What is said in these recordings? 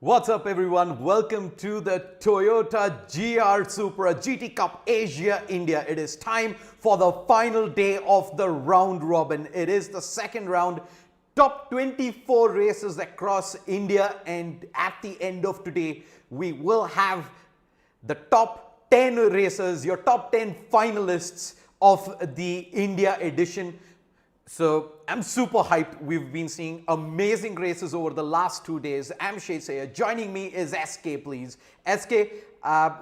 What's up, everyone? Welcome to the Toyota GR Supra GT Cup Asia India. It is time for the final day of the round robin. It is the second round, top 24 races across India, and at the end of today, we will have the top 10 racers, your top 10 finalists of the India edition. So I'm super hyped. We've been seeing amazing races over the last 2 days. I'm Shesaya. Joining me is SK, please. SK,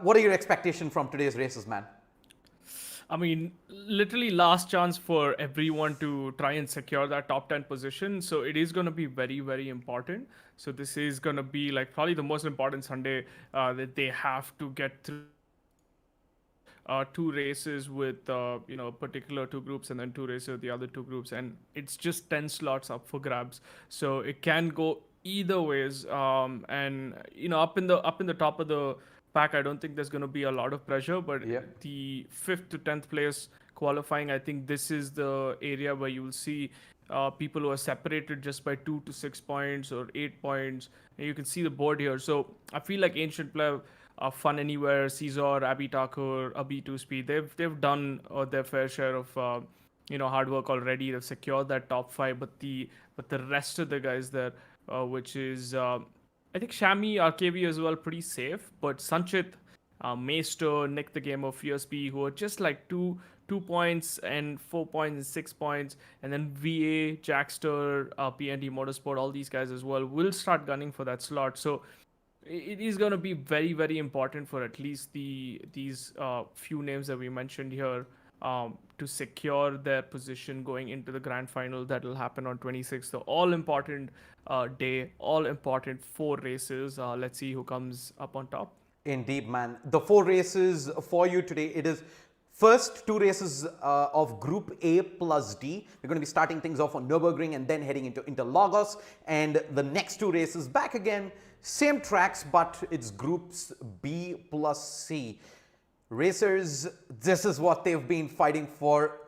what are your expectations from today's races, man? I mean, literally last chance for everyone to try and secure that top 10 position. So it is going to be very, very important. So this is going to be like probably the most important Sunday that they have to get through. Two races with particular two groups and then two races with the other two groups, and it's just 10 slots up for grabs, so it can go either ways. And up in the top of the pack, I don't think there's going to be a lot of pressure, but the 5th to 10th place qualifying, I think this is the area where you will see people who are separated just by 2 to 6 points or 8 points, and you can see the board here. So I feel like Ancient Play, Fun Anywhere, Caesar, Abby Thakur, B2 Speed, they've done their fair share of hard work already. They've secured that top 5, but the rest of the guys there, which is I think Shami, RKV as well, pretty safe. But Sanchit, Maister, Nick the Gamer, Fierce P, who are just like 2 points and 4 points and 6 points, and then VA, Jackster, PND Motorsport, all these guys as well will start gunning for that slot. So it is going to be very, very important for at least these few names that we mentioned here to secure their position going into the grand final that will happen on 26th. So all important day, all important 4 races. Let's see who comes up on top. Indeed, man. The 4 races for you today, it is first 2 races of Group A plus D. We're going to be starting things off on Nurburgring and then heading into Interlagos. And the next 2 races back again, same tracks, but it's Groups B plus C. Racers, this is what they've been fighting for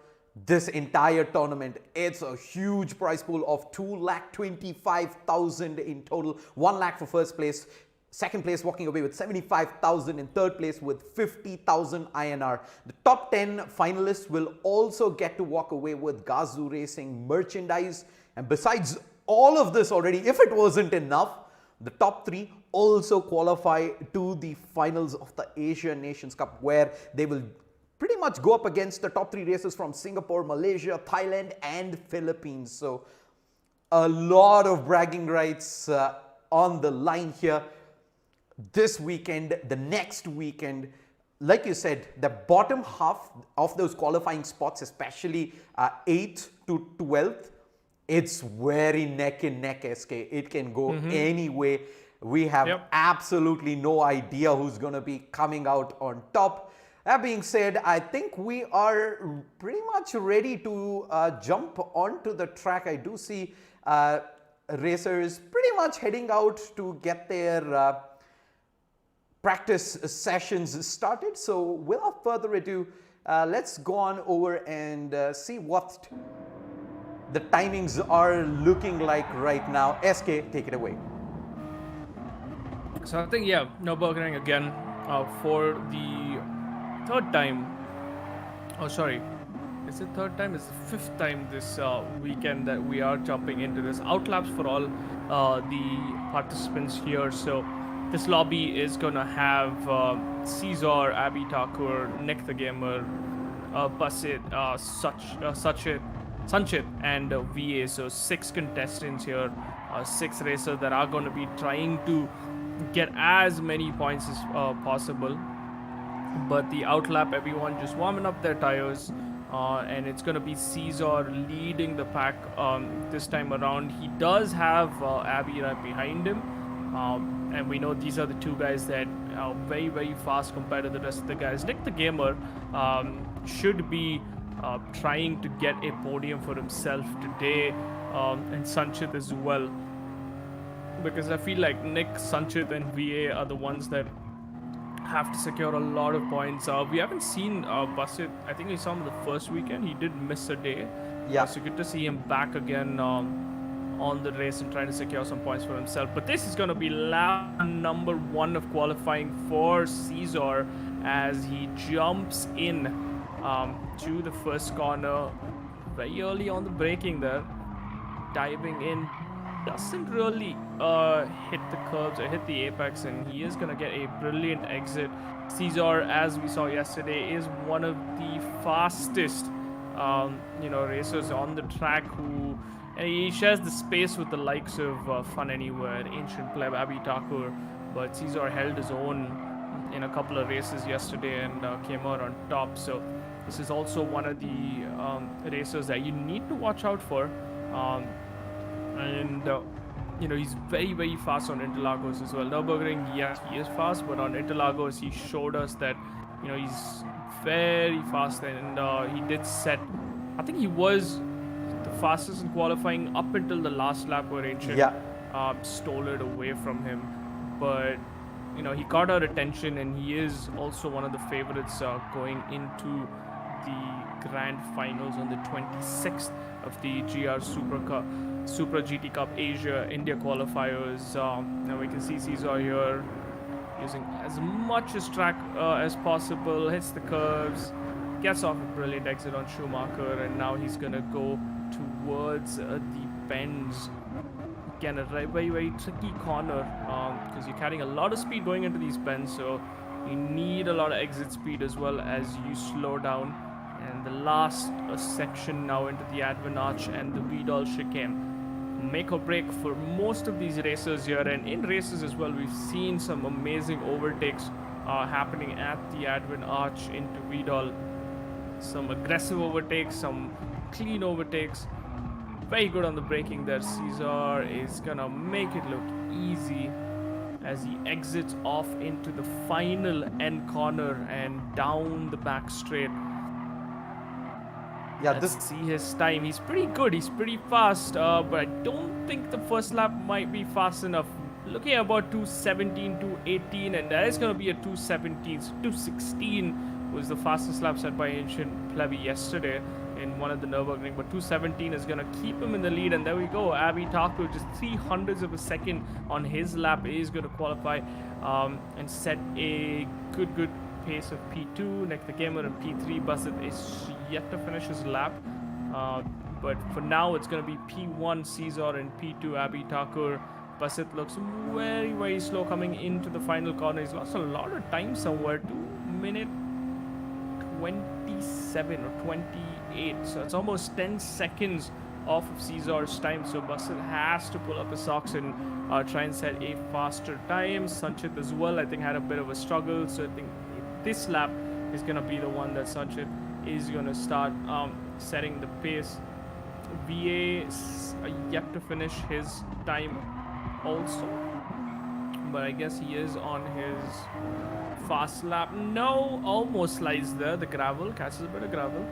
this entire tournament. It's a huge prize pool of 2,25,000 in total. 1 lakh for first place. Second place walking away with 75,000, in third place with 50,000 INR. The top 10 finalists will also get to walk away with Gazoo Racing merchandise. And besides all of this already, if it wasn't enough, the top 3 also qualify to the finals of the Asian Nations Cup, where they will pretty much go up against the top 3 races from Singapore, Malaysia, Thailand and Philippines. So a lot of bragging rights on the line here. This weekend, the next weekend, like you said, the bottom half of those qualifying spots, especially 8th to 12th, it's very neck and neck, SK. It can go any way. We have absolutely no idea who's going to be coming out on top. That being said, I think we are pretty much ready to jump onto the track. I do see racers pretty much heading out to get their practice sessions started. So without further ado, let's go on over and see what the timings are looking like right now. SK, take it away. So I think, Nurburgring again for the 3rd time. Oh, sorry. Is it 3rd time? It's the 5th time this weekend that we are jumping into this. Outlaps for all the participants here. So this lobby is going to have Caesar, Abby Thakur, Nick the Gamer, Basit, Sanchit and VA. So 6 contestants here, 6 racers that are going to be trying to get as many points as possible. But the outlap, everyone just warming up their tires, and it's going to be Caesar leading the pack this time around. He does have Abby right behind him, and we know these are the 2 guys that are very, very fast compared to the rest of the guys. Nick the Gamer should be trying to get a podium for himself today, and Sanchit as well, because I feel like Nick, Sanchit and VA are the ones that have to secure a lot of points. We haven't seen Basit. I think we saw him the first weekend. He did miss a day. Yeah. So good to see him back again on the race and trying to secure some points for himself. But this is going to be lap number 1 of qualifying for Caesar as he jumps in to the first corner very early on the braking there, diving in. Doesn't really hit the curbs or hit the apex, and he is going to get a brilliant exit. Caesar, as we saw yesterday, is one of the fastest racers on the track who he shares the space with the likes of Fun Anywhere, Ancient Pleb, Abby Thakur, but Caesar held his own in a couple of races yesterday and came out on top. So this is also one of the racers that you need to watch out for. He's very, very fast on Interlagos as well. Nurburgring, yes, he is fast, but on Interlagos, he showed us that, he's very fast, and he did set, I think he was the fastest in qualifying up until the last lap where Ancient stole it away from him. But, he caught our attention, and he is also one of the favorites going into the grand finals on the 26th of the GR Supra GT Cup Asia India qualifiers. Now we can see Caesar here using as much as track as possible, hits the curves, gets off a brilliant exit on Schumacher, and now he's gonna go towards the bends. Again, a very, very tricky corner because you're carrying a lot of speed going into these bends, so you need a lot of exit speed as well as you slow down. And the last section now into the Advent Arch and the Vidal chicane. Make or break for most of these racers here, and in races as well, we've seen some amazing overtakes happening at the Advent Arch into Vidal. Some aggressive overtakes, some clean overtakes. Very good on the braking there. Caesar is gonna make it look easy as he exits off into the final end corner and down the back straight. Yeah, Let's see his time. He's pretty good. He's pretty fast, but I don't think the first lap might be fast enough. Looking at about 2:17, 2:18, and that is going to be a 2:17. So 2:16 was the fastest lap set by Ancient Plebby yesterday in one of the Nurburgring, but 2:17 is going to keep him in the lead, and there we go. Abby Thakur, just 300ths of a second on his lap, is going to qualify and set a good pace of P2. Nick the Gamer and P3. Basit is yet to finish his lap, but for now it's going to be P1 Caesar and P2 Abby Thakur. Basit looks very, very slow coming into the final corner. He's lost a lot of time somewhere. 2:27 or 28, so it's almost 10 seconds off of Caesar's time. So Basit has to pull up his socks and try and set a faster time. Sanchit as well, I think, had a bit of a struggle, so I think this lap is going to be the one that Sanchit is going to start setting the pace. VA yet to finish his time also, but I guess he is on his fast lap. No, almost slides there. The gravel, catches a bit of gravel.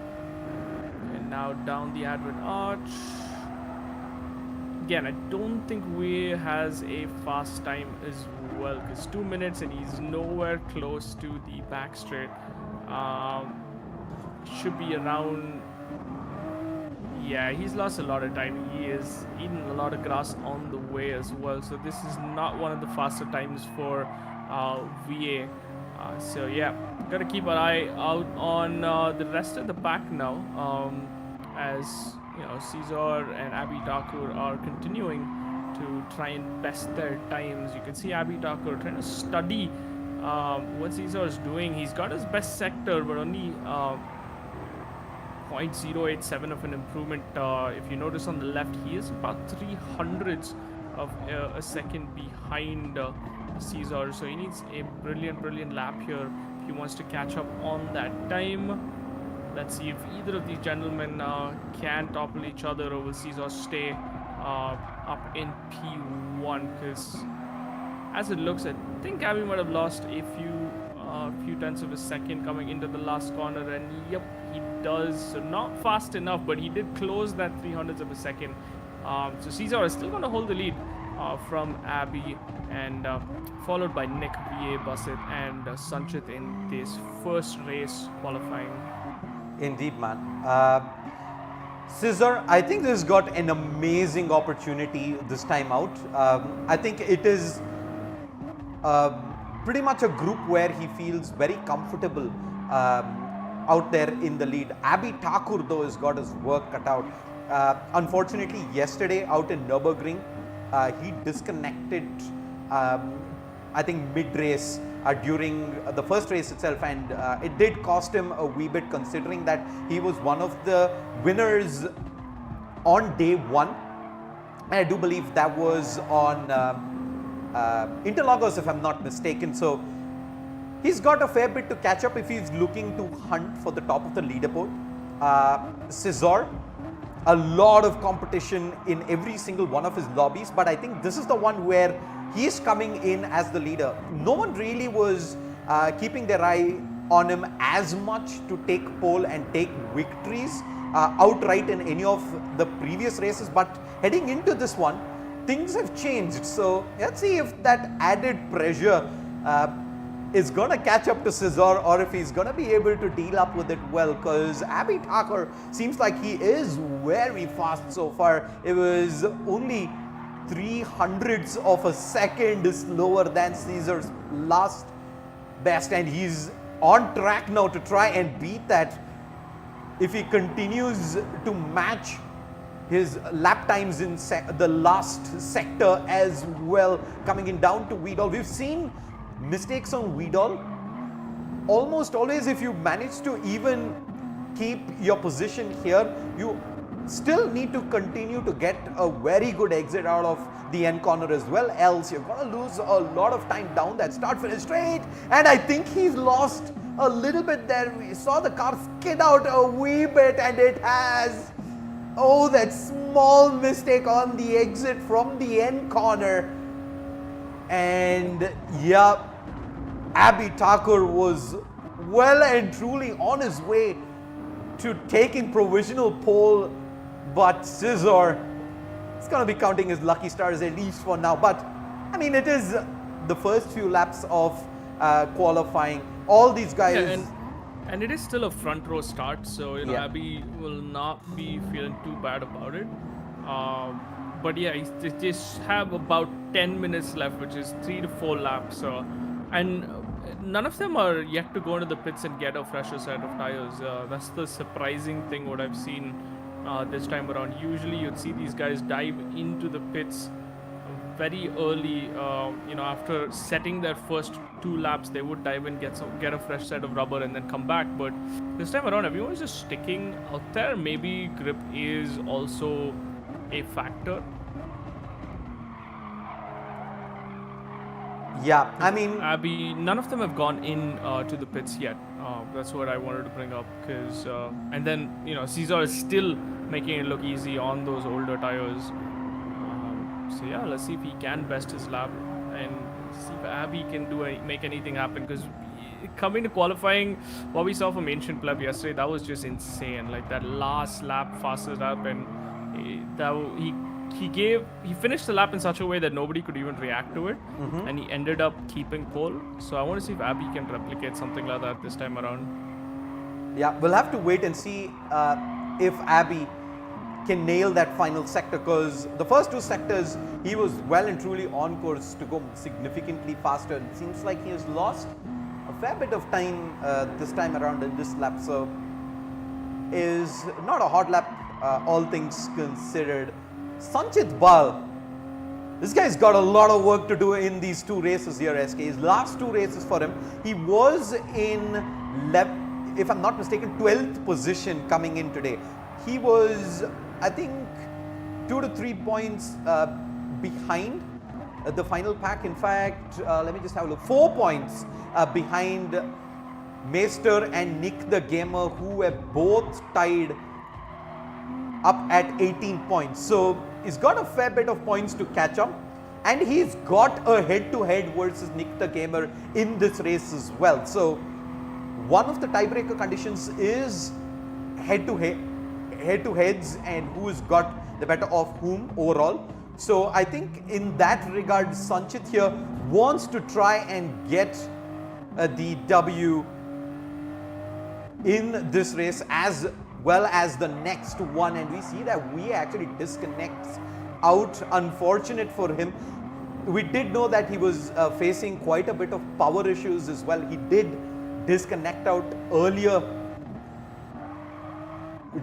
And now down the Advent Arch. Again, I don't think VA has a fast time as well, because 2 minutes and he's nowhere close to the back straight. Should be around, yeah, he's lost a lot of time. He is eating a lot of grass on the way as well, so this is not one of the faster times for VA. So yeah, gotta keep an eye out on the rest of the pack now, as Caesar and Abby Thakur are continuing to try and best their times. You can see Abby Thakur trying to study what Caesar is doing. He's got his best sector, but only 0.087 of an improvement. If you notice on the left, he is about 300ths of a second behind Caesar, so he needs a brilliant lap here if he wants to catch up on that time. Let's see if either of these gentlemen can topple each other, or will Caesar stay up in P1, because as it looks, I think Abby might have lost a few tenths of a second coming into the last corner, and yep, he does. So not fast enough, but he did close that 300ths of a second. So Caesar is still going to hold the lead from Abby, and followed by Nick, VA, Basit, and Sanchit in this first race qualifying. Indeed, man. Scissor, I think this has got an amazing opportunity this time out. I think it is pretty much a group where he feels very comfortable out there in the lead. Abhi Thakur, though, has got his work cut out. Unfortunately, yesterday out in Nurburgring, he disconnected, I think, mid-race during the first race itself, and it did cost him a wee bit, considering that he was one of the winners on day one. And I do believe that was on Interlagos, if I'm not mistaken. So he's got a fair bit to catch up if he's looking to hunt for the top of the leaderboard. Scissor, a lot of competition in every single one of his lobbies, but I think this is the one where he's coming in as the leader. No one really was keeping their eye on him as much to take pole and take victories outright in any of the previous races, but heading into this one, things have changed. So let's see if that added pressure is gonna catch up to Scissor, or if he's gonna be able to deal up with it well, because Abhi Thakur seems like he is very fast so far. It was only 300ths of a second slower than Caesar's last best, and he's on track now to try and beat that if he continues to match his lap times in the last sector as well, coming in down to Weedall. We've seen mistakes on Weedall almost always. If you manage to even keep your position here, you still need to continue to get a very good exit out of the end corner as well, else you're going to lose a lot of time down that start finish straight. And I think he's lost a little bit there. We saw the car skid out a wee bit, and it has, oh, that small mistake on the exit from the end corner. And yeah, Abhi Thakur was well and truly on his way to taking provisional pole, but Scissor is going to be counting his lucky stars, at least for now. But I mean, it is the first few laps of qualifying. All these guys, yeah, and it is still a front row start, so you know, yeah, Abhi will not be feeling too bad about it. But yeah, they just have about 10 minutes left, which is 3 to 4 laps. And none of them are yet to go into the pits and get a fresher set of tires. That's the surprising thing what I've seen this time around. Usually you'd see these guys dive into the pits very early. You know, after setting their first 2 laps, they would dive in, get a fresh set of rubber, and then come back. But this time around, everyone's just sticking out there. Maybe grip is also a factor. Yeah, I mean, Abhi, none of them have gone in to the pits yet. That's what I wanted to bring up, because and then, you know, Caesar is still making it look easy on those older tires. So yeah, let's see if he can best his lap and see if Abhi can make anything happen, because coming to qualifying, what we saw from Ancient Pleb yesterday, that was just insane. Like that last lap, fastest lap, and he finished the lap in such a way that nobody could even react to it, and he ended up keeping pole. So I want to see if Abhi can replicate something like that this time around. Yeah, we'll have to wait and see if Abhi can nail that final sector, because the first 2 sectors he was well and truly on course to go significantly faster. It seems like he has lost a fair bit of time this time around in this lap, so is not a hot lap all things considered. Sanchit Bal, this guy's got a lot of work to do in these 2 races here, SK. His last 2 races for him, he was in, if I'm not mistaken, 12th position coming in today. He was, I think, 2 to 3 points behind the final pack. In fact, let me just have a look. 4 points behind Meister and Nick the Gamer, who were both tied up at 18 points. So he's got a fair bit of points to catch up, and he's got a head-to-head versus Nick the Gamer in this race as well. So one of the tiebreaker conditions is head-to-heads and who's got the better of whom overall. So I think in that regard, Sanchit here wants to try and get the W in this race as well as the next one, and we see that we actually disconnects out. Unfortunate for him. We did know that he was facing quite a bit of power issues as well. He did disconnect out earlier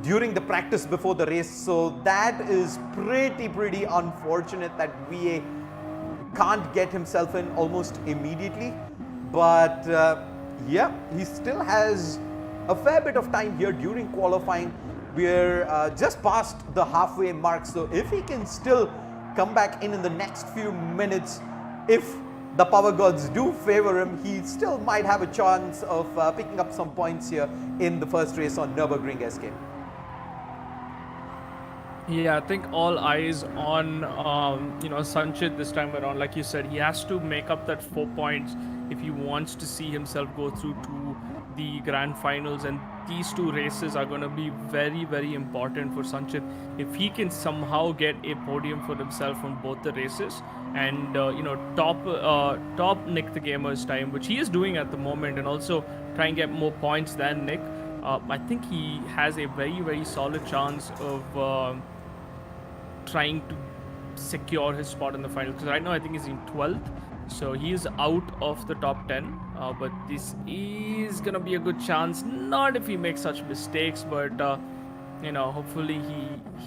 during the practice before the race, so that is pretty unfortunate that VA can't get himself in almost immediately. But yeah, he still has a fair bit of time here during qualifying. We're just past the halfway mark, so if he can still come back in the next few minutes, if the power gods do favor him, he still might have a chance of picking up some points here in the first race on Nurburgring SK. Yeah, I think all eyes on Sanchit this time around. Like you said, he has to make up that 4 points if he wants to see himself go through to the grand finals, and these two races are going to be very important for Sanchit. If he can somehow get a podium for himself on both the races and top Nick the Gamer's time, which he is doing at the moment, and also try and get more points than Nick, I think he has a very solid chance of trying to secure his spot in the final, because right now I think he's in 12th, so he is out of the top 10, but this is gonna be a good chance, not if he makes such mistakes, but hopefully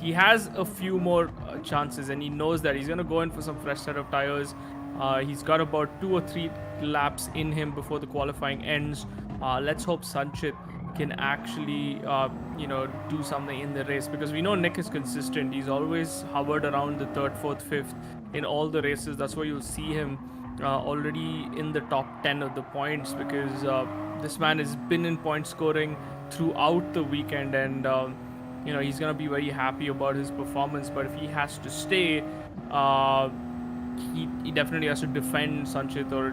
he has a few more chances, and he knows that he's gonna go in for some fresh set of tires. He's got about 2 or 3 laps in him before the qualifying ends. Let's hope Sanchit can actually do something in the race, because we know Nick is consistent. He's always hovered around the 3rd, 4th, 5th in all the races. That's why you'll see him already in the top 10 of the points, because this man has been in point scoring throughout the weekend, and he's gonna be very happy about his performance. But if he has to stay, he definitely has to defend Sanchit, or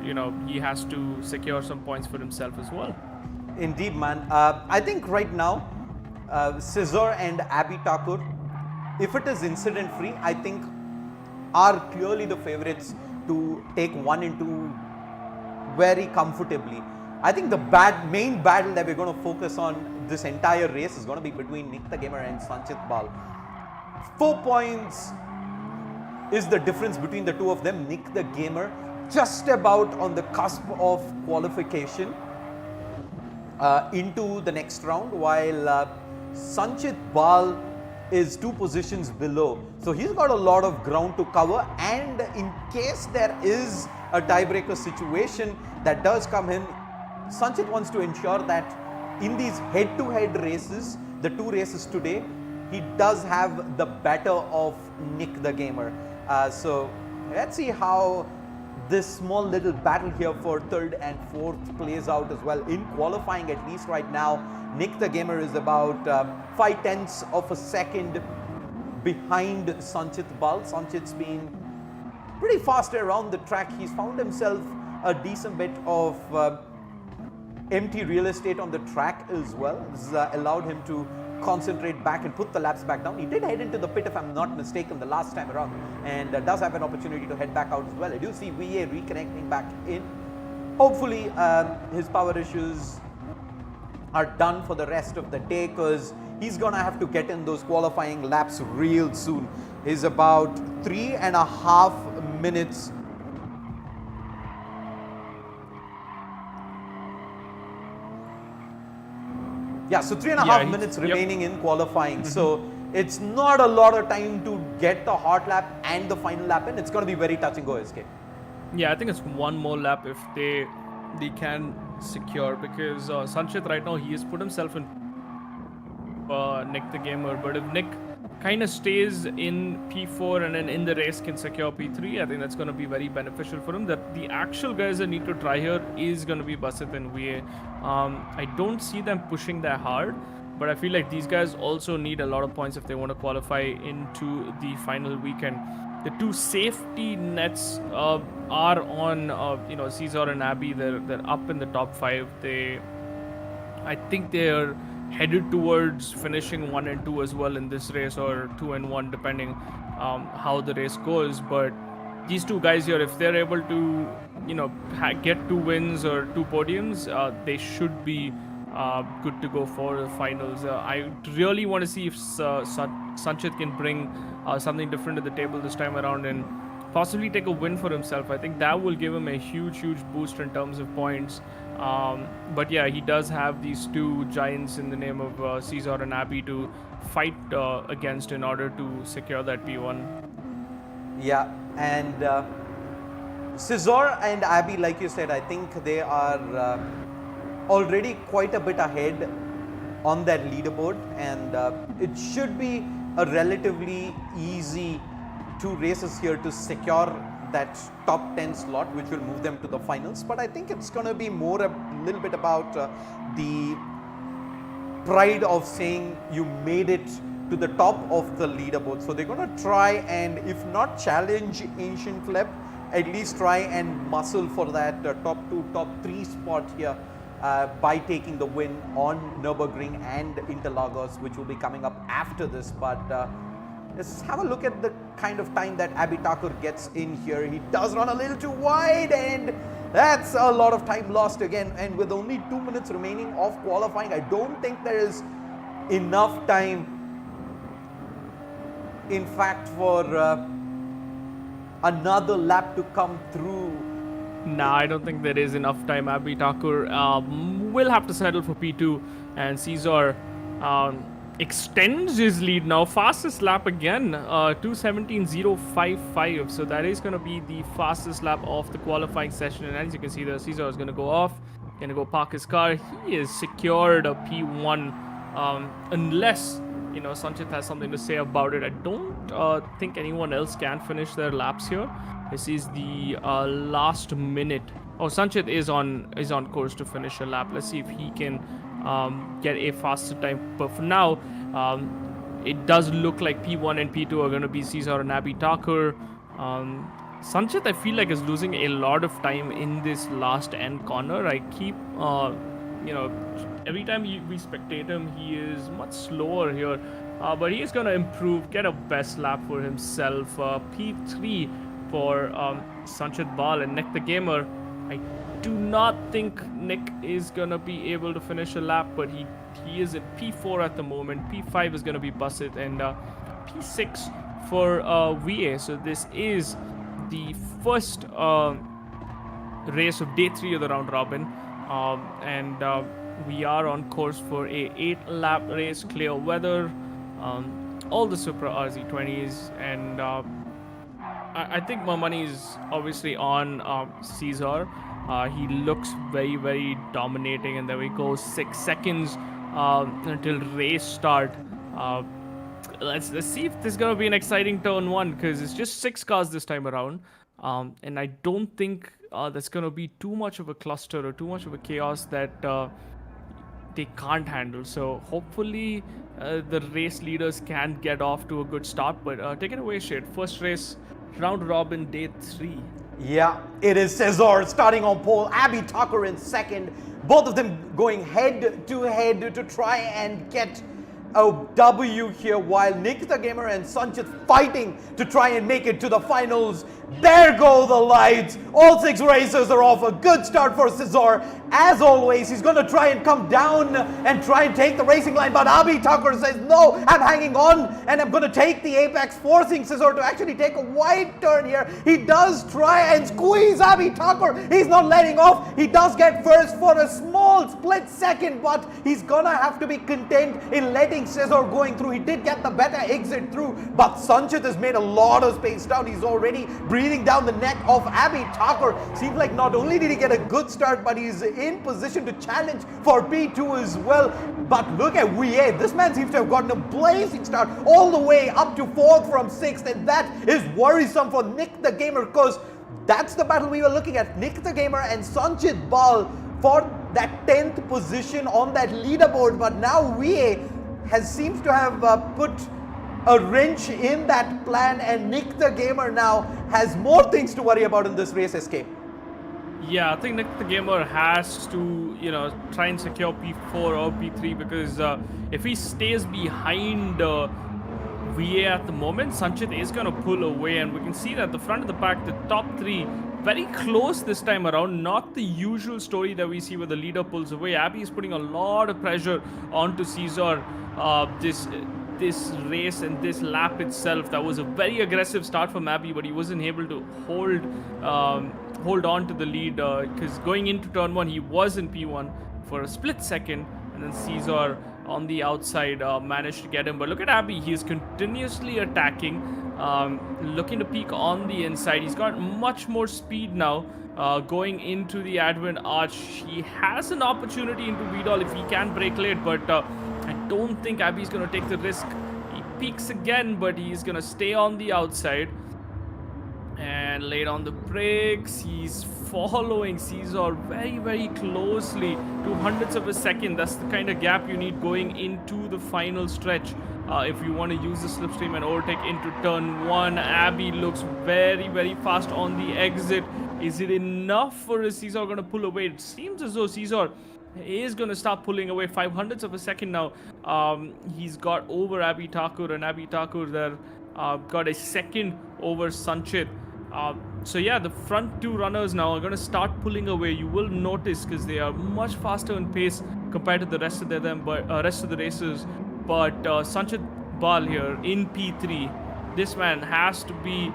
he has to secure some points for himself as well. Indeed, man. I think right now, Scissor and Abby Thakur, if it is incident free, I think are clearly the favorites to take 1 and 2 very comfortably. I think the main battle that we're going to focus on this entire race is going to be between Nick the Gamer and Sanchit Bal. 4 points is the difference between the two of them. Nick the Gamer just about on the cusp of qualification into the next round, while Sanchit Bal is 2 positions below. So he's got a lot of ground to cover, and in case there is a tiebreaker situation that does come in, Sanchit wants to ensure that in these head-to-head races, the 2 races today, he does have the better of Nick the Gamer. So let's see how this small little battle here for 3rd and 4th plays out as well. In qualifying, at least right now, Nick the Gamer is about 0.5 of a second behind Sanchit Bal. Sanchit's been pretty fast around the track. He's found himself a decent bit of empty real estate on the track as well. This has allowed him to concentrate back and put the laps back down. He did head into the pit, if I'm not mistaken, the last time around, and does have an opportunity to head back out as well. I do see VA reconnecting back in. Hopefully his power issues are done for the rest of the day, because he's gonna have to get in those qualifying laps real soon. He's about 3.5 minutes so 3.5 minutes remaining in qualifying. So it's not a lot of time to get the hot lap and the final lap in. It's going to be very touch and go, SK. Yeah, I think it's 1 more lap if they can secure, because Sanchit right now, he has put himself in Nick the Gamer, but if Nick kind of stays in P4 and then in the race can secure P3, I think that's going to be very beneficial for him. That the actual guys that need to try here is going to be Basit and VA. I don't see them pushing that hard, but I feel like these guys also need a lot of points if they want to qualify into the final weekend. The 2 safety nets are on Caesar and Abby. They're up in the top 5. I think they're headed towards finishing 1 and 2 as well in this race, or 2 and 1 depending how the race goes. But these 2 guys here, if they're able to get 2 wins or 2 podiums, they should be good to go for the finals. I really want to see if Sanchit can bring something different to the table this time around and possibly take a win for himself. I think that will give him a huge boost in terms of points. But yeah, he does have these two giants in the name of Caesar and Abby to fight against in order to secure that P1. Yeah, and Scissor and Abby, like you said, I think they are already quite a bit ahead on that leaderboard, and it should be a relatively easy 2 races here to secure that top 10 slot, which will move them to the finals. But I think it's going to be more a little bit about the pride of saying you made it to the top of the leaderboard. So they're going to try and, if not challenge Ancient Flep, at least try and muscle for that top 2, top 3 spot here by taking the win on Nurburgring and Interlagos, which will be coming up after this. But let's have a look at the kind of time that Abby Thakur gets in here. He does run a little too wide, and that's a lot of time lost again. And with only 2 minutes remaining of qualifying, I don't think there is enough time, in fact, for another lap to come through. Nah, I don't think there is enough time. Abby Thakur will have to settle for P2, and Caesar extends his lead now. Fastest lap again, 2:17.055. So that is going to be the fastest lap of the qualifying session. And as you can see, the Caesar is going to go off, going to go park his car. He is secured a P1, unless Sanchit has something to say about it. I don't think anyone else can finish their laps here. This is the last minute. Oh, Sanchit is on course to finish a lap. Let's see if he can get a faster time. But for now, it does look like P1 and P2 are going to be Caesar and Abby Thakur. Sanchit, I feel like, is losing a lot of time in this last end corner. I keep, every time we spectate him, he is much slower here. But he is going to improve, get a best lap for himself. P3 for Sanchit Bal and Nick the Gamer. I do not think Nick is going to be able to finish a lap, but he is at P4 at the moment. P5 is going to be busted, and P6 for VA. So this is the first race of day 3 of the round robin, and we are on course for a 8-lap race, clear weather, all the Supra RZ20s, and I think my money is obviously on Caesar. He looks very dominating, and there we go, 6 seconds until race start. Let's see if this is gonna be an exciting turn 1, because it's just 6 cars this time around, and I don't think there's gonna be too much of a cluster or too much of a chaos that they can't handle. So hopefully the race leaders can get off to a good start. But take it away, Shade. First race, round robin, day 3. Yeah, it is Cesar starting on pole, Abby Thakur in second. Both of them going head to head to try and get a W here, while Nick the Gamer and Sanchit fighting to try and make it to the finals. There go the lights. All 6 racers are off. A good start for Cesar. As always, he's going to try and come down and try and take the racing line, but Abby Thakur says, no, I'm hanging on and I'm going to take the apex, forcing Cesar to actually take a wide turn here. He does try and squeeze Abby Thakur. He's not letting off. He does get first for a small split second, but he's going to have to be content in letting Cesar going through. He did get the better exit through, but Sanchit has made a lot of space down. He's already breathing down the neck of Abby Thakur. Seems like not only did he get a good start, but he's in position to challenge for P2 as well. But look at VA. This man seems to have gotten a blazing start all the way up to 4th from 6th, and that is worrisome for Nick the Gamer, because that's the battle we were looking at. Nick the Gamer and Sanchit Bal for that 10th position on that leaderboard. But now VA seems to have put a wrench in that plan, and Nick the Gamer now has more things to worry about in this race, SK. Yeah, I think Nick the Gamer has to, try and secure P4 or P3, because if he stays behind VA at the moment. Sanchit is going to pull away, and we can see that the front of the pack, the top three, very close this time around. Not the usual story that we see where the leader pulls away. Abby is putting a lot of pressure onto Caesar. This race and this lap itself, that was a very aggressive start from Abby, but he wasn't able to hold on to the lead, because going into turn 1 he was in P1 for a split second, and then Caesar on the outside managed to get him. But look at Abby, he is continuously attacking, looking to peak on the inside. He's got much more speed now. Going into the advent arch, he has an opportunity into Vidal if he can break late, but I don't think Abby's going to take the risk. He peaks again, but he's going to stay on the outside. And late on the brakes, he's following Caesar very, very closely, to hundredths of a second. That's the kind of gap you need going into the final stretch. If you want to use the slipstream and overtake into turn 1. Abby looks very, very fast on the exit. Is it enough for Caesar going to pull away? It seems as though Caesar is going to start pulling away. 500ths of a second now. He's got over Abby Thakur, and Abby Thakur there got a second over Sanchit. So yeah, the front two runners now are going to start pulling away. You will notice, because they are much faster in pace compared to the rest of the racers. But Sanchit Bal here in P3, this man has to be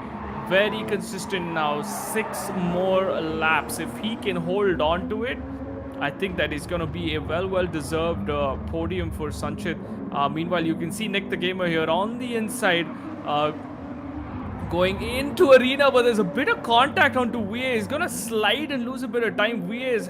very consistent now. 6 more laps. If he can hold on to it, I think that is going to be a well-deserved podium for Sanchit. Meanwhile, you can see Nick the Gamer here on the inside, going into arena, but there's a bit of contact onto VA. He's gonna slide and lose a bit of time. VA is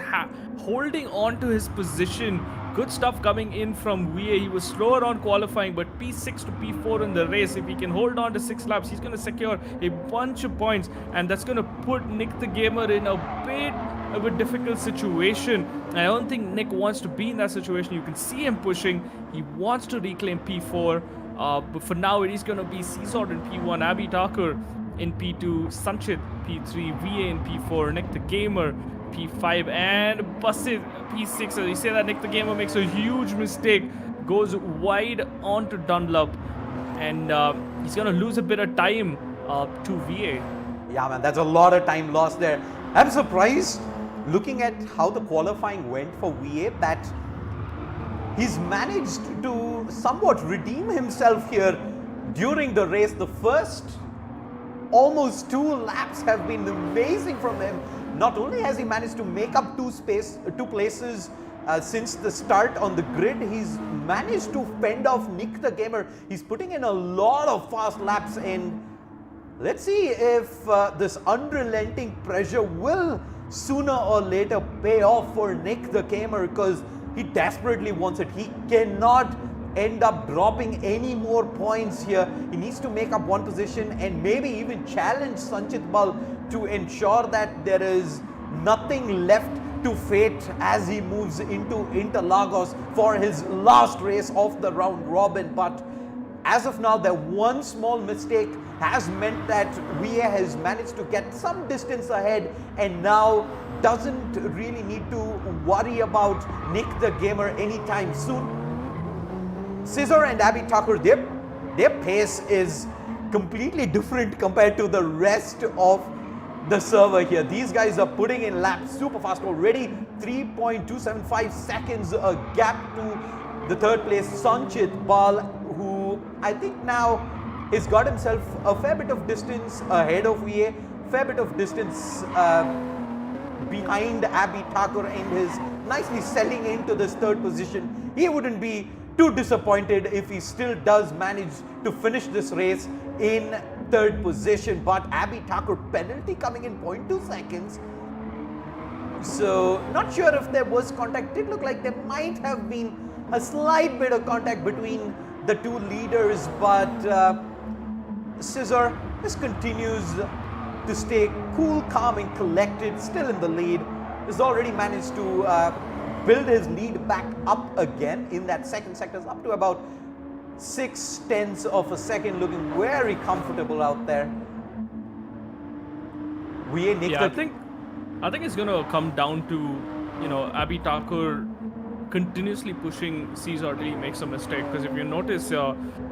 holding on to his position. Good stuff coming in from VA. He was slower on qualifying, but P6 to P4 in the race. If he can hold on to 6 laps, he's gonna secure a bunch of points, and that's gonna put Nick the Gamer in a bit of a difficult situation. I don't think Nick wants to be in that situation. You can see him pushing. He wants to reclaim P4. But for now, it is going to be Caesar in P1, Abby Thakur in P2, Sanchit P3, VA in P4, Nick the Gamer P5, and Basit P6. As you say that, Nick the Gamer makes a huge mistake, goes wide onto Dunlop, and he's going to lose a bit of time to VA. Yeah, man, that's a lot of time lost there. I'm surprised, looking at how the qualifying went for VA, that he's managed to somewhat redeem himself here during the race. The first almost 2 laps have been amazing from him. Not only has he managed to make up 2 places since the start on the grid, he's managed to fend off Nick the Gamer. He's putting in a lot of fast laps, and let's see if this unrelenting pressure will sooner or later pay off for Nick the Gamer, because he desperately wants it. He cannot end up dropping any more points here. He needs to make up 1 position and maybe even challenge Sanchit Bal to ensure that there is nothing left to fate as he moves into Interlagos for his last race of the round robin. But as of now, that one small mistake has meant that VA has managed to get some distance ahead, and now doesn't really need to worry about Nick the Gamer anytime soon. Caesar and Abby Thakur, their pace is completely different compared to the rest of the server here. These guys are putting in laps super fast already. 3.275 seconds a gap to the third place Sanchit Bal, who I think now has got himself a fair bit of distance ahead of VA, fair bit of distance behind Abby Thakur, and is nicely selling into this 3rd position. He wouldn't be too disappointed if he still does manage to finish this race in 3rd position. But Abby Thakur penalty coming in 0.2 seconds. So not sure if there was contact. It looked like there might have been a slight bit of contact between the 2 leaders, but Caesar just continues to stay cool, calm and collected, still in the lead. He's already managed to build his lead back up again in that 2nd sector, up to about 0.6 of a second, looking very comfortable out there. I think it's going to come down to, Abby Thakur continuously pushing Caesar till he makes a mistake. Because if you notice,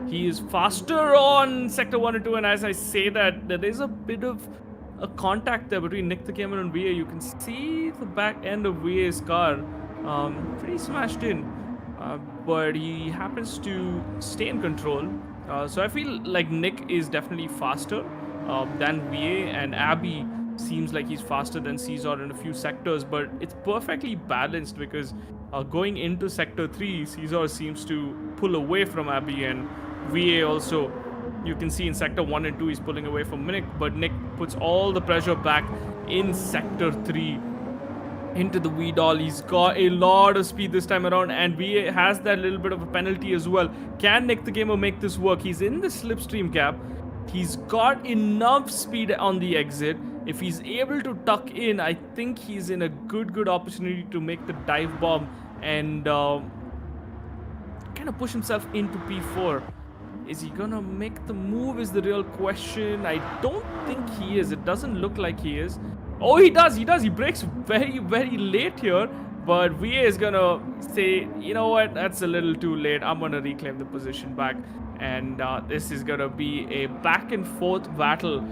he is faster on Sector 1 and 2, and as I say that, there is a bit of a contact there between Nick the Gamer and VA. You can see the back end of VA's car, pretty smashed in, but he happens to stay in control. So I feel like Nick is definitely faster than VA, and Abby seems like he's faster than Caesar in a few sectors, but it's perfectly balanced because going into Sector 3, Caesar seems to pull away from Abby, and VA also, you can see in Sector 1 and 2 he's pulling away from Nick, but Nick puts all the pressure back in Sector 3 into the V-Doll. He's got a lot of speed this time around, and VA has that little bit of a penalty as well. Can Nick the Gamer make this work? He's in the slipstream gap. He's got enough speed on the exit. If he's able to tuck in, I think he's in a good opportunity to make the dive bomb and kind of push himself into P4. Is he gonna make the move is the real question. I don't think he is. It doesn't look like he is. Oh, he does. He breaks very late here, but VA is gonna say, you know what, that's a little too late. I'm gonna reclaim the position back, and this is gonna be a back and forth battle.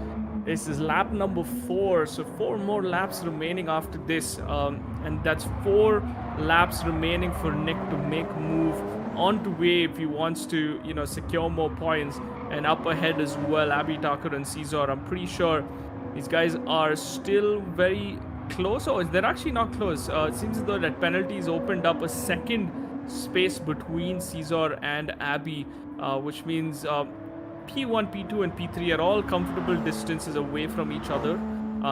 This is lap number 4, so 4 more laps remaining after this, and that's 4 laps remaining for Nick to make a move onto VA if he wants to, you know, secure more points. And up ahead as well, Abby, Tucker and Caesar, I'm pretty sure these guys are still very close, or they're actually not close. It seems as though that penalties opened up a second space between Caesar and Abby, which means P1, P2 and P3 are all comfortable distances away from each other.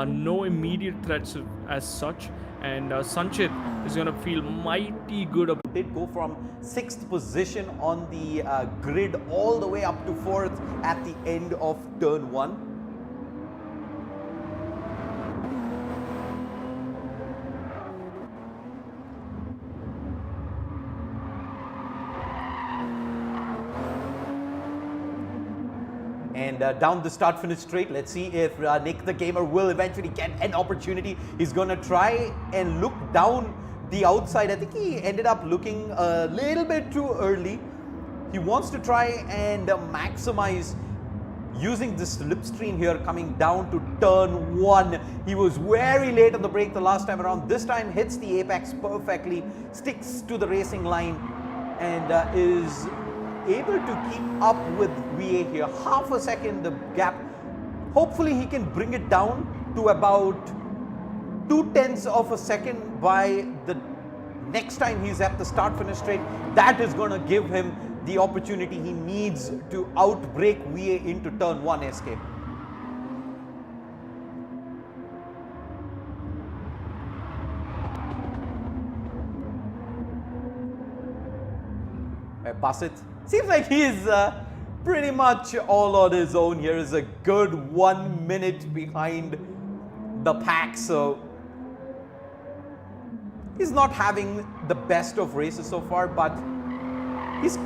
No immediate threats as such, and Sanchit is going to feel mighty good about Did go from 6th position on the grid all the way up to 4th at the end of turn 1. And down the start-finish straight, let's see if Nick the Gamer will eventually get an opportunity. He's going to try and look down the outside. I think he ended up looking a little bit too early. He wants to try and maximize using this slipstream here coming down to turn 1. He was very late on the brake the last time around. This time hits the apex perfectly, sticks to the racing line, and is able to keep up with VA here. Half a second the gap. Hopefully he can bring it down to about 0.2 of a second by the next time he's at the start finish straight. That is going to give him the opportunity he needs to outbrake VA into turn 1 SK. Pass it. Seems like he's pretty much all on his own here. Is a good 1 minute behind the pack, so he's not having the best of races so far, but he's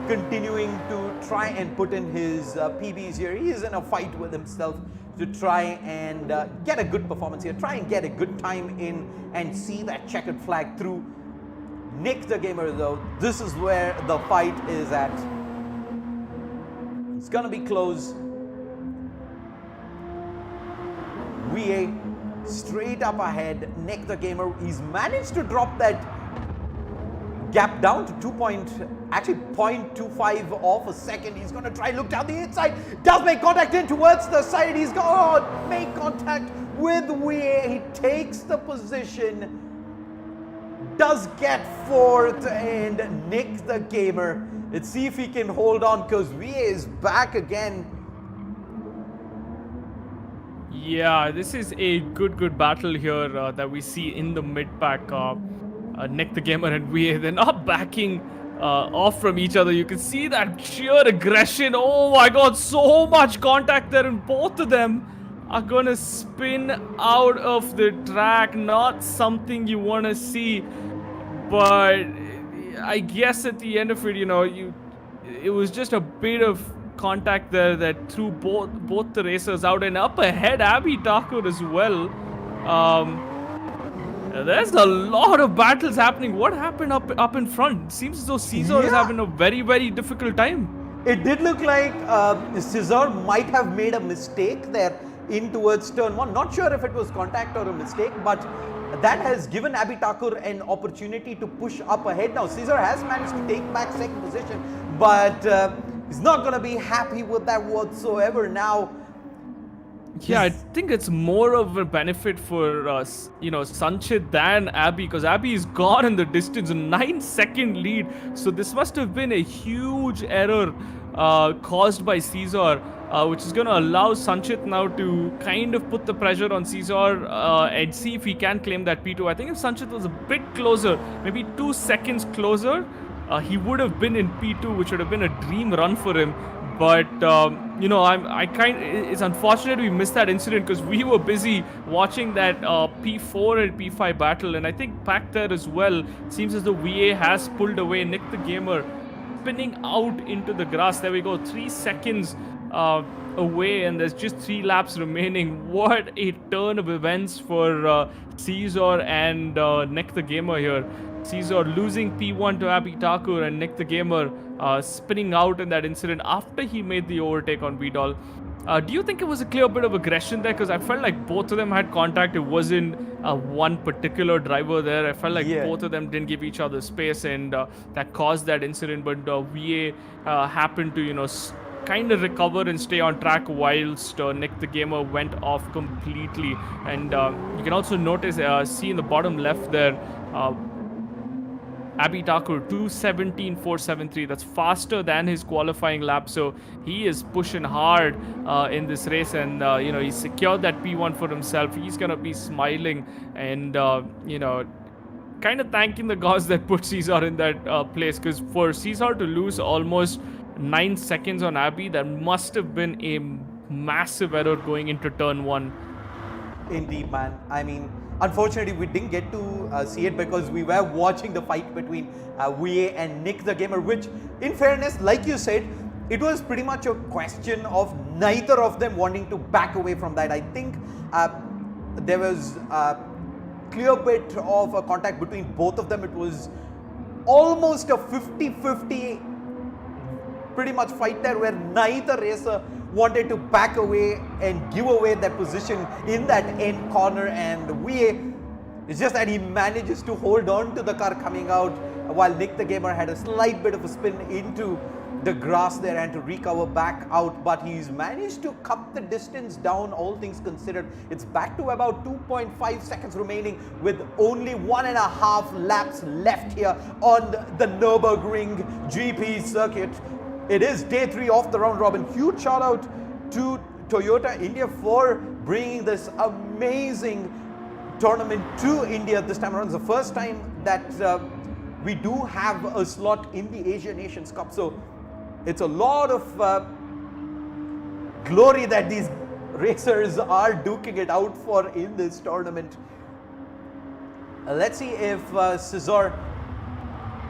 continuing to try and put in his PBs here. He is in a fight with himself to try and get a good performance here, try and get a good time in and see that checkered flag through. Nick the Gamer though, this is where the fight is at. It's gonna be close. VA straight up ahead. Nick the Gamer, he's managed to drop that gap down to 0.25 off a second. He's gonna try look down the inside. Does make contact in towards the side. He's gonna make contact with VA. He takes the position. Does get 4th, and Nick the Gamer, let's see if he can hold on because VA is back again. Yeah, this is a good battle here that we see in the mid-pack. Nick the Gamer and VA, they're not backing off from each other. You can see that sheer aggression. Oh my god, so much contact there, and both of them are gonna spin out of the track. Not something you want to see, but I guess at the end of it, you know, it was just a bit of contact there that threw both the racers out. And up ahead, Abby Tucker as well. There's a lot of battles happening. What happened up in front? It seems as though Caesar is Yeah. having a very, very difficult time. It did look like Cesar might have made a mistake there in towards turn one. Not sure if it was contact or a mistake, but that has given Abhi Thakur an opportunity to push up ahead. Now, Cesar has managed to take back second position, but he's not going to be happy with that whatsoever now. Yeah, I think it's more of a benefit for Sanchit than Abby, because Abby is gone in the distance, a 9-second lead. So this must have been a huge error caused by Caesar, which is going to allow Sanchit now to kind of put the pressure on Caesar and see if he can claim that P2. I think if Sanchit was a bit closer, maybe 2 seconds closer, he would have been in P2, which would have been a dream run for him. But it's unfortunate we missed that incident because we were busy watching that P4 and P5 battle, and I think back there as well, it seems as though VA has pulled away Nick the Gamer, spinning out into the grass. There we go, 3 seconds away, and there's just 3 laps remaining. What a turn of events for Caesar and Nick the Gamer here. Caesar losing P1 to Abhi Thakur, and Nick the Gamer spinning out in that incident after he made the overtake on Vidal. Do you think it was a clear bit of aggression there? Because I felt like both of them had contact. It wasn't one particular driver there. I felt like both of them didn't give each other space, and that caused that incident. But VA happened to, kind of recover and stay on track whilst Nick the Gamer went off completely. And you can also notice, see in the bottom left there, Abhi Thakur 2:17.473. That's faster than his qualifying lap, so he is pushing hard in this race, and he's secured that P1 for himself. He's gonna be smiling and kind of thanking the gods that put Caesar in that place, because for Caesar to lose almost 9 seconds on Abhi, that must have been a massive error going into turn 1. Indeed, man. I mean, unfortunately, we didn't get to see it because we were watching the fight between VA and Nick the Gamer, which, in fairness, like you said, it was pretty much a question of neither of them wanting to back away from that. I think there was a clear bit of a contact between both of them. It was almost a 50-50 pretty much fight there, where neither racer wanted to back away and give away their position in that end corner, and VA, it's just that he manages to hold on to the car coming out while Nick the Gamer had a slight bit of a spin into the grass there and to recover back out, but he's managed to cut the distance down, all things considered. It's back to about 2.5 seconds remaining with only 1.5 laps left here on the Nurburgring GP circuit. It is day 3 of the round robin. Huge shout out to Toyota India for bringing this amazing tournament to India this time around. It's the first time that we do have a slot in the Asian Nations Cup. So it's a lot of glory that these racers are duking it out for in this tournament. Let's see if Cesar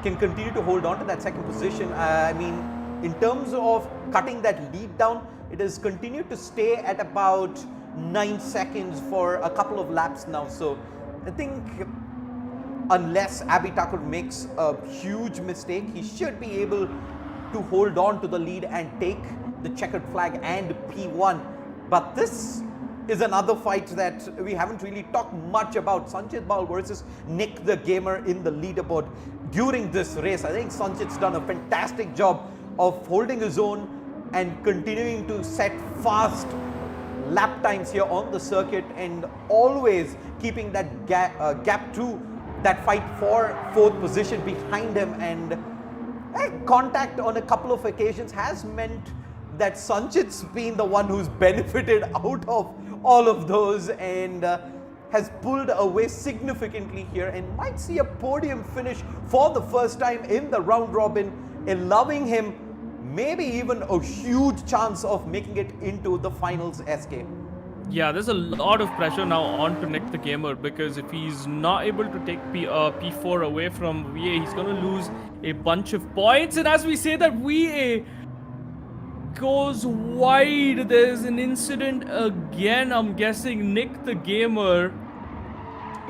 can continue to hold on to that second position. I mean, in terms of cutting that lead down, it has continued to stay at about 9 seconds for a couple of laps now. So I think unless Abhi Thakur makes a huge mistake, he should be able to hold on to the lead and take the checkered flag and P1. But this is another fight that we haven't really talked much about. Sanchit Baul versus Nick the Gamer in the leaderboard during this race. I think Sanchit's done a fantastic job of holding his own and continuing to set fast lap times here on the circuit, and always keeping that gap to that fight for 4th position behind him. And contact on a couple of occasions has meant that Sanchit's been the one who's benefited out of all of those, and has pulled away significantly here, and might see a podium finish for the first time in the round robin, allowing him maybe even a huge chance of making it into the finals, SK. Yeah, there's a lot of pressure now on to Nick the Gamer, because if he's not able to take P4 away from VA, he's going to lose a bunch of points. And as we say that, VA goes wide. There's an incident again. I'm guessing Nick the Gamer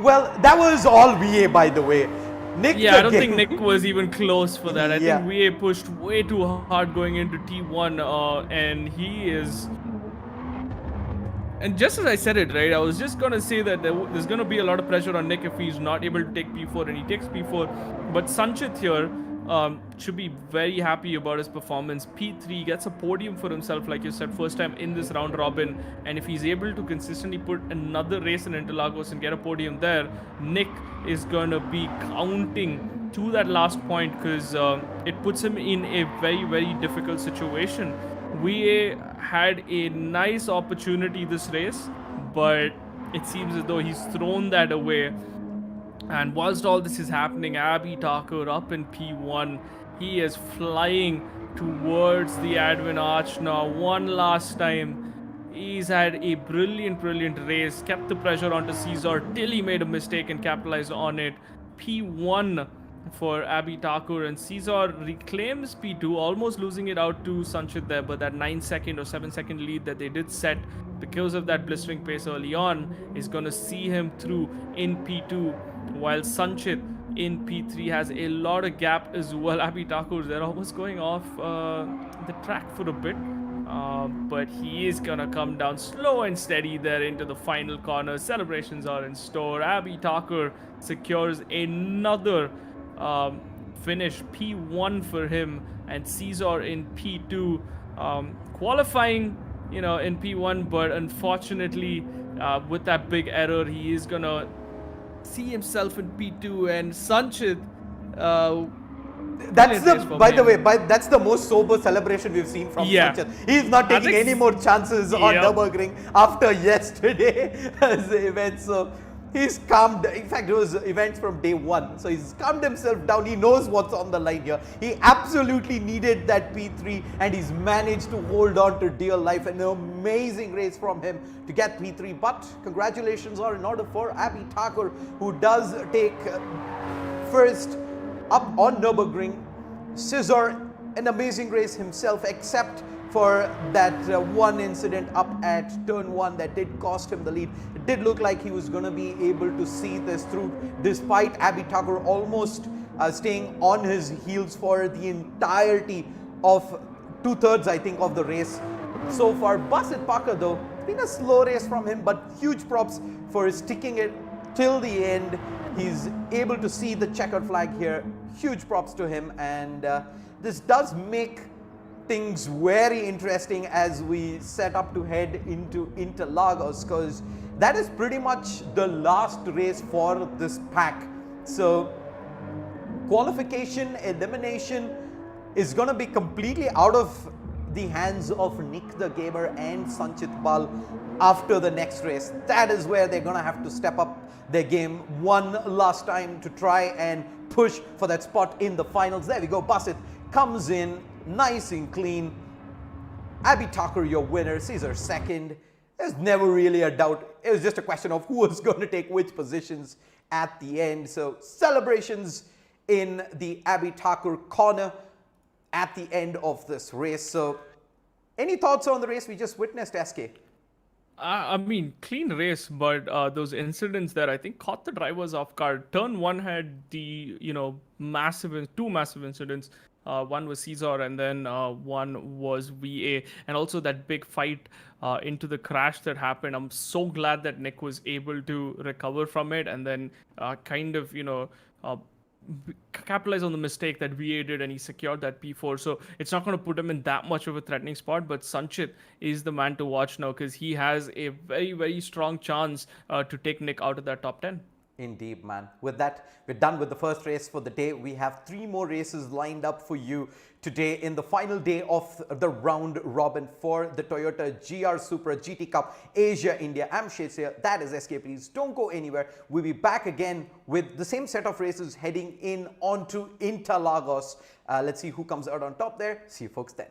Well, that was all VA, by the way. Nick Yeah, I the don't think game- Nick was even close for that. I Yeah. think VA pushed way too hard going into T1, and he is. And just as I said it, right, I was just gonna say that there's gonna be a lot of pressure on Nick if he's not able to take P4, and he takes P4. But Sanchit here should be very happy about his performance. P3 gets a podium for himself, like you said, first time in this round robin. And if he's able to consistently put another race in Interlagos and get a podium there, Nick is gonna be counting to that last point, because it puts him in a very, very difficult situation. VA had a nice opportunity this race, but it seems as though he's thrown that away. And whilst all this is happening, Abby Tucker up in P1, he is flying towards the admin arch now one last time. He's had a brilliant race, kept the pressure onto Caesar till he made a mistake and capitalized on it. P1 for Abby Tucker, and Caesar reclaims P2, almost losing it out to Sanchit there, but that 9-second or 7-second lead that they did set because of that blistering pace early on is going to see him through in P2, while Sanchit in P3 has a lot of gap as well. Abby Tucker, they're almost going off the track for a bit. But he is gonna come down slow and steady there into the final corner. Celebrations are in store. Abby Tucker secures another finish, P1 for him, and Caesar in P2, qualifying, in P1, but unfortunately, with that big error, he is gonna see himself in P2, and Sanchit. That's that's the most sober celebration we've seen from Sanchit. He's not taking any more chances on Nurburgring after yesterday's event. So he's calmed. In fact, it was events from day one. So he's calmed himself down. He knows what's on the line here. He absolutely needed that P3, and he's managed to hold on to dear life. An amazing race from him to get P3. But congratulations are in order for Abby Tucker, who does take first up on Nurburgring. Caesar, an amazing race himself, except for that one incident up at turn 1 that did cost him the lead. It did look like he was going to be able to see this through, despite Abby Tucker almost staying on his heels for the entirety of 2/3, I think, of the race so far. Basit Parker, though, it's been a slow race from him, but huge props for sticking it till the end. He's able to see the checkered flag here. Huge props to him, and this does make things very interesting as we set up to head into Interlagos, because that is pretty much the last race for this pack. So qualification, elimination is going to be completely out of the hands of Nick the Gamer and Sanchit Pal after the next race. That is where they're going to have to step up their game one last time to try and push for that spot in the finals. There we go. Basit comes in nice and clean. Abby Tucker, your winner. Caesar second. There's never really a doubt. It was just a question of who was going to take which positions at the end. So celebrations in the Abby Tucker corner at the end of this race. So any thoughts on the race we just witnessed, SK? I mean, clean race, but those incidents there, I think, caught the drivers off guard. Turn 1 had the, two massive incidents. One was Caesar, and then one was VA, and also that big fight into the crash that happened. I'm so glad that Nick was able to recover from it, and then capitalize on the mistake that VA did, and he secured that P4. So it's not going to put him in that much of a threatening spot, but Sanchit is the man to watch now, because he has a very, very strong chance to take Nick out of that top 10. Indeed, man. With that, we're done with the first race for the day. We have 3 more races lined up for you today in the final day of the round robin for the Toyota GR Supra GT Cup Asia India. I'm Shesya. That is SK. Please don't go anywhere. We'll be back again with the same set of races heading in onto Interlagos. Let's see who comes out on top there. See you folks then.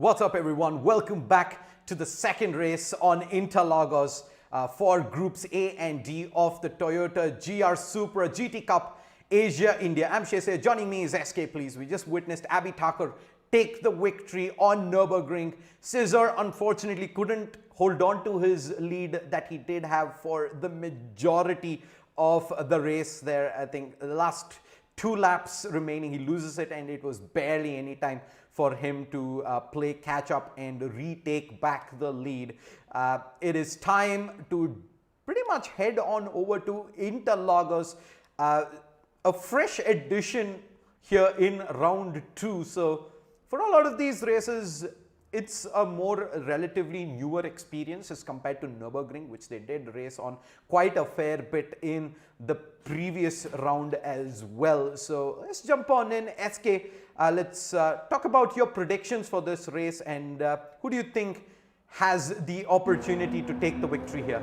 What's up, everyone? Welcome back to the second race on Interlagos for Groups A and D of the Toyota GR Supra GT Cup Asia India. I'm Shesay. Joining me is SK, please. We just witnessed Abhi Thakur take the victory on Nurburgring. Cesar unfortunately couldn't hold on to his lead that he did have for the majority of the race there. I think the last 2 laps remaining, he loses it, and it was barely any time for him to play catch up and retake back the lead. It is time to pretty much head on over to Interlagos, a fresh addition here in round 2. So for a lot of these races, it's a more relatively newer experience as compared to Nurburgring, which they did race on quite a fair bit in the previous round as well. So let's jump on in. SK, let's talk about your predictions for this race, and who do you think has the opportunity to take the victory here?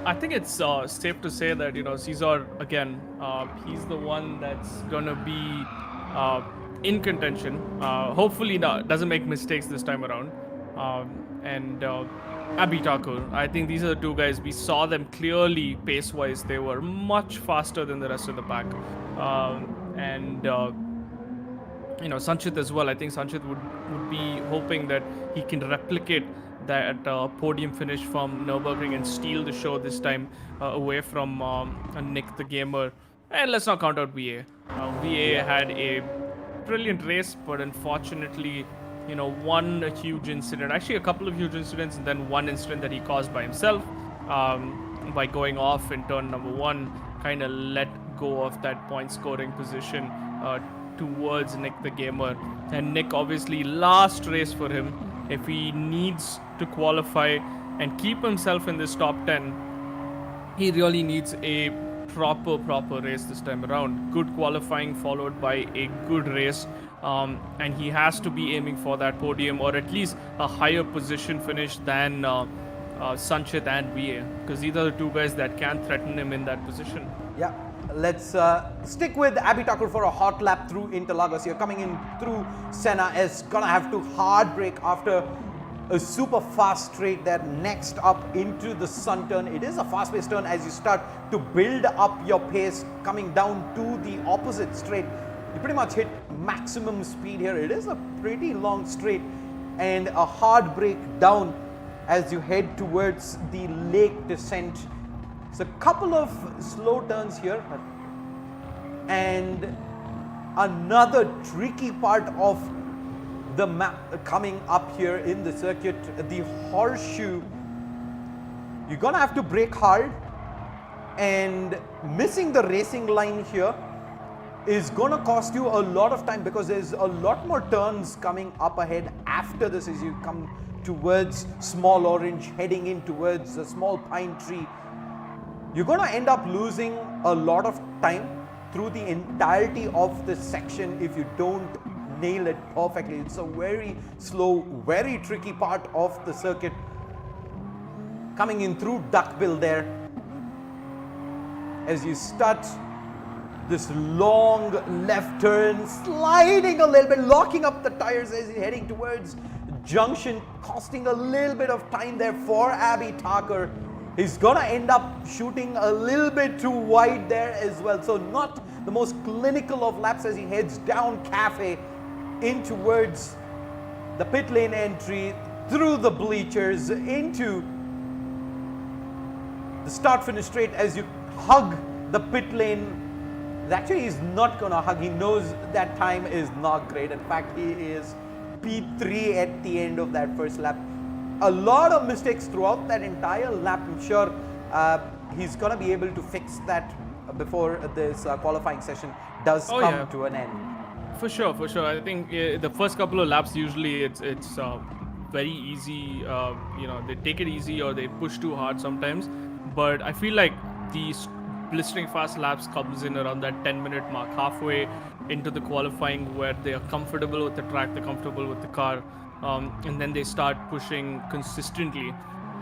I think it's safe to say that, Cesar, again, he's the one that's going to be in contention. Hopefully doesn't make mistakes this time around. And Abhi Thakur, I think these are the 2 guys. We saw them clearly pace-wise. They were much faster than the rest of the pack. Sanchit as well. I think Sanchit would be hoping that he can replicate that podium finish from Nurburgring and steal the show this time away from Nick the Gamer. And let's not count out VA. VA had a brilliant race, but unfortunately, one huge incident, actually a couple of huge incidents, and then one incident that he caused by himself by going off in turn number 1, kind of let go of that point scoring position towards Nick the Gamer. And Nick, obviously, last race for him. If he needs to qualify and keep himself in this top 10, he really needs a proper race this time around. Good qualifying followed by a good race, and he has to be aiming for that podium, or at least a higher position finish than Sanchit and VA, because these are the 2 guys that can threaten him in that position. Yeah, let's stick with Abhi Thakur for a hot lap through Interlagos. You're coming in through Senna, is gonna have to hard brake after a super fast straight there. Next up into the sun turn. It is a fast-paced turn as you start to build up your pace. Coming down to the opposite straight, you pretty much hit maximum speed here. It is a pretty long straight and a hard brake down as you head towards the lake descent. So a couple of slow turns here, and another tricky part of the map coming up here in the circuit, the horseshoe. You're gonna have to brake hard, and missing the racing line here is gonna cost you a lot of time, because there's a lot more turns coming up ahead after this as you come towards Small Orange, heading in towards the Small Pine Tree. You're gonna end up losing a lot of time through the entirety of this section if you don't nail it perfectly. It's a very slow, very tricky part of the circuit. Coming in through Duckbill there as you start this long left turn, sliding a little bit, locking up the tires as you're heading towards junction, costing a little bit of time there for Abhi Thakur. He's gonna end up shooting a little bit too wide there as well. So not the most clinical of laps as he heads down Cafe in towards the pit lane entry, through the bleachers, into the start finish straight as you hug the pit lane. Actually, he's not gonna hug. He knows that time is not great. In fact, he is P3 at the end of that first lap. A lot of mistakes throughout that entire lap. I'm sure he's going to be able to fix that before this qualifying session does come to an end. For sure. I think the first couple of laps, usually it's very easy. They take it easy or they push too hard sometimes. But I feel like these blistering fast laps comes in around that 10-minute mark, halfway into the qualifying, where they are comfortable with the track, they're comfortable with the car. And then they start pushing consistently,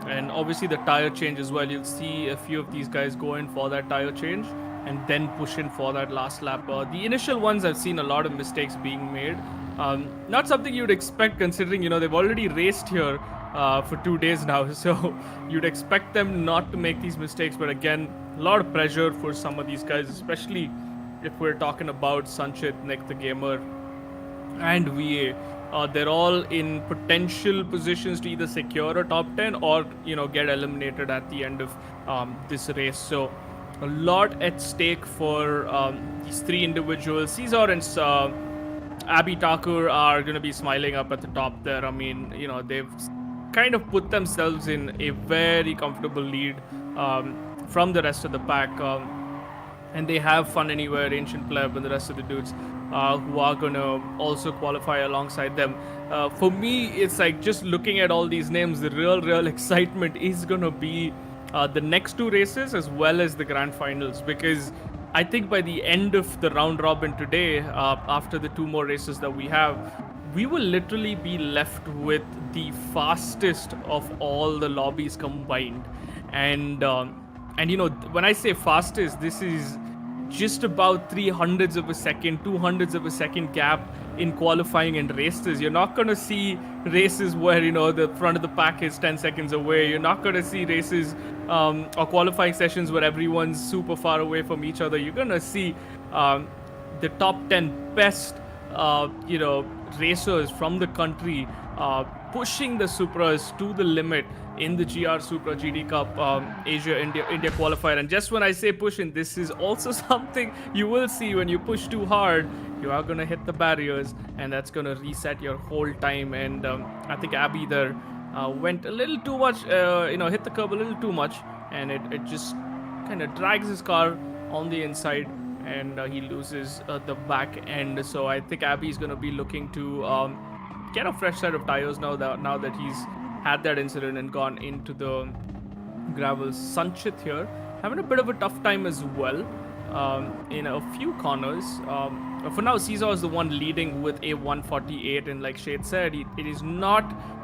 and obviously the tire change as well. You'll see a few of these guys go in for that tire change and then push in for that last lap. The initial ones, I've seen a lot of mistakes being made, Not something you'd expect considering, they've already raced here for 2 days now. So you'd expect them not to make these mistakes. But again, a lot of pressure for some of these guys, especially if we're talking about Sanchit, Nick the Gamer, and VA. They're all in potential positions to either secure a top 10 or get eliminated at the end of this race. So a lot at stake for these three individuals. Caesar and Abby Thakur are going to be smiling up at the top there. I mean, they've kind of put themselves in a very comfortable lead from the rest of the pack. And they have Fun Anywhere, Ancient Pleb, and the rest of the dudes who are going to also qualify alongside them. For me, it's like just looking at all these names, the real excitement is going to be the next two races as well as the grand finals, because I think by the end of the round robin today, after the two more races that we have, we will literally be left with the fastest of all the lobbies combined. And when I say fastest, this is just about 300ths of a second, 200ths of a second gap in qualifying and races. You're not going to see races where, the front of the pack is 10 seconds away. You're not going to see races or qualifying sessions where everyone's super far away from each other. You're going to see the top 10 best, racers from the country pushing the Supras to the limit in the GR Supra GD Cup Asia India qualifier. And just when I say pushing, this is also something you will see when you push too hard. You are going to hit the barriers, and that's going to reset your whole time. And I think Abby there went a little too much, hit the curb a little too much, and it just kind of drags his car on the inside, and he loses the back end. So I think Abby's going to be looking to get a fresh set of tires now that he's had that incident and gone into the gravel. Sanchit here having a bit of a tough time as well in a few corners. For now, Caesar is the one leading with a 148, and like Shade said, it is not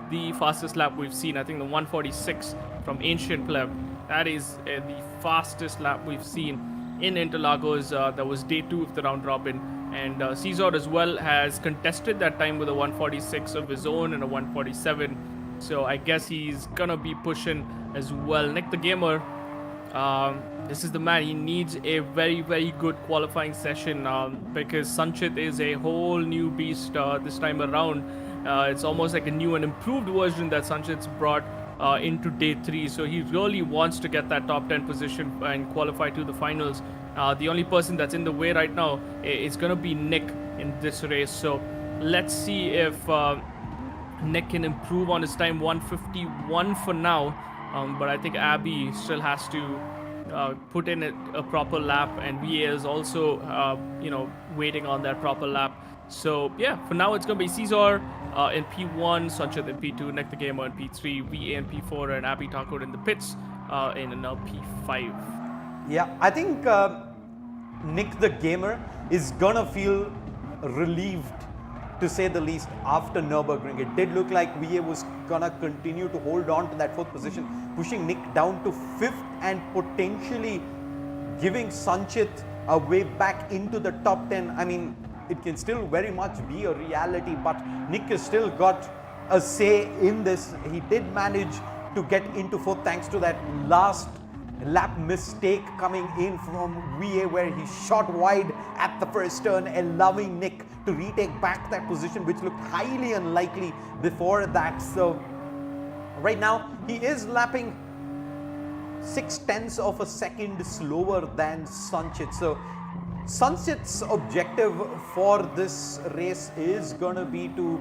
the fastest lap we've seen. I think the 146 from Ancient Pleb, that is the fastest lap we've seen in Interlagos. That was day 2 of the round robin, and Caesar as well has contested that time with a 146 of his own and a 147. So I guess he's gonna be pushing as well. Nick the Gamer, this is the man. He needs a very good qualifying session because Sanchit is a whole new beast this time around. It's almost like a new and improved version that Sanchit's brought into day 3. So he really wants to get that top 10 position and qualify to the finals. The only person that's in the way right now is gonna be Nick in this race. So let's see if Nick can improve on his time. 151 for now, but I think Abby still has to put in a proper lap, and VA is also waiting on that proper lap. So yeah, for now it's gonna be Caesar in P1, Sanchit in P2, Nick the Gamer in P3, VA in P4, and Abby Thakur in the pits in P5. Yeah, I think Nick the Gamer is gonna feel relieved, to say the least, after Nurburgring. It did look like VA was gonna continue to hold on to that 4th position, pushing Nick down to 5th and potentially giving Sanchit a way back into the top 10. I mean, it can still very much be a reality, but Nick has still got a say in this. He did manage to get into 4th thanks to that last lap mistake coming in from VA, where he shot wide at the first turn, allowing Nick to retake back that position, which looked highly unlikely before that. So right now he is lapping 0.6 of a second slower than Sanchit. So Sanchit's objective for this race is gonna be to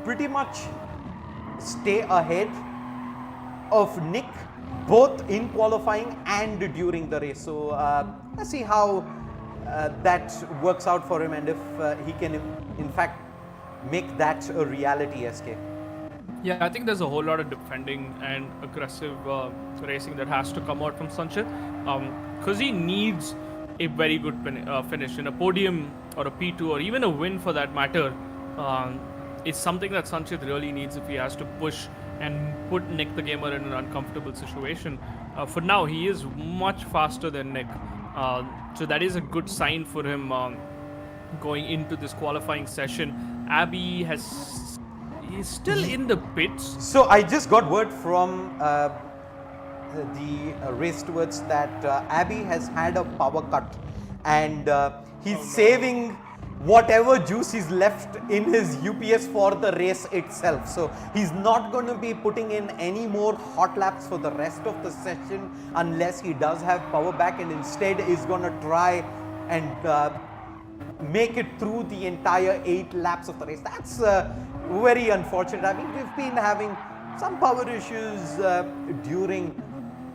pretty much stay ahead of Nick, both in qualifying and during the race. So let's see how that works out for him, and if he can in fact make that a reality, SK. Yeah, I think there's a whole lot of defending and aggressive racing that has to come out from Sanchit, because he needs a very good finish. In a podium or a P2 or even a win for that matter, it's something that Sanchit really needs if he has to push and put Nick the Gamer in an uncomfortable situation. For now, he is much faster than Nick, so that is a good sign for him going into this qualifying session. Abby is still in the pits. So I just got word from the race towards that Abby has had a power cut, and he's saving whatever juice he's left in his UPS for the race itself. So he's not going to be putting in any more hot laps for the rest of the session unless he does have power back, and instead is going to try and make it through the entire 8 laps of the race. That's very unfortunate. I mean, we've been having some power issues during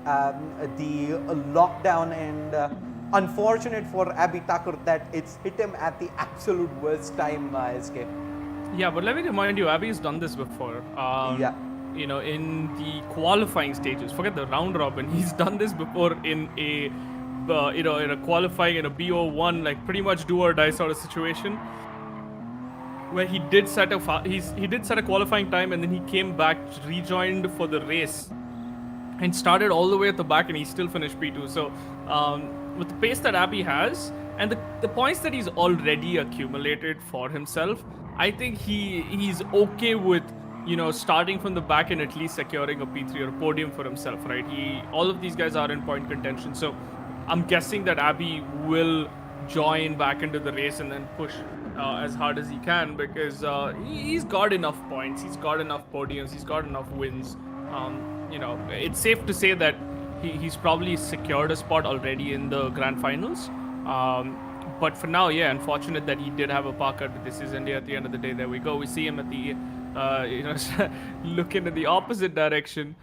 the lockdown, and unfortunate for Abby Thakur that it's hit him at the absolute worst time, SK. Yeah, but let me remind you, Abby's done this before. Yeah. You know, in the qualifying stages, forget the round robin. He's done this before in a, in a qualifying in a BO1, like pretty much do or die sort of situation, where he did set a qualifying time, and then he came back, rejoined for the race, and started all the way at the back, and he still finished P2. So with the pace that Abby has and the points that he's already accumulated for himself, I think he's okay with, you know, starting from the back and at least securing a P3 or a podium for himself, right? All of these guys are in point contention, so I'm guessing that Abby will join back into the race and then push as hard as he can, because he's got enough points, he's got enough podiums, he's got enough wins. You know, it's safe to say that he's probably secured a spot already in the grand finals. But for now, yeah, unfortunate that he did have a park cut, but this is India at the end of the day. There we go. We see him at the, you know, looking in the opposite direction.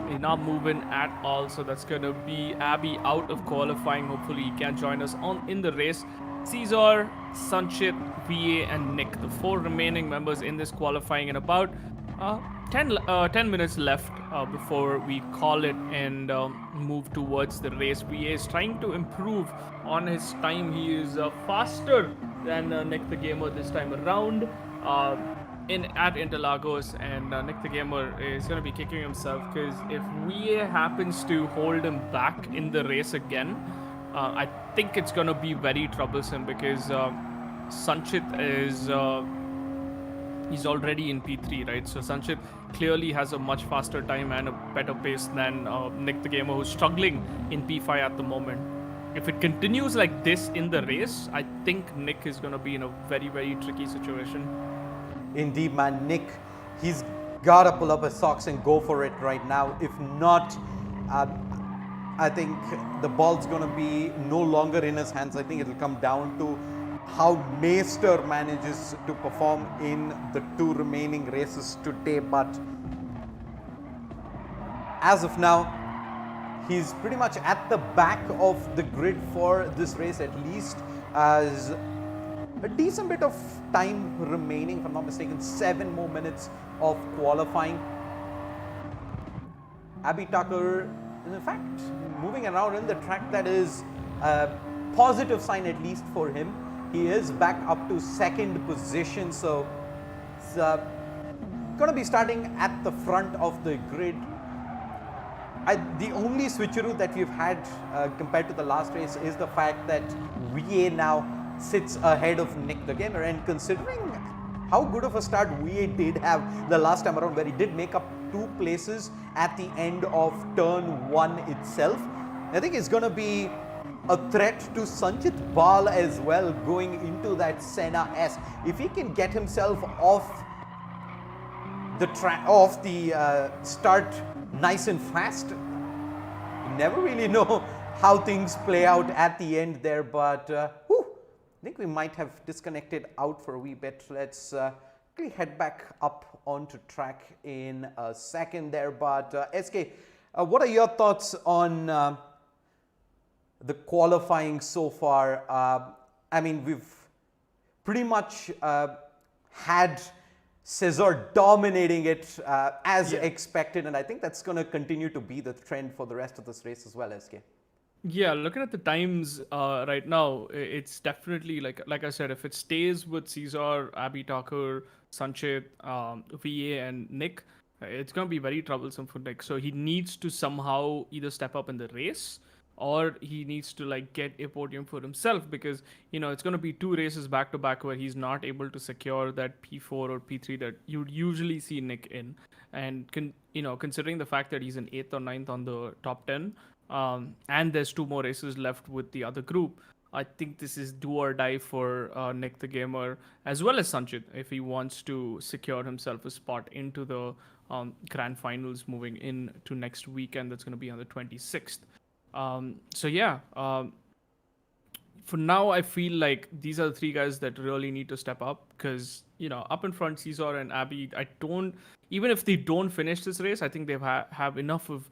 He's not moving at all, so that's going to be Abby out of qualifying. Hopefully he can join us in the race. Caesar, Sanchit, VA, and Nick, the 4 remaining members in this qualifying, and about 10 minutes left before we call it and move towards the race. VA is trying to improve on his time. He is faster than Nick the Gamer this time around at Interlagos, and Nick the Gamer is going to be kicking himself, because if VA happens to hold him back in the race again, I think it's going to be very troublesome, because Sanchit is... he's already in P3, right? So Sanchit clearly has a much faster time and a better pace than Nick the Gamer, who's struggling in P5 at the moment. If it continues like this in the race, I think Nick is going to be in a very, very tricky situation. Indeed, man. Nick, he's got to pull up his socks and go for it right now. If not, I think the ball's going to be no longer in his hands. I think it'll come down to how Meister manages to perform in the 2 remaining races today. But as of now, he's pretty much at the back of the grid for this race, at least, as a decent bit of time remaining, if I'm not mistaken, 7 more minutes of qualifying. Abby Thakur, in fact, moving around in the track, that is a positive sign, at least for him. He is back up to 2nd position, so it's going to be starting at the front of the grid. The only switcheroo that we've had compared to the last race is the fact that VA now sits ahead of Nick the Gamer, and considering how good of a start VA did have the last time around, where he did make up 2 places at the end of turn 1 itself, I think it's going to be a threat to Sanchit Bal as well going into that Senna S. If he can get himself off the start nice and fast, you never really know how things play out at the end there, but I think we might have disconnected out for a wee bit. Let's quickly head back up onto track in a second there, but SK, what are your thoughts on the qualifying so far? I mean, we've pretty much had Cesar dominating it as expected, and I think that's going to continue to be the trend for the rest of this race as well, SK. Yeah, looking at the times right now, it's definitely like I said, if it stays with Caesar, Abby Thakur, Sanchit, VA, and Nick, it's going to be very troublesome for Nick. So he needs to somehow either step up in the race, or he needs to like get a podium for himself, because it's going to be 2 races back to back where he's not able to secure that P4 or P3 that you'd usually see Nick in. And considering the fact that he's in 8th or 9th on the top 10, and there's 2 more races left with the other group, I think this is do or die for Nick the Gamer, as well as Sanchit, if he wants to secure himself a spot into the grand finals moving into next weekend. That's going to be on the 26th. So yeah, for now, I feel like these are the 3 guys that really need to step up, because up in front, Caesar and Abby, even if they don't finish this race, I think they have enough of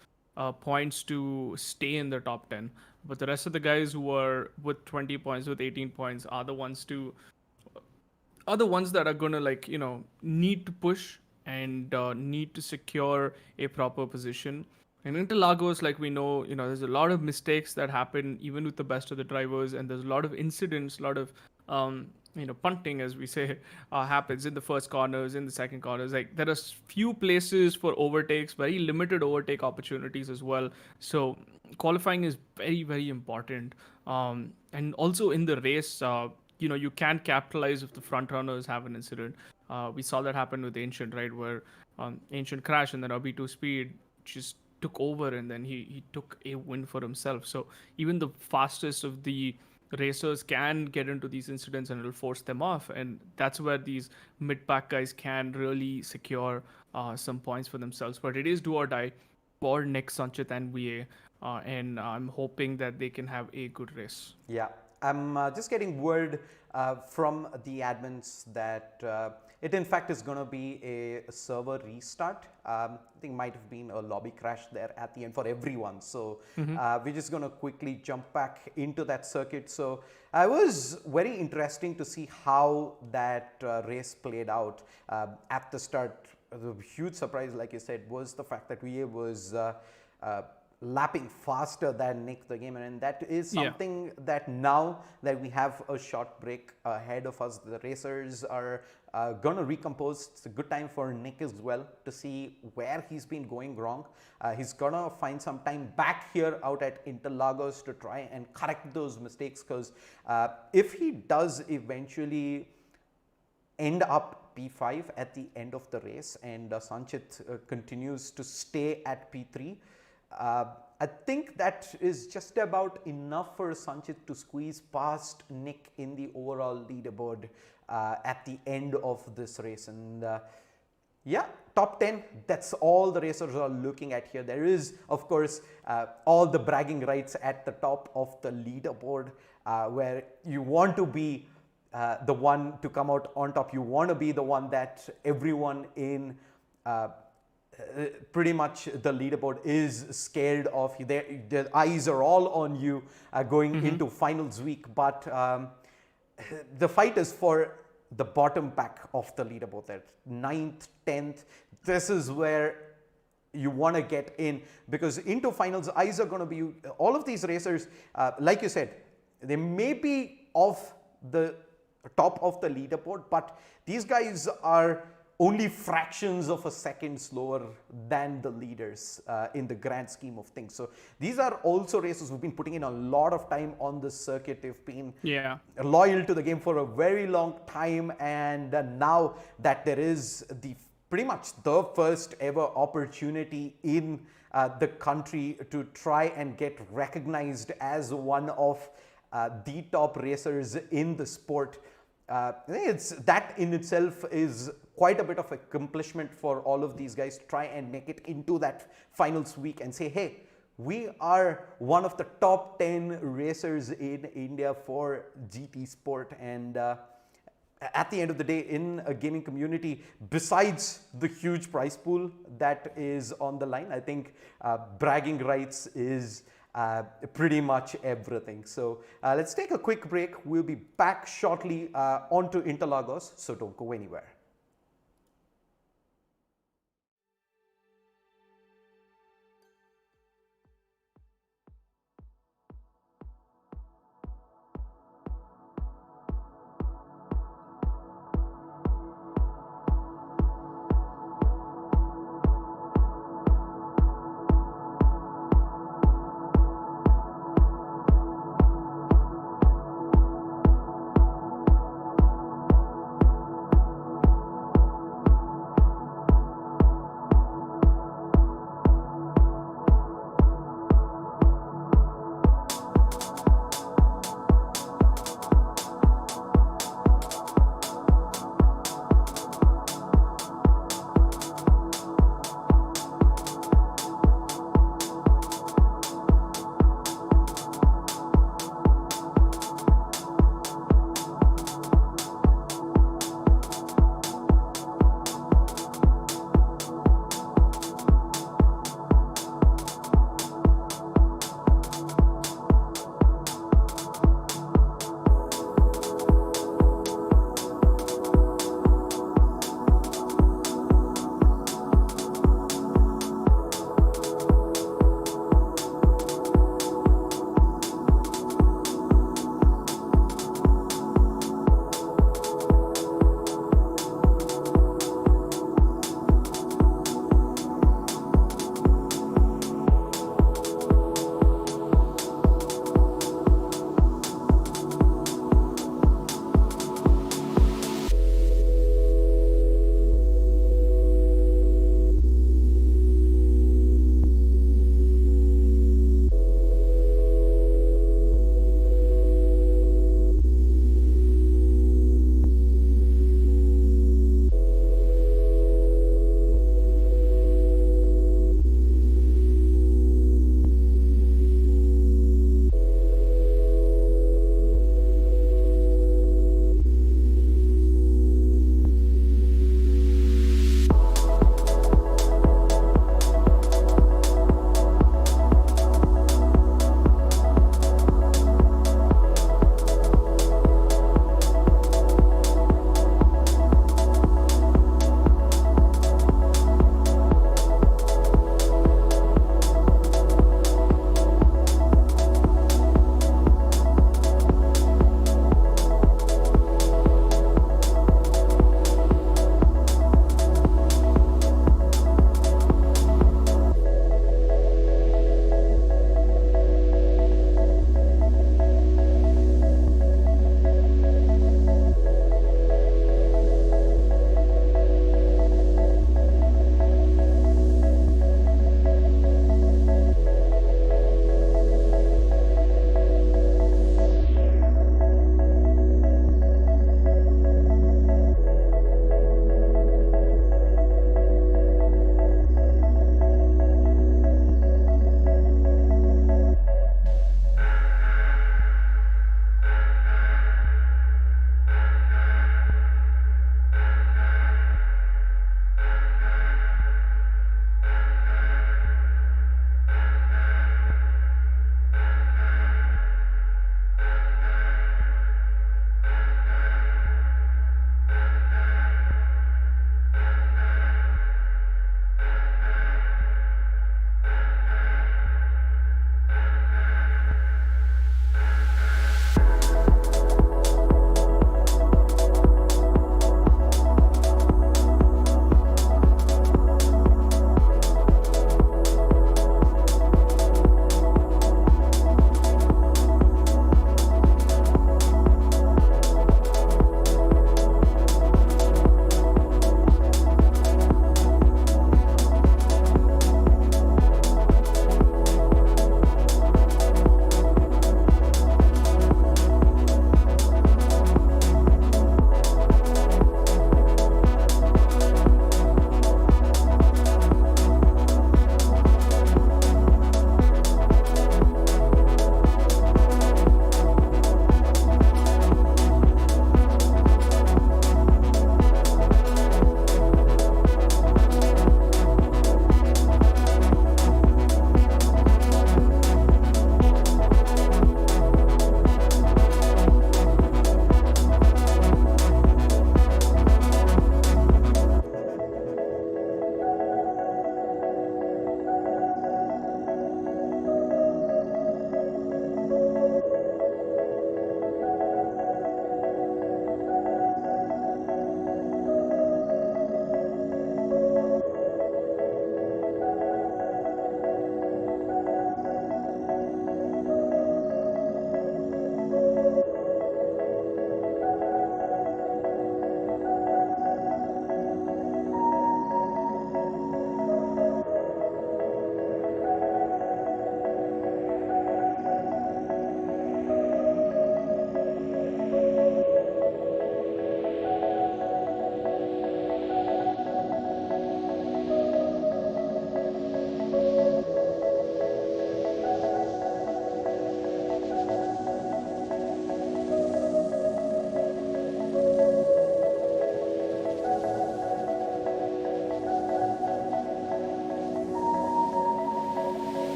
points to stay in the top 10. But the rest of the guys who are with 20 points, with 18 points, are the ones that are gonna need to push and need to secure a proper position. And Interlagos, like we know, there's a lot of mistakes that happen even with the best of the drivers, and there's a lot of incidents, a lot of punting, as we say, happens in the first corners, in the second corners. Like there are few places for overtakes, very limited overtake opportunities as well. So qualifying is very, very important. And also in the race, you can capitalize if the front runners have an incident. We saw that happen with Ancient, right, where Ancient crashed and then RB2 Speed just took over, and then he took a win for himself. So even the fastest of the racers can get into these incidents and it'll force them off, and that's where these mid-pack guys can really secure some points for themselves. But it is do or die for Nick, Sanchit and VA, and I'm hoping that they can have a good race. Yeah, I'm just getting word from the admins that it in fact is going to be a server restart. I think might have been a lobby crash there at the end for everyone. So we're just going to quickly jump back into that circuit. So it was very interesting to see how that race played out at the start. The huge surprise, like you said, was the fact that VA was lapping faster than Nick the Gamer, and that is something that now that we have a short break ahead of us, the racers are gonna recompose. It's a good time for Nick as well to see where he's been going wrong. He's gonna find some time back here out at Interlagos to try and correct those mistakes, because if he does eventually end up P5 at the end of the race and Sanchit continues to stay at P3, I think that is just about enough for Sanchit to squeeze past Nick in the overall leaderboard at the end of this race. And yeah, top 10, that's all the racers are looking at here. There is, of course, all the bragging rights at the top of the leaderboard, where you want to be the one to come out on top. You want to be the one that everyone in pretty much the leaderboard is scared of. Their eyes are all on you going into finals week, but the fight is for the bottom pack of the leaderboard, that 9th, 10th. This is where you want to get in, because into finals, eyes are going to be, all of these racers, like you said, they may be off the top of the leaderboard, but these guys are only fractions of a second slower than the leaders in the grand scheme of things. So these are also racers who've been putting in a lot of time on this circuit. They've been loyal to the game for a very long time, and now that there is pretty much the first ever opportunity in the country to try and get recognized as one of the top racers in the sport, that in itself is quite a bit of accomplishment for all of these guys to try and make it into that finals week and say, hey, we are one of the top 10 racers in India for GT sport. And at the end of the day, in a gaming community, besides the huge prize pool that is on the line, I think bragging rights is pretty much everything. So let's take a quick break. We'll be back shortly onto Interlagos, so don't go anywhere.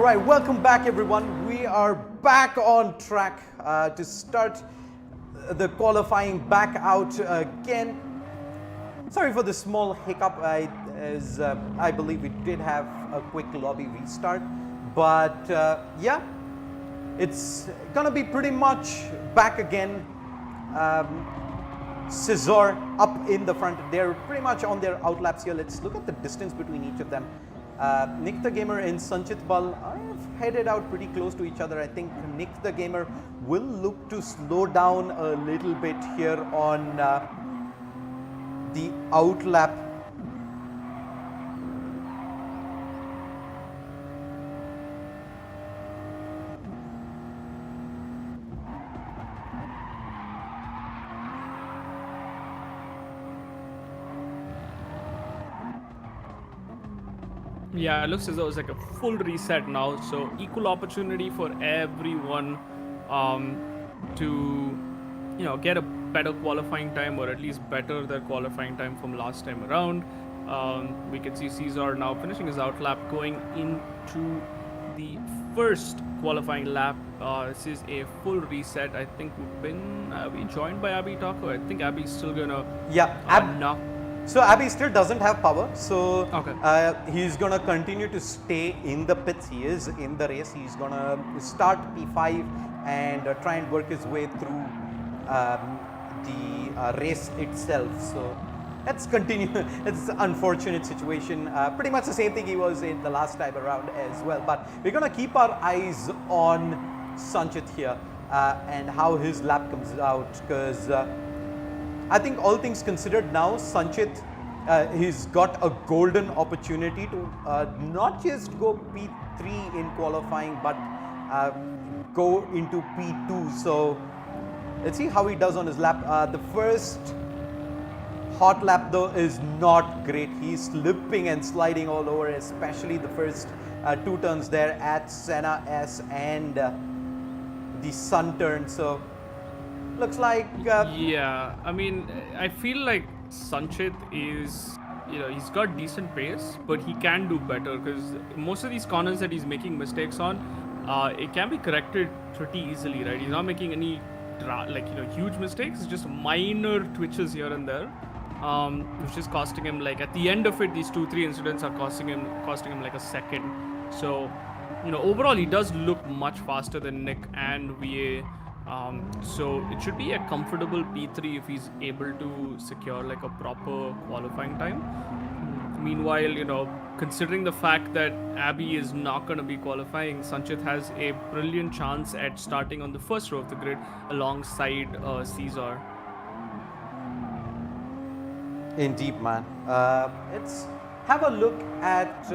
right, welcome back everyone. We are back on track to start the qualifying back out again. Sorry for the small hiccup, I believe we did have a quick lobby restart, but yeah, it's gonna be pretty much back again. Scissor up in the front, they're pretty much on their outlaps here. Let's look at the distance between each of them. Nick the Gamer and Sanchit Bal are headed out pretty close to each other. I think Nick the Gamer will look to slow down a little bit here on the outlap. Yeah, it looks as though it's like a full reset now. So equal opportunity for everyone to get a better qualifying time, or at least better their qualifying time from last time around. We can see Caesar now finishing his outlap, going into the first qualifying lap. This is a full reset. I think we've been we joined by Abby Taco. I think Abby's still gonna knock. So Abby still doesn't have power, so Okay. he's gonna continue to stay in the pits. He is in the race. He's gonna start P5 and try and work his way through the race itself. So let's continue. It's an unfortunate situation. Pretty much the same thing he was in the last time around as well. But we're gonna keep our eyes on Sanchit here and how his lap comes out, because I think all things considered now, Sanchit, he's got a golden opportunity to not just go P3 in qualifying, but go into P2. So let's see how he does on his lap. The first hot lap though is not great. He's slipping and sliding all over, especially the first two turns there at Senna S and the Sun turn. So looks like yeah, I mean, I feel like Sanchit is, he's got decent pace, but he can do better, because most of these corners that he's making mistakes on, it can be corrected pretty easily, right? He's not making any huge mistakes. It's just minor twitches here and there, which is costing him, like, at the end of it, these 2-3 incidents are costing him like a second. So overall he does look much faster than Nick and VA. So it should be a comfortable P3 if he's able to secure like a proper qualifying time. Meanwhile, considering the fact that Abby is not going to be qualifying, Sanchit has a brilliant chance at starting on the first row of the grid alongside Caesar. Indeed, man. Let's have a look at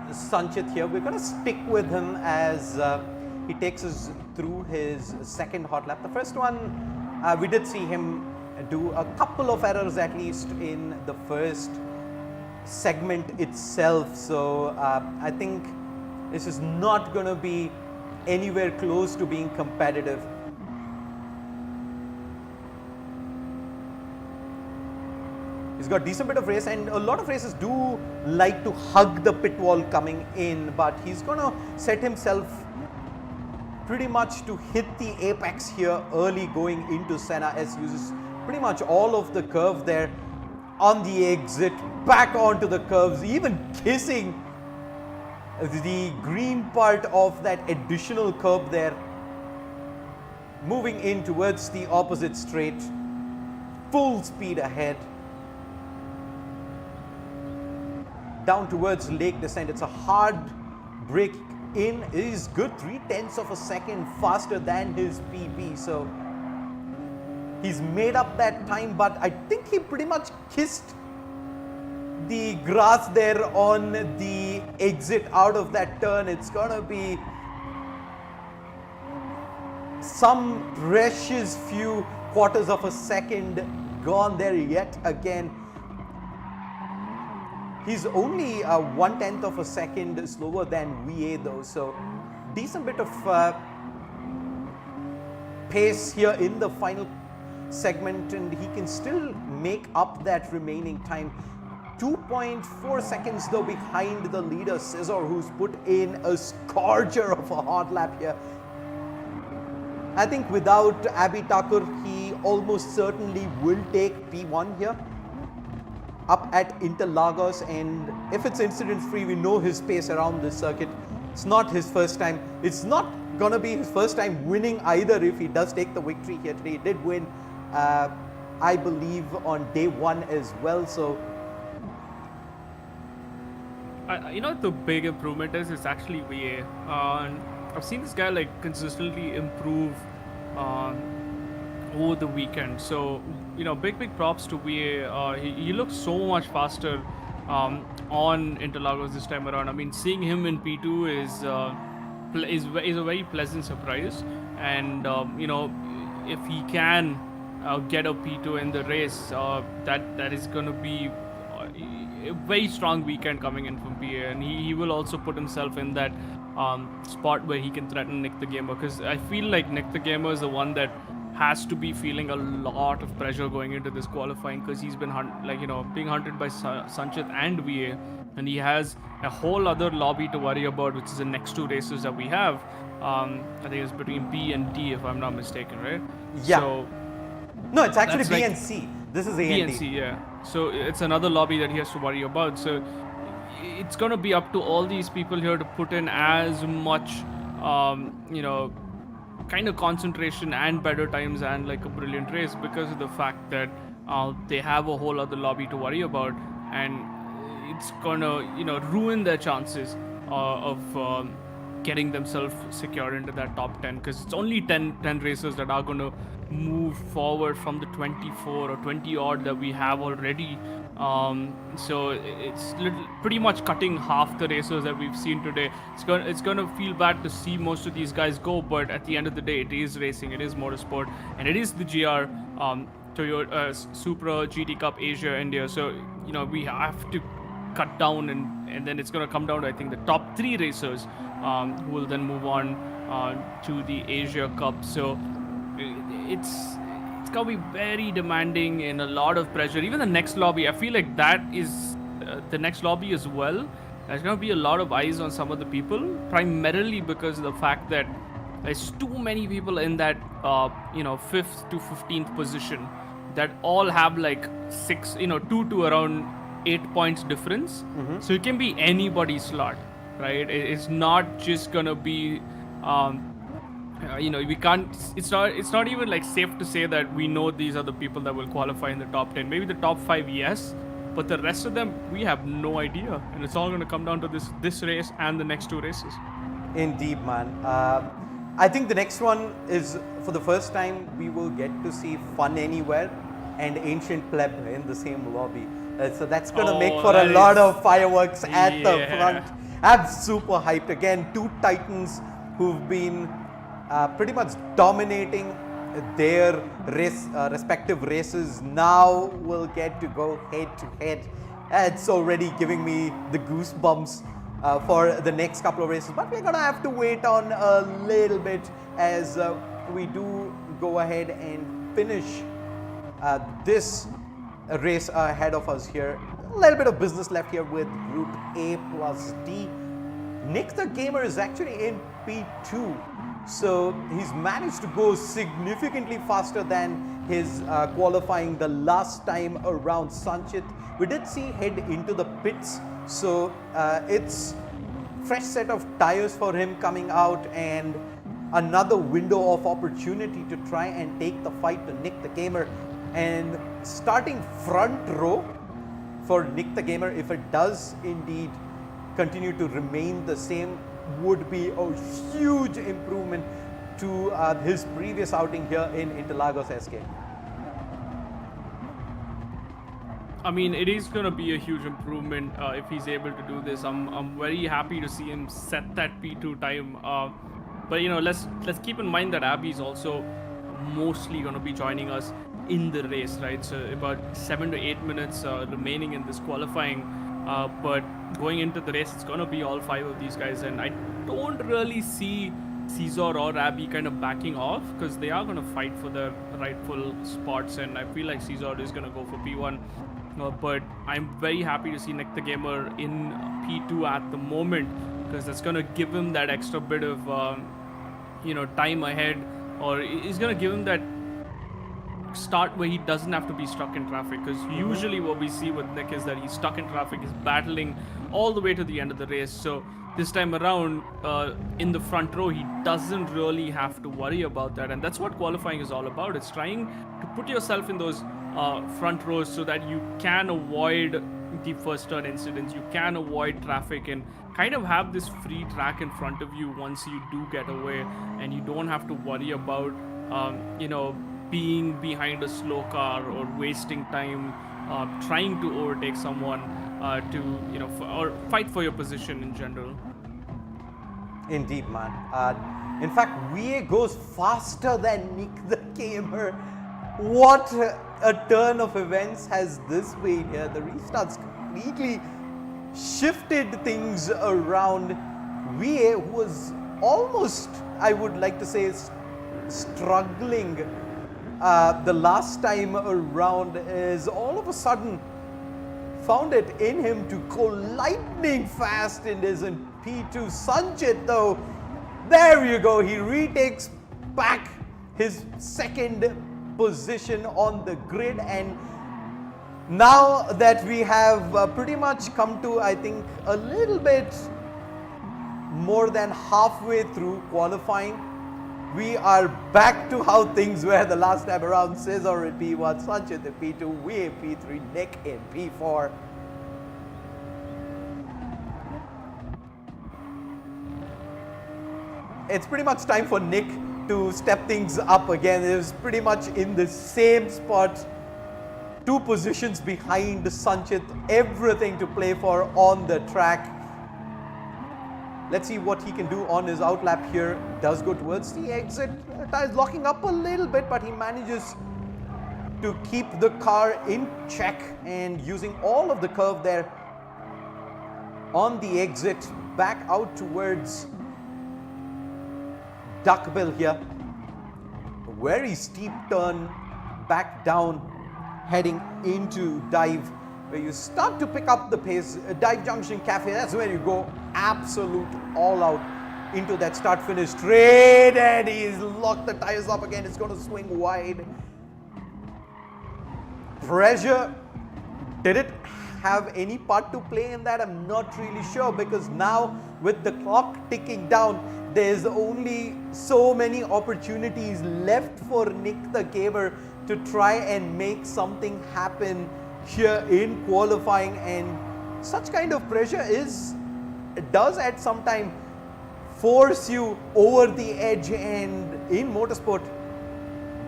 Sanchit here. We're going to stick with him as he takes us through his second hot lap. The first one, we did see him do a couple of errors at least in the first segment itself. So I think this is not going to be anywhere close to being competitive. He's got decent bit of race, and a lot of races do like to hug the pit wall coming in, but he's going to set himself pretty much to hit the apex here early going into Senna S. Uses pretty much all of the curve there on the exit, back onto the curves, even kissing the green part of that additional curve there, moving in towards the opposite straight, full speed ahead, down towards Lake Descent. It's a hard break in. Is good 0.3 of a second faster than his PB, so he's made up that time, but I think he pretty much kissed the grass there on the exit out of that turn. It's gonna be some precious few quarters of a second gone there yet again. He's only 1/10 of a second slower than VA though, so decent bit of pace here in the final segment, and he can still make up that remaining time. 2.4 seconds though behind the leader Scissor, who's put in a scorcher of a hot lap here. I think without Abhi Thakur, he almost certainly will take P1 here up at Interlagos, and if it's incident free, we know his pace around this circuit. It's not his first time. It's not gonna be his first time winning either if he does take the victory here today. He did win, I believe, on day 1 as well. So the big improvement is actually VA. I've seen this guy like consistently improve over the weekend. So big props to VA. He looks so much faster on Interlagos this time around. I mean, seeing him in P2 is a very pleasant surprise, and if he can get a P2 in the race, that is going to be a very strong weekend coming in from PA, and he will also put himself in that spot where he can threaten Nick the Gamer, because I feel like Nick the Gamer is the one that has to be feeling a lot of pressure going into this qualifying, because he's been being hunted by Sanchit and VA, and he has a whole other lobby to worry about, which is the next 2 races that we have. I think it's between B and D, if I'm not mistaken, right? Yeah. So, no, it's actually B like and C. This is A B and and D. C, yeah. So it's another lobby that he has to worry about. So it's going to be up to all these people here to put in as much, kind of concentration and better times and like a brilliant race, because of the fact that they have a whole other lobby to worry about, and it's gonna ruin their chances of getting themselves secured into that top 10, because it's only 10 racers that are going to move forward from the 24 or 20 odd that we have already. So it's pretty much cutting half the racers that we've seen today. It's gonna feel bad to see most of these guys go, but at the end of the day, it is racing, it is motorsport, and it is the GR Toyota Supra GT Cup Asia India. So we have to cut down, and then it's gonna come down to, I think, the top 3 racers who will then move on to the Asia Cup. So it's gonna be very demanding and a lot of pressure. Even the next lobby, I feel like that is the next lobby as well. There's gonna be a lot of eyes on some of the people, primarily because of the fact that there's too many people in that 5th to 15th position that all have like 2 to around 8 points difference. Mm-hmm. So it can be anybody's slot, right? It's not just gonna be we can't, it's not even like safe to say that we know these are the people that will qualify in the top 10. Maybe the top 5, yes, but the rest of them, we have no idea, and it's all going to come down to this race and the next 2 races. Indeed, man. I think the next one is, for the first time, we will get to see Fun Anywhere and Ancient Pleb in the same lobby. So that's going to make for a lot of fireworks at the front. I'm super hyped. Again, 2 titans who've been pretty much dominating their respective races now will get to go head to head. It's already giving me the goosebumps for the next couple of races, but we're gonna have to wait on a little bit as we do go ahead and finish this race ahead of us here. A little bit of business left here with Group A plus D. Nick the Gamer is actually in P2. So he's managed to go significantly faster than his qualifying the last time around. Sanchit, we did see head into the pits, so it's fresh set of tires for him coming out, and another window of opportunity to try and take the fight to Nick the Gamer. And starting front row for Nick the Gamer, if it does indeed continue to remain the same, would be a huge improvement to his previous outing here in Interlagos, SK. I mean, it is going to be a huge improvement if he's able to do this. I'm very happy to see him set that P2 time. But let's keep in mind that Abby is also mostly going to be joining us in the race, right? So about 7 to 8 minutes remaining in this qualifying. But going into the race, it's going to be all 5 of these guys, and I don't really see Caesar or Abby kind of backing off, because they are going to fight for their rightful spots, and I feel like Caesar is going to go for P1. But I'm very happy to see Nick the Gamer in P2 at the moment, because that's going to give him that extra bit of time ahead, or it's going to give him that start where he doesn't have to be stuck in traffic, because usually what we see with Nick is that he's stuck in traffic, he's battling all the way to the end of the race. So this time around, in the front row, he doesn't really have to worry about that, and that's what qualifying is all about. It's trying to put yourself in those front rows so that you can avoid the first turn incidents, you can avoid traffic, and kind of have this free track in front of you once you do get away, and you don't have to worry about being behind a slow car or wasting time trying to overtake someone or fight for your position in general. Indeed, man. In fact, VA goes faster than Nick the Gamer. What a turn of events has this been here. The restarts completely shifted things around. VA, who was almost, I would like to say, struggling the last time around, is all of a sudden found it in him to go lightning fast and is in P2. Sanchit, though, there you go, he retakes back his second position on the grid, and now that we have pretty much come to, I think, a little bit more than halfway through qualifying, we are back to how things were the last time around. Cesar in P1, Sanchit in P2, we in P3, Nick in P4. It's pretty much time for Nick to step things up again. It was pretty much in the same spot, 2 positions behind Sanchit, everything to play for on the track. Let's see what he can do on his outlap here. Does go towards the exit. Tires locking up a little bit, but he manages to keep the car in check and using all of the curve there on the exit back out towards Duckbill here. A very steep turn back down, heading into Dive, where you start to pick up the pace. Dive Junction Cafe, that's where you go absolute all out into that start finish straight, and he's locked the tires up again. It's going to swing wide. Pressure, did it have any part to play in that? I'm not really sure, because now with the clock ticking down, there's only so many opportunities left for Nick the Gamer to try and make something happen here in qualifying, and such kind of pressure does at some time force you over the edge, and in motorsport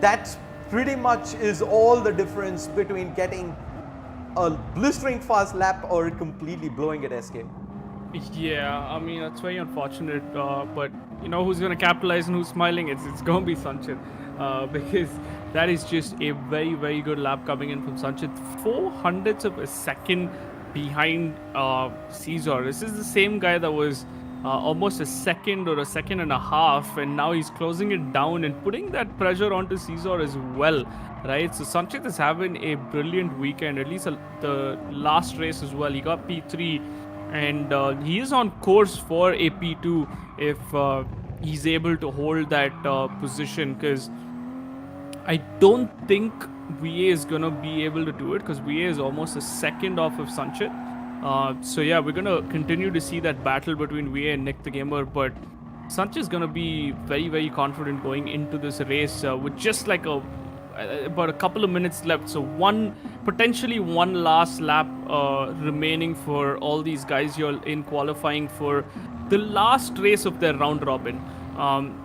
that pretty much is all the difference between getting a blistering fast lap or completely blowing at escape. Yeah, I mean, that's very unfortunate, but you know who's going to capitalize and who's smiling? It's going to be Sanchit, because that is just a very, very good lap coming in from Sanchit. 400ths of a second behind Caesar. This is the same guy that was almost a second or a second and a half, and now he's closing it down and putting that pressure onto Caesar as well, right? So Sanchit is having a brilliant weekend, at least the last race as well. He got P3, and he is on course for a P2 if he's able to hold that position, because I don't think VA is going to be able to do it, because VA is almost a second off of Sanchit. So yeah, we're going to continue to see that battle between VA and Nick the Gamer, but Sanchit is going to be very, very confident going into this race with just like about a couple of minutes left. So potentially one last lap remaining for all these guys here in qualifying for the last race of their round robin.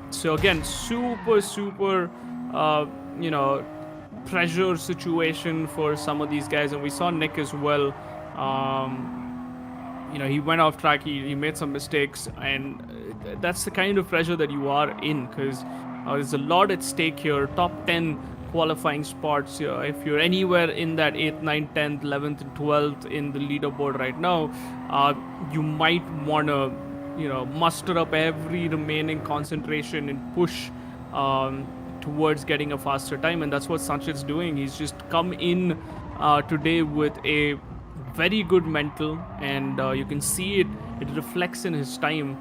So again, super pressure situation for some of these guys, and we saw Nick as well. He went off track, he made some mistakes, and that's the kind of pressure that you are in, because there's a lot at stake here. Top 10 qualifying spots. If you're anywhere in that 8th, 9th, 10th, 11th, and 12th in the leaderboard right now, you might want to muster up every remaining concentration and push towards getting a faster time, and that's what Sanchit's doing. He's just come in today with a very good mental, and you can see it reflects in his time,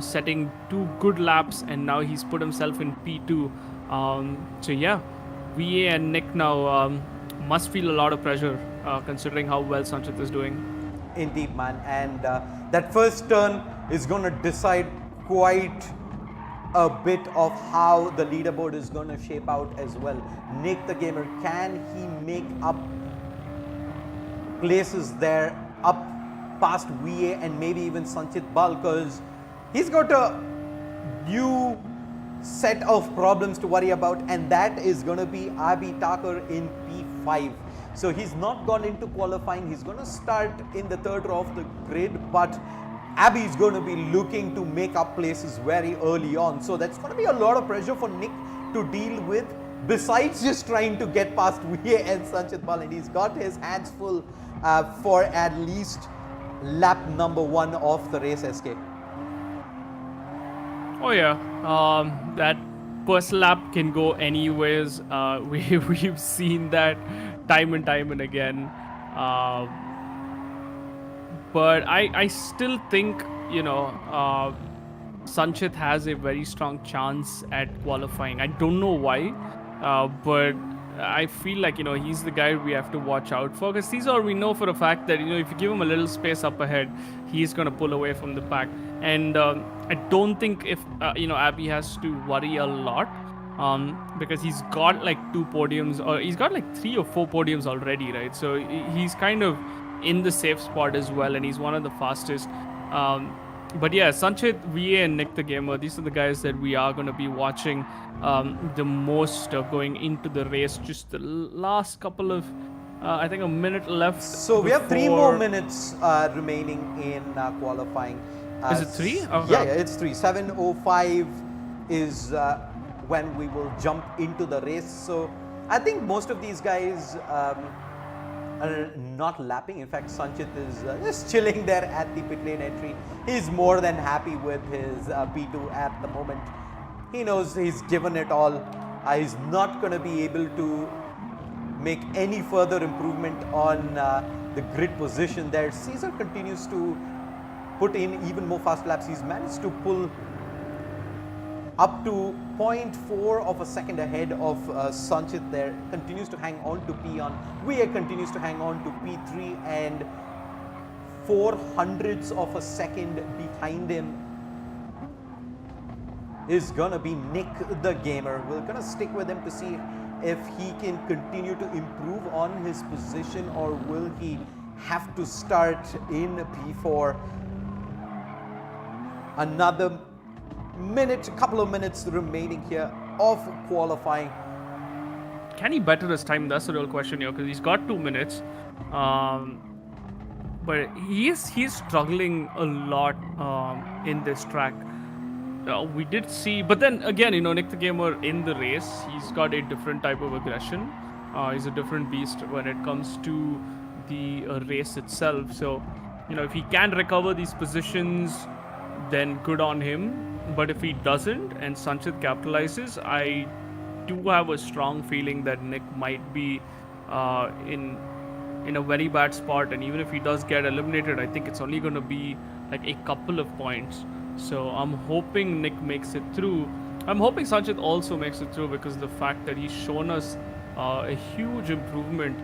setting 2 good laps, and now he's put himself in P2. So yeah, VA and Nick now must feel a lot of pressure considering how well Sanchit is doing. Indeed, man. And that first turn is going to decide quite a bit of how the leaderboard is going to shape out as well. Nick the Gamer, can he make up places there, up past VA and maybe even Sanchit Bal? Because he's got a new set of problems to worry about, and that is going to be Abi Takar in P5. So he's not gone into qualifying. He's going to start in the 3rd row of the grid, but Abi is going to be looking to make up places very early on. So that's going to be a lot of pressure for Nick to deal with, besides just trying to get past VA and Sanchit Bal, and he's got his hands full for at least lap number 1 of the race, SK. Oh yeah, that first lap can go anyways. We've seen that time and time and again. But I still think, Sanchit has a very strong chance at qualifying. I don't know why, but I feel like, he's the guy we have to watch out for, because Caesar, we know for a fact that, if you give him a little space up ahead, he's going to pull away from the pack. And I don't think if, Abi has to worry a lot, because he's got like 2 podiums, or he's got like 3 or 4 podiums already, right? So he's kind of in the safe spot as well, and he's one of the fastest. But yeah, Sanchit, VA, and Nick the Gamer, these are the guys that we are going to be watching the most going into the race. Just the last couple of, I think, a minute left. So we have 3 more minutes remaining in qualifying. Is it 3? Okay. Yeah, it's 3. 7:05 is when we will jump into the race. So I think most of these guys are not lapping. In fact, Sanchit is just chilling there at the pit lane entry. He's more than happy with his P2 at the moment. He knows he's given it all. He's not going to be able to make any further improvement on the grid position there. Caesar continues to put in even more fast laps. He's managed to pull up to 0.4 of a second ahead of Sanchit there. Continues to hang on to P1. VA continues to hang on to P3, and 0.04 of a second behind him is gonna be Nick the Gamer. We're gonna stick with him to see if he can continue to improve on his position, or will he have to start in P4. Another minute, couple of minutes remaining here of qualifying. Can he better his time? That's the real question here, because he's got 2 minutes. But he's struggling a lot in this track. We did see, but then again, Nick the Gamer in the race, he's got a different type of aggression. He's a different beast when it comes to the race itself. So, if he can recover these positions, then good on him. But if he doesn't and Sanchit capitalizes, I do have a strong feeling that Nick might be in a very bad spot. And even if he does get eliminated, I think it's only going to be like a couple of points. So I'm hoping Nick makes it through. I'm hoping Sanchit also makes it through, because the fact that he's shown us a huge improvement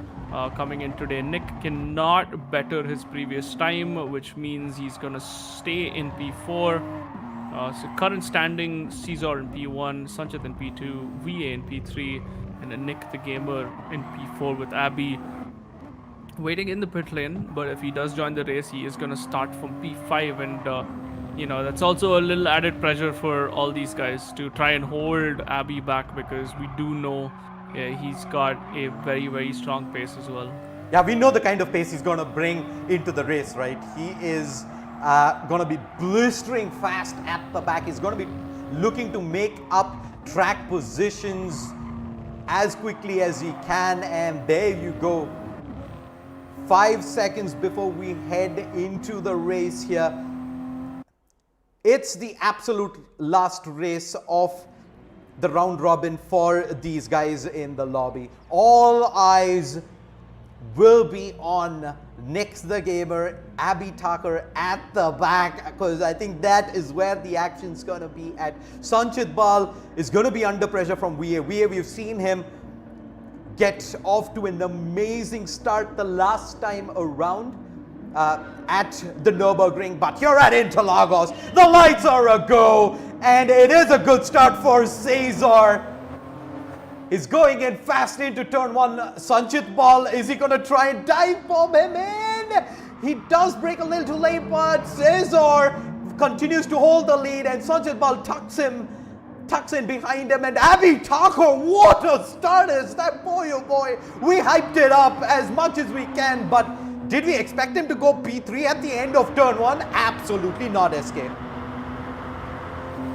coming in today. Nick cannot better his previous time, which means he's going to stay in P4. So current standing, Caesar in P1, Sanchit in P2, VA in P3, and then Nick the Gamer in P4 with Abi waiting in the pit lane. But if he does join the race, he is going to start from P5, and that's also a little added pressure for all these guys to try and hold Abi back, because we do know he's got a very, very strong pace as well. Yeah, we know the kind of pace he's going to bring into the race, right? He is going to be blistering fast at the back. He's going to be looking to make up track positions as quickly as he can. And there you go. 5 seconds before we head into the race here. It's the absolute last race of the round robin for these guys in the lobby. All eyes will be on Nick the Gamer, Abby Tucker at the back, because I think that is where the action's going to be at. Sanchit Bal is going to be under pressure from VA. VA, we've seen him get off to an amazing start the last time around at the Nurburgring, but here at Interlagos, the lights are a go, and it is a good start for Cesar. He's going in fast into turn one. Sanchit Bal, is he going to try and dive bomb him in? He does break a little too late, but Cesar continues to hold the lead, and Sanchit Bal tucks in behind him, and Abby Tucker, what a start is that, boy oh boy. We hyped it up as much as we can, but did we expect him to go P3 at the end of turn one? Absolutely not, SK.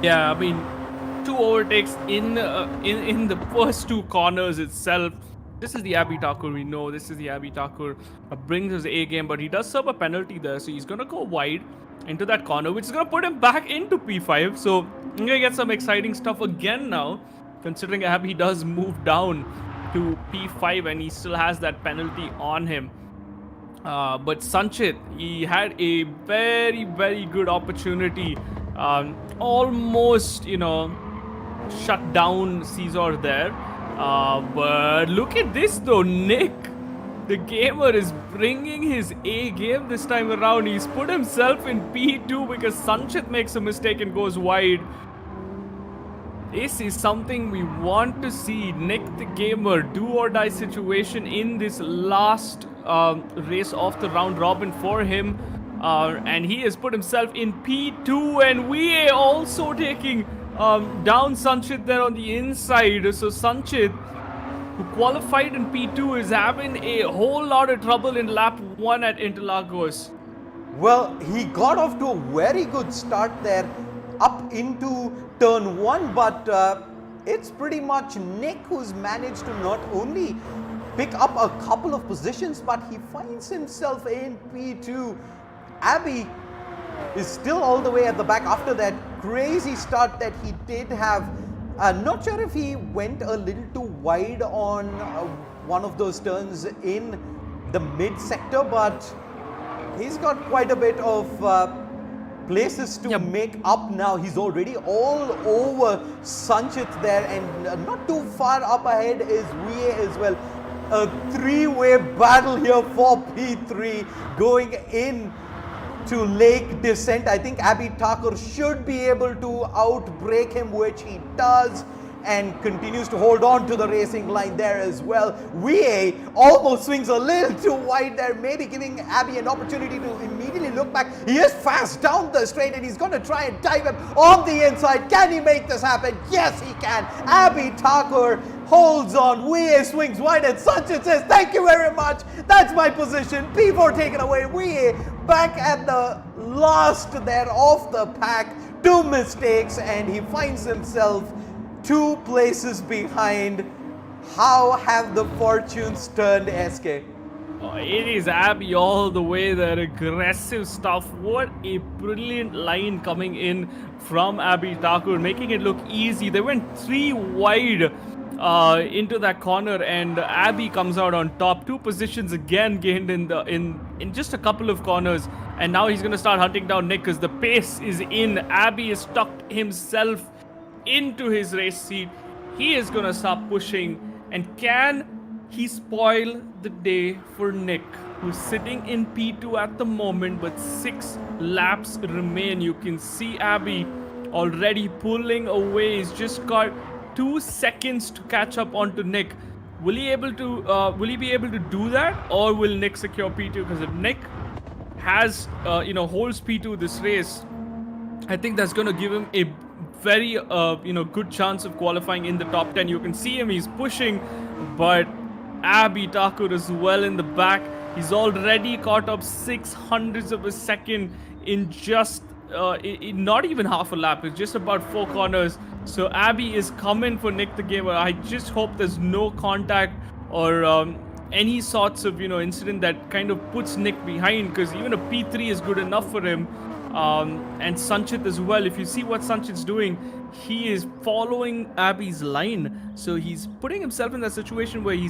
Yeah, I mean, 2 overtakes in the first 2 corners itself. This is the Abby Tucker we know. This is the Abby Tucker brings his A game, but he does serve a penalty there, so he's gonna go wide into that corner, which is gonna put him back into P5. So we're gonna get some exciting stuff again now, considering Abby does move down to P5 and he still has that penalty on him. But Sanchit, he had a very, very good opportunity. Almost, shut down Cesar there. But look at this though, Nick, the gamer, is bringing his A game this time around. He's put himself in P2 because Sanchit makes a mistake and goes wide. This is something we want to see. Nick the gamer, do or die situation in this last race of the round robin for him. And he has put himself in P2, and VA also taking down Sanchit there on the inside. So Sanchit, who qualified in P2, is having a whole lot of trouble in lap 1 at Interlagos. Well, he got off to a very good start there up into turn 1, but it's pretty much Nick who's managed to not only pick up a couple of positions, but he finds himself in P2. Abby is still all the way at the back after that crazy start that he did have. Not sure if he went a little too wide on one of those turns in the mid sector, but he's got quite a bit of places to make up now. He's already all over Sanchit there, and not too far up ahead is VA as well. A 3-way battle here for P3 going in to Lake Descent. I think Abby Tucker should be able to outbreak him, which he does, and continues to hold on to the racing line there as well. VA almost swings a little too wide there, maybe giving Abby an opportunity to immediately look back. He is fast down the straight, and he's going to try and dive him on the inside. Can he make this happen? Yes, he can. Abby Tucker holds on. VA swings wide, and Sanchit says, thank you very much. That's my position. P4 taken away. VA back at the last there of the pack. 2 mistakes, and he finds himself 2 places behind. How have the fortunes turned, SK? Oh, it is Abby all the way there. Aggressive stuff. What a brilliant line coming in from Abby Tucker, making it look easy. They went 3 wide into that corner, and Abby comes out on top. 2 positions again gained in just a couple of corners, and now he's gonna start hunting down Nick because the pace is in. Abby has tucked himself into his race seat. He is gonna start pushing, and can he spoil the day for Nick, who's sitting in P2 at the moment, but 6 laps remain. You can see Abby already pulling away. He's just got 2 seconds to catch up onto Nick. Will he be able to do that, or will Nick secure P2? Because if Nick has holds P2 this race, I think that's going to give him a very good chance of qualifying in the top 10. You can see him, he's pushing, but Abby Tucker is well in the back. He's already caught up 600ths of a second in just in not even half a lap. It's just about 4 corners. So Abby is coming for Nick the Gamer. I just hope there's no contact or any sorts of incident that kind of puts Nick behind, because even a P3 is good enough for him. and Sanchit as well. If you see what Sanchit's doing, he is following Abby's line. So he's putting himself in that situation where he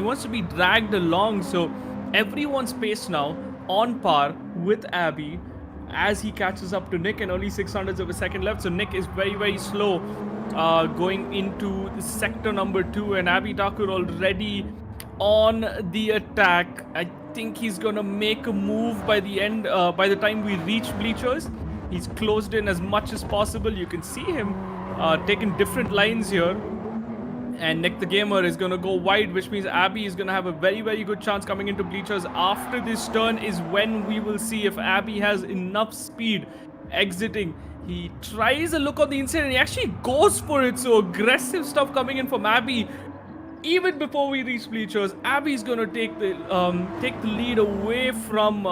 wants to be dragged along. So everyone's pace now on par with Abby as he catches up to Nick, and only 600ths of a second left. So Nick is very, very slow going into the sector number 2, and Abby Thakur already on the attack. I think he's gonna make a move by the time we reach bleachers. He's closed in as much as possible. You can see him taking different lines here. And Nick the Gamer is going to go wide, which means Abby is going to have a very, very good chance coming into bleachers. After this turn is when we will see if Abby has enough speed exiting. He tries a look on the inside and he actually goes for it. So aggressive stuff coming in from Abby. Even before we reach bleachers, Abby's going to take the lead away from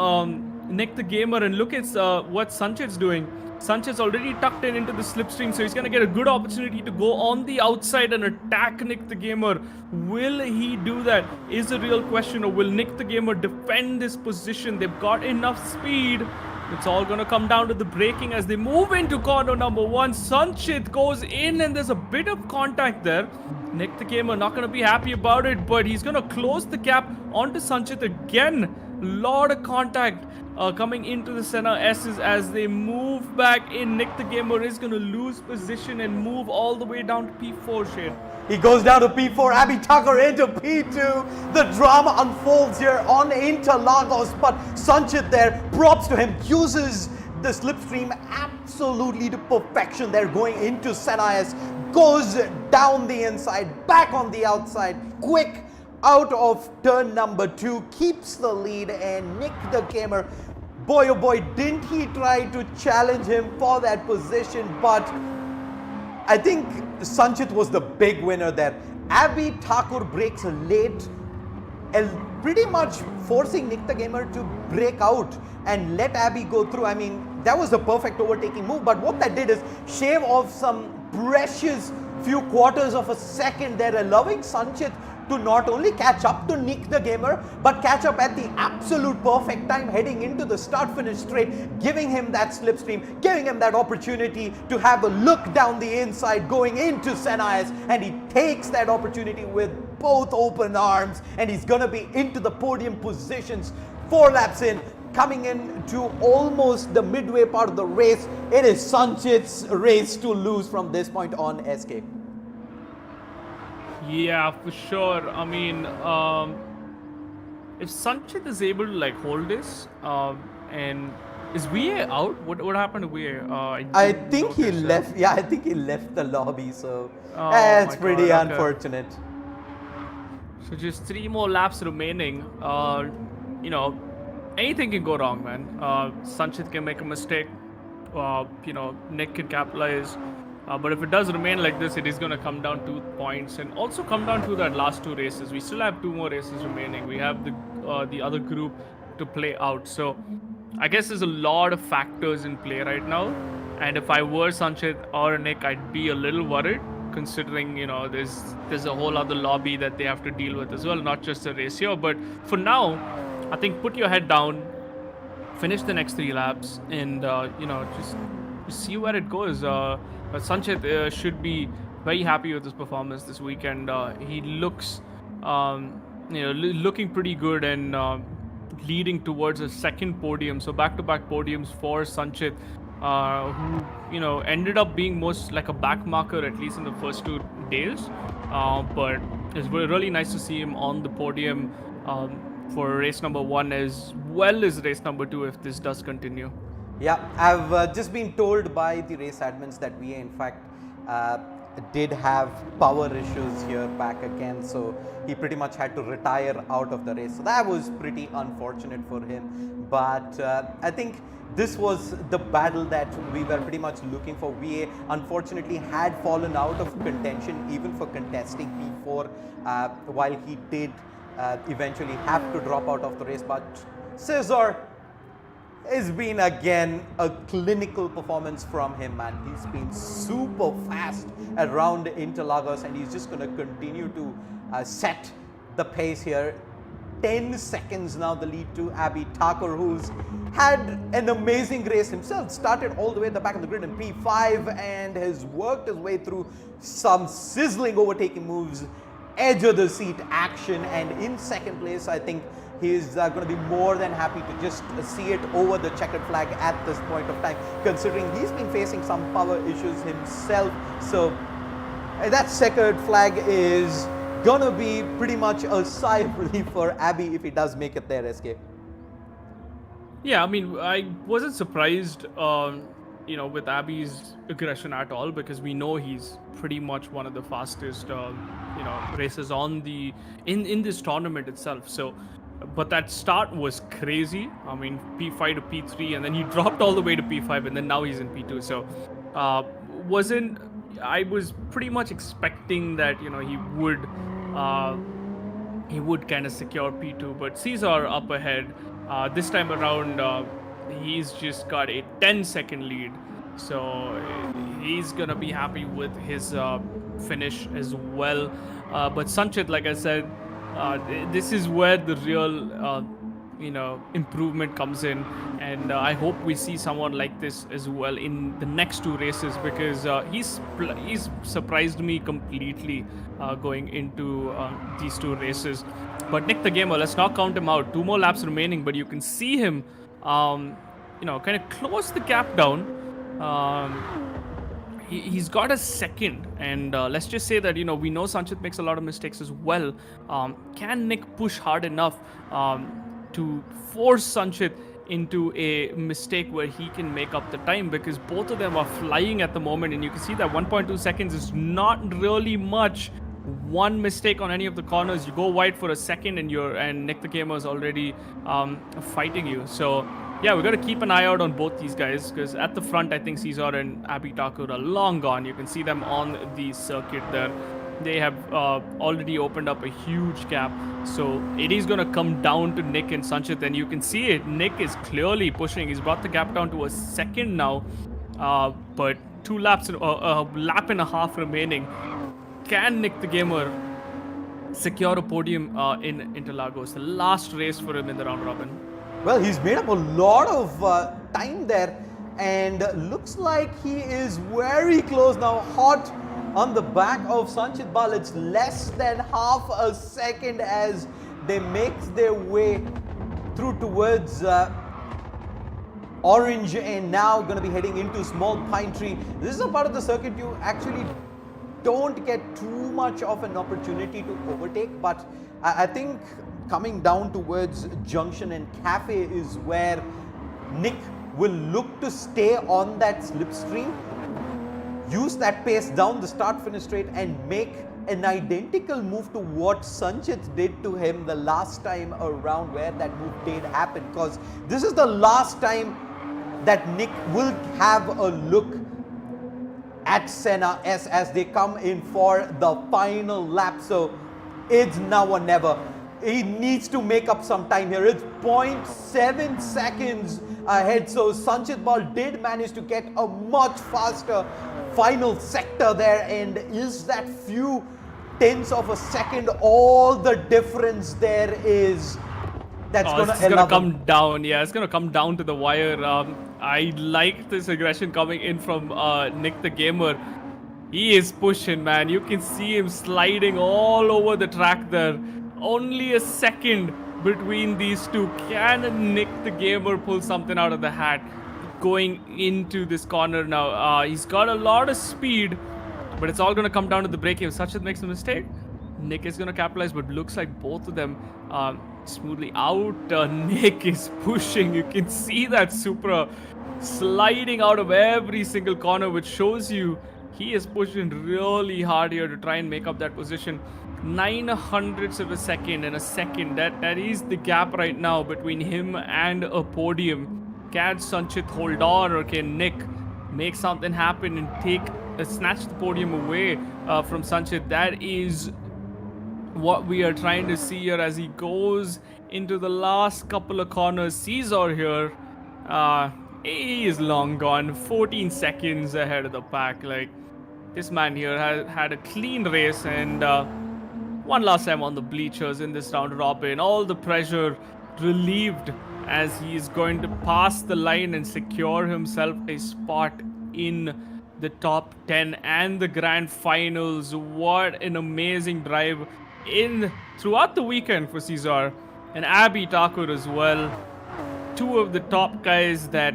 Nick the Gamer. And look at what Sanchit's doing. Sanchit's already tucked into the slipstream, so he's going to get a good opportunity to go on the outside and attack Nick the Gamer. Will he do that is a real question, or will Nick the Gamer defend this position? They've got enough speed. It's all going to come down to the braking as they move into corner number 1. Sanchit goes in and there's a bit of contact there. Nick the Gamer not going to be happy about it, but he's going to close the gap onto Sanchit again. Lot of contact coming into the Senna S's as they move back in. Nick the Gamer is going to lose position and move all the way down to P4, Shade. He goes down to P4, Abby Thakur into P2. The drama unfolds here on Interlagos, but Sanchit there, props to him, uses the slipstream absolutely to perfection. They're going into Senna S, goes down the inside, back on the outside, quick out of turn number 2, keeps the lead, and Nick the Gamer, boy oh boy, didn't he try to challenge him for that position, but I think Sanchit was the big winner there. Abby Thakur breaks late and pretty much forcing Nick the Gamer to break out and let Abby go through. I mean, that was the perfect overtaking move, but what that did is shave off some precious few quarters of a second there, allowing Sanchit to not only catch up to Nick the Gamer, but catch up at the absolute perfect time heading into the start-finish straight, giving him that slipstream, giving him that opportunity to have a look down the inside going into Senna S, and he takes that opportunity with both open arms, and he's gonna be into the podium positions 4 laps in. Coming in to almost the midway part of the race, it is Sanchit's race to lose from this point on, SK. Yeah, for sure. I mean, if Sanchit is able to like hold this, and is VA out? What happened to VA? I think he left. Yeah, I think he left the lobby. So Oh it's my pretty God, okay. unfortunate. So just 3 more laps remaining. You know, anything can go wrong, man. Sanchit can make a mistake. Nick can capitalize. But if it does remain like this, it is going to come down 2 points, and also come down to that last 2 races. We still have 2 more races remaining. We have the other group to play out. So I guess there's a lot of factors in play right now. And if I were Sanchit or Nick, I'd be a little worried, considering there's a whole other lobby that they have to deal with as well, not just the race here. But for now, I think put your head down, finish the next 3 laps, and just see where it goes. But Sanchit should be very happy with his performance this weekend. He looks, looking pretty good and leading towards a second podium. So back-to-back podiums for Sanchit, who ended up being most like a back marker, at least in the first 2 days. But it's really nice to see him on the podium for race number 1 as well as race number 2 if this does continue. Yeah, I've just been told by the race admins that we in fact did have power issues here back again, so he pretty much had to retire out of the race. So that was pretty unfortunate for him, but I think this was the battle that we were pretty much looking for. VA unfortunately had fallen out of contention even for contesting P4 while he did eventually have to drop out of the race, but Scissor, it's been again a clinical performance from him, man. He's been super fast around Interlagos, and he's just going to continue to set the pace here. 10 seconds now the lead to Abby Thakur, who's had an amazing race himself. Started all the way at the back of the grid in P5 and has worked his way through some sizzling overtaking moves, edge of the seat action, and in second place I think he's going to be more than happy to just see it over the checkered flag at this point of time, considering he's been facing some power issues himself. So that checkered flag is gonna be pretty much a sigh of relief for Abby if he does make it there, SK. Yeah, I mean, I wasn't surprised, with Abby's aggression at all, because we know he's pretty much one of the fastest, racers on the in this tournament itself. So, but that start was crazy. I mean, P5 to P3, and then he dropped all the way to P5, and then now he's in P2. So, I was pretty much expecting that he would kind of secure P2, but Caesar up ahead. This time around, he's just got a 10-second lead, so he's gonna be happy with his finish as well. But Sanchit, like I said, this is where the real improvement comes in, and I hope we see someone like this as well in the next two races, because he's surprised me completely going into these two races. But Nick the Gamer, let's not count him out. 2 more laps remaining, but you can see him kind of close the gap down. He's got a second, and let's just say that we know Sanchit makes a lot of mistakes as well. Can Nick push hard enough to force Sanchit into a mistake where he can make up the time, because both of them are flying at the moment, and you can see that 1.2 seconds is not really much. One mistake on any of the corners, you go wide for a second, and Nick the Gamer is already fighting you. So yeah, we got to keep an eye out on both these guys, because at the front I think Caesar and Abby Thakur are long gone. You can see them on the circuit there. They have already opened up a huge gap, so it is going to come down to Nick and Sanchit, and you can see it. Nick is clearly pushing. He's brought the gap down to a second now, but 2 laps, a lap and a half remaining. Can Nick the Gamer secure a podium in Interlagos, the last race for him in the round robin? Well, he's made up a lot of time there, and looks like he is very close now. Hot on the back of Sanchit Bal. It's less than half a second as they make their way through towards Orange, and now going to be heading into Small Pine Tree. This is a part of the circuit you actually don't get too much of an opportunity to overtake, but I think coming down towards Junction and Cafe is where Nick will look to stay on that slipstream, use that pace down the start-finish straight, and make an identical move to what Sanchit did to him the last time around, where that move did happen, because this is the last time that Nick will have a look at Senna as they come in for the final lap. So it's now or never. He needs to make up some time here. It's 0.7 seconds ahead. So Sanchit Bal did manage to get a much faster final sector there. And is that few tenths of a second all the difference there is? That's gonna come down. Yeah, it's gonna come down to the wire. I like this aggression coming in from Nick the Gamer. He is pushing, man. You can see him sliding all over the track there. Only a second between these two. Can Nick the Gamer pull something out of the hat going into this corner now? He's got a lot of speed, but it's all gonna come down to the braking. If Sanchit makes a mistake, Nick is gonna capitalize, but looks like both of them smoothly out. Nick is pushing. You can see that Supra sliding out of every single corner, which shows you he is pushing really hard here to try and make up that position. 900ths of a second and a second. That is the gap right now between him and a podium. Can Sanchit hold on, or can Nick make something happen and snatch the podium away from Sanchit? That is what we are trying to see here as he goes into the last couple of corners. Caesar here, he is long gone. 14 seconds ahead of the pack. Like, this man here had a clean race, and one last time on the bleachers in this round robin. All the pressure relieved as he is going to pass the line and secure himself a spot in the top 10 and the grand finals. What an amazing drive in throughout the weekend for Cesar and Abby Thakur as well. Two of the top guys that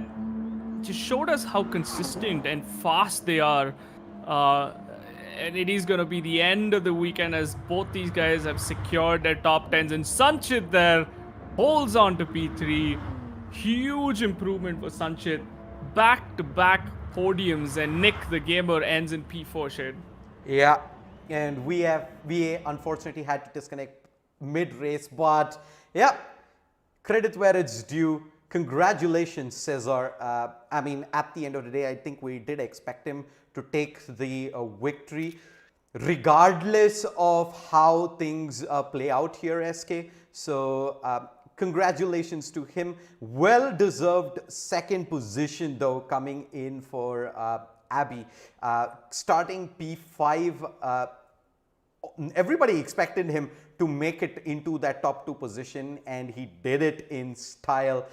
just showed us how consistent and fast they are. And it is going to be the end of the weekend as both these guys have secured their top 10s. And Sanchit there holds on to P3. Huge improvement for Sanchit. Back-to-back podiums. And Nick, the gamer, ends in P4 shade. Yeah, and we unfortunately had to disconnect mid-race, but yeah, credit where it's due. Congratulations, Cesar. I mean, at the end of the day, I think we did expect him to take the victory, regardless of how things play out here, SK. So, congratulations to him. Well-deserved second position, though, coming in for Abby. Starting P5, everybody expected him to make it into that top 2 position, and he did it in style.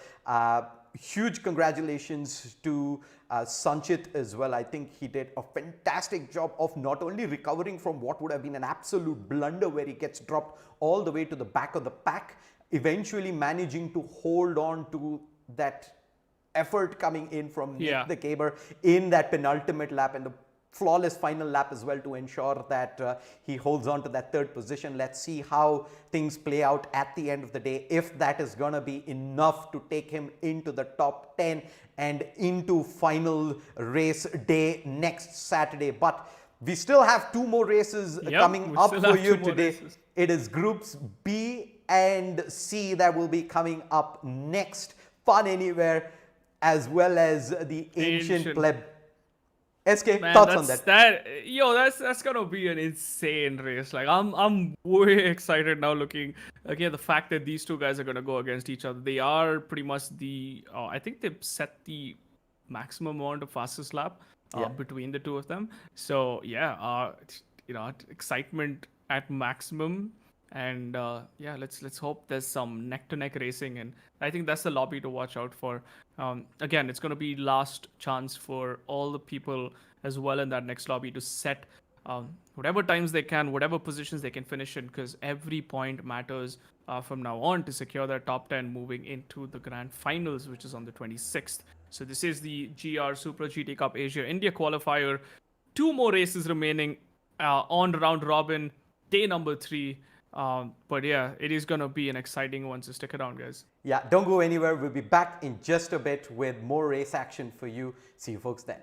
Huge congratulations to Sanchit as well. I think he did a fantastic job of not only recovering from what would have been an absolute blunder where he gets dropped all the way to the back of the pack, eventually managing to hold on to that effort coming in from Nick the Caber in that penultimate lap and the flawless final lap as well to ensure that he holds on to that 3rd position. Let's see how things play out at the end of the day, if that is going to be enough to take him into the top 10 and into final race day next Saturday. But we still have 2 more races coming up for you today. It is groups B and C that will be coming up next. Fun Anywhere as well as the Ancient Pleb. SK, Man, thoughts on that? That's gonna be an insane race. Like I'm way excited now looking again the fact that these two guys are gonna go against each other. They are pretty much the I think they've set the maximum amount of fastest lap between the two of them. So excitement at maximum. And let's hope there's some neck-to-neck racing, and I think that's the lobby to watch out for. Again, it's going to be last chance for all the people as well in that next lobby to set whatever times they can, whatever positions they can finish in, because every point matters from now on to secure their top 10 moving into the grand finals, which is on the 26th. So this is the GR Supra GT Cup Asia India qualifier. 2 more races remaining on round robin, day number 3. But yeah, it is going to be an exciting one, so stick around, guys. Yeah, don't go anywhere. We'll be back in just a bit with more race action for you. See you folks then.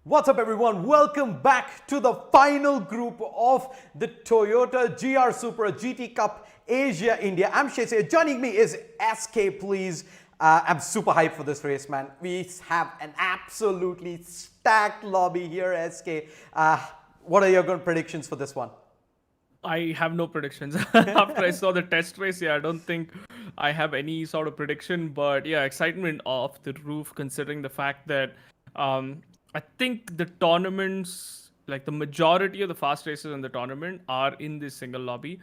What's up everyone? Welcome back to the final group of the Toyota GR Supra GT Cup Asia India. I'm Shesay. Joining me is SK, please. I'm super hyped for this race, man. We have an absolutely stacked lobby here, SK. What are your good predictions for this one? I have no predictions. After I saw the test race, I don't think I have any sort of prediction. But yeah, excitement off the roof considering the fact that I think the tournaments, like the majority of the fast races in the tournament, are in this single lobby.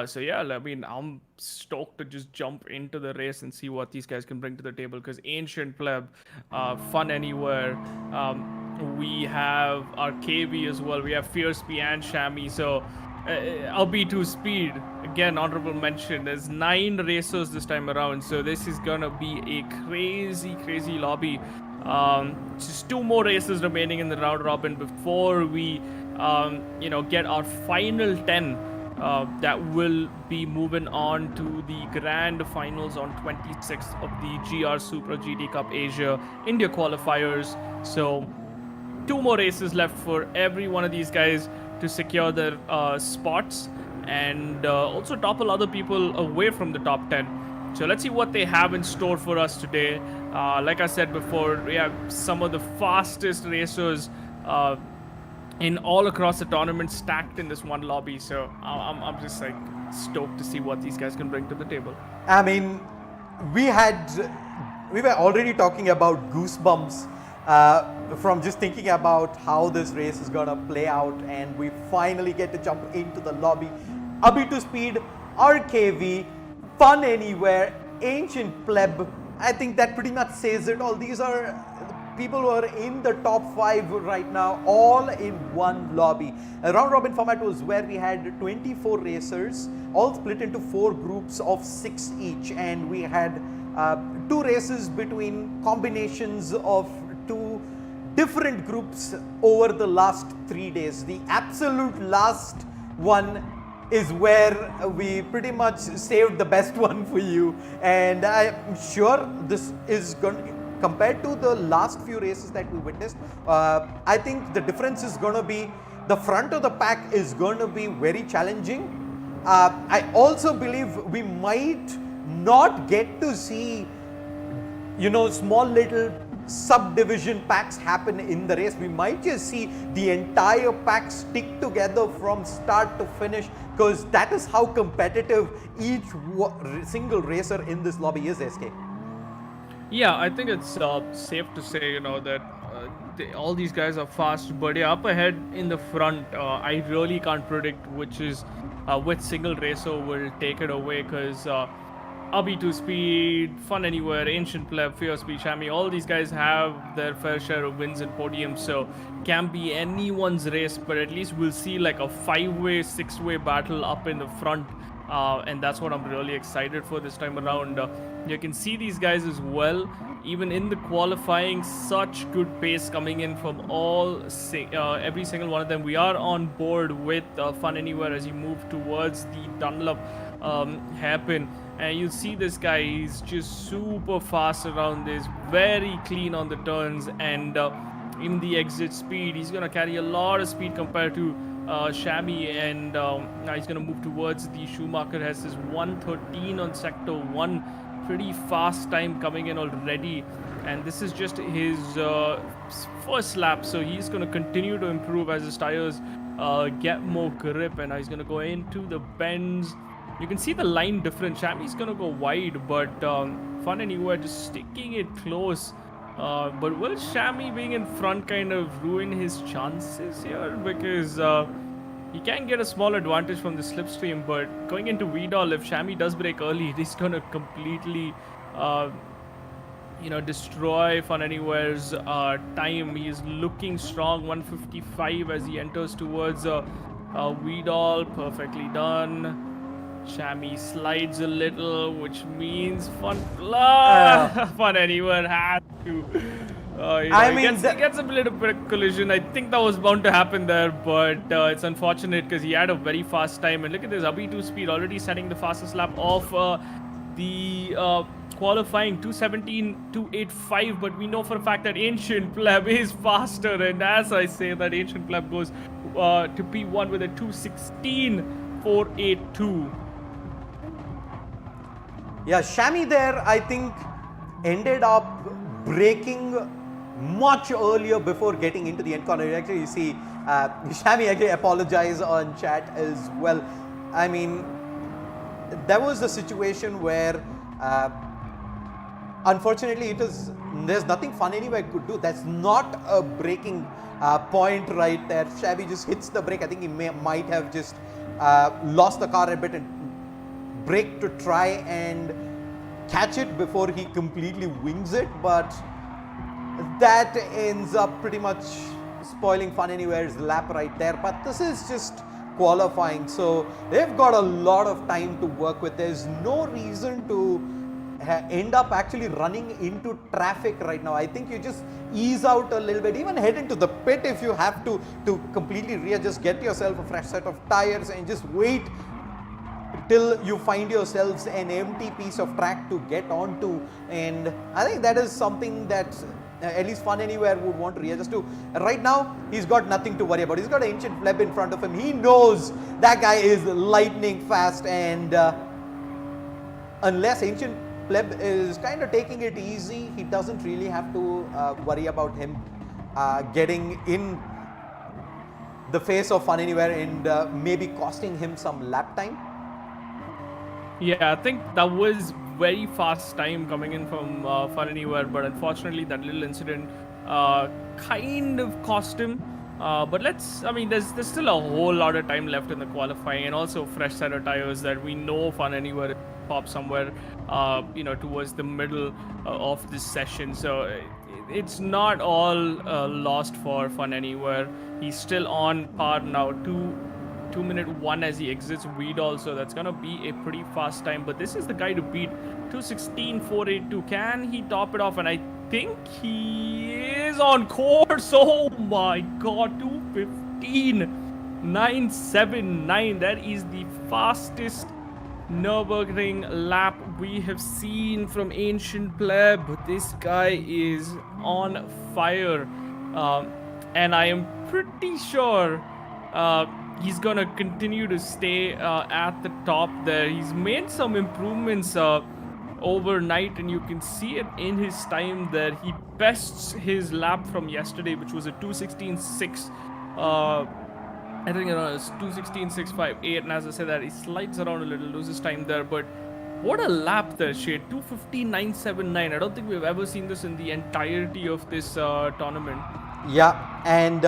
So yeah, I mean, I'm stoked to just jump into the race and see what these guys can bring to the table. Because Ancient Pleb, Fun Anywhere, we have our KV as well. We have Fierce P and Shammy. So LB2 speed, again, honorable mention. There's 9 racers this time around, so this is gonna be a crazy lobby. Just 2 more races remaining in the round robin before we, get our final 10 that will be moving on to the grand finals on 26th of the GR Supra GT Cup Asia India qualifiers. So 2 more races left for every one of these guys to secure their spots and also topple other people away from the top 10. So let's see what they have in store for us today. Like I said before, we have some of the fastest racers in all across the tournament stacked in this one lobby. So I'm just like stoked to see what these guys can bring to the table. I mean, we were already talking about goosebumps from just thinking about how this race is gonna play out, and we finally get to jump into the lobby. LB2 Speed, RKV, Fun Anywhere, Ancient Pleb. I think that pretty much says it all. These are people who are in the top 5 right now, all in one lobby. A round robin format was where we had 24 racers, all split into 4 groups of 6 each, and we had 2 races between combinations of 2 different groups over the last 3 days. The absolute last one is where we pretty much saved the best one for you, and I'm sure this is going to, compared to the last few races that we witnessed, I think the difference is going to be the front of the pack is going to be very challenging. I also believe we might not get to see, small little subdivision packs happen in the race. We might just see the entire pack stick together from start to finish, because that is how competitive each single racer in this lobby is, SK. Yeah, I think it's safe to say, that all these guys are fast, but yeah, up ahead in the front, I really can't predict which single racer will take it away, because LB2 Speed, Fun Anywhere, Ancient Pleb, Fear Speed, Shami, all these guys have their fair share of wins and podiums, so can be anyone's race, but at least we'll see like a 5-way, 6-way battle up in the front. And that's what I'm really excited for this time around. You can see these guys as well, even in the qualifying, such good pace coming in from every single one of them. We are on board with Fun Anywhere as you move towards the Dunlop hairpin, and you see this guy, he's just super fast around this, very clean on the turns, and in the exit speed, he's gonna carry a lot of speed compared to Shami, and he's going to move towards the Schumacher. Has his 1:13 on sector 1, pretty fast time coming in already, and this is just his first lap, so he's going to continue to improve as his tires get more grip, and he's going to go into the bends. You can see the line difference. Shami's going to go wide, but Fun Anywhere just sticking it close. But will Shami being in front kind of ruin his chances here? Because he can get a small advantage from the slipstream, but going into Vidal, if Shami does break early, he's going to completely, destroy Fun Anywhere's time. He is looking strong, 155 as he enters towards Vidal. Perfectly done. Shami slides a little, which means Fun Anywhere has to. He gets a little bit of collision. I think that was bound to happen there, but it's unfortunate because he had a very fast time. And look at this, LB2 Speed already setting the fastest lap of the qualifying, 2:17.285. But we know for a fact that Ancient Pleb is faster, and as I say, that Ancient Pleb goes to P1 with a 2:16.482. Yeah, Shami there, I think, ended up braking much earlier before getting into the end corner. Actually, you see, Shami actually apologized on chat as well. I mean, there was a situation where, unfortunately, there's nothing Fun Anywhere could do. That's not a braking point right there. Shami just hits the brake. I think he might have just lost the car a bit and brake to try and catch it before he completely wings it, but that ends up pretty much spoiling Fun Anywhere's lap right there. But this is just qualifying. So they've got a lot of time to work with. There's no reason to end up actually running into traffic right now. I think you just ease out a little bit, even head into the pit if you have to completely readjust, get yourself a fresh set of tires and just wait till you find yourselves an empty piece of track to get onto. And I think that is something that at least Fun Anywhere would want to readjust to. Right now, he's got nothing to worry about. He's got an Ancient Pleb in front of him. He knows that guy is lightning fast, and unless Ancient Pleb is kind of taking it easy, he doesn't really have to worry about him getting in the face of Fun Anywhere and maybe costing him some lap time. Yeah, I think that was very fast time coming in from Fun Anywhere, but unfortunately that little incident kind of cost him. But there's still a whole lot of time left in the qualifying, and also fresh set of tires that we know Fun Anywhere pop somewhere, towards the middle of this session. So it's not all lost for Fun Anywhere. He's still on par now, 2-minute 1 as he exits Weed. Also, that's gonna be a pretty fast time, but this is the guy to beat. 2:16.482. Can he top it off? And I think he is on course. Oh my god, 2:15.979. that is the fastest Nurburgring lap we have seen from Ancient Pleb. This guy is on fire, and I am pretty sure he's gonna continue to stay at the top there. He's made some improvements overnight, and you can see it in his time there. He bests his lap from yesterday, which was a 2:16.6. I think it's 2:16.658, and as I said that, he slides around a little, loses time there, but what a lap there, Shade. 2:15.979. I don't think we've ever seen this in the entirety of this tournament. Yeah, and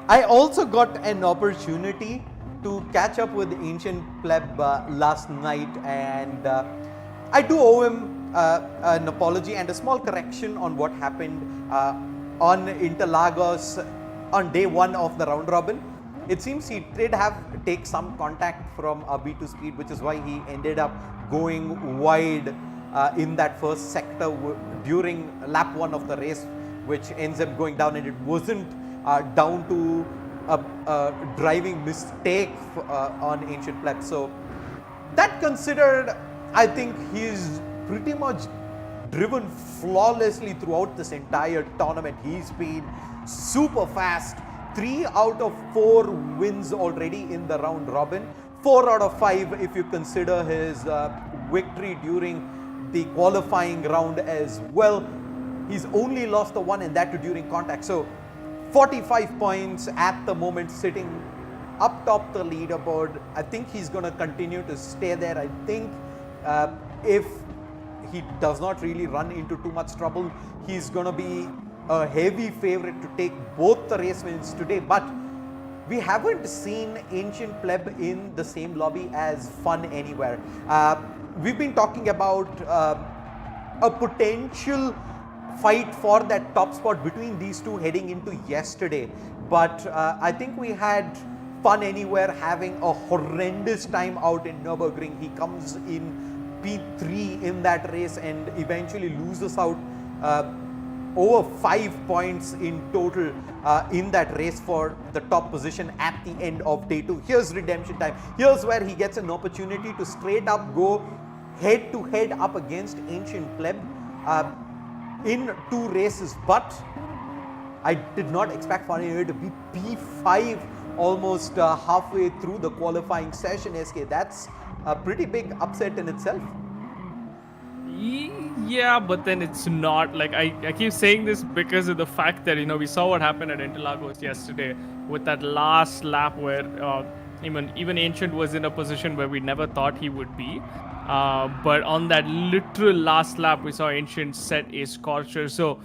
I also got an opportunity to catch up with Ancient Pleb last night, and I do owe him an apology and a small correction on what happened on Interlagos on day 1 of the round robin. It seems he did take some contact from B2 Speed, which is why he ended up going wide in that first sector during lap 1 of the race, which ends up going down, and it wasn't down to a driving mistake on Ancient Pleb. So that considered, I think he's pretty much driven flawlessly throughout this entire tournament. He's been super fast. 3 out of 4 wins already in the round robin. 4 out of 5 if you consider his victory during the qualifying round as well. He's only lost the 1, and that too during contact. So 45 points at the moment, sitting up top the leaderboard. I think he's going to continue to stay there. I think if he does not really run into too much trouble, he's going to be a heavy favorite to take both the race wins today. But we haven't seen Ancient Pleb in the same lobby as Fun Anywhere. We've been talking about a potential fight for that top spot between these two heading into yesterday, but I think we had Fun Anywhere having a horrendous time out in Nurburgring. He comes in P3 in that race and eventually loses out over 5 points in total in that race for the top position at the end of day 2. Here's redemption time. Here's where he gets an opportunity to straight up go head to head up against Ancient Pleb in 2 races, but I did not expect Fun Anywhere to be P5 almost halfway through the qualifying session. SK, that's a pretty big upset in itself. Yeah, but then it's not. Like, I keep saying this because of the fact that, we saw what happened at Interlagos yesterday with that last lap where even Ancient was in a position where we never thought he would be. But on that literal last lap, we saw Ancient set a scorcher. So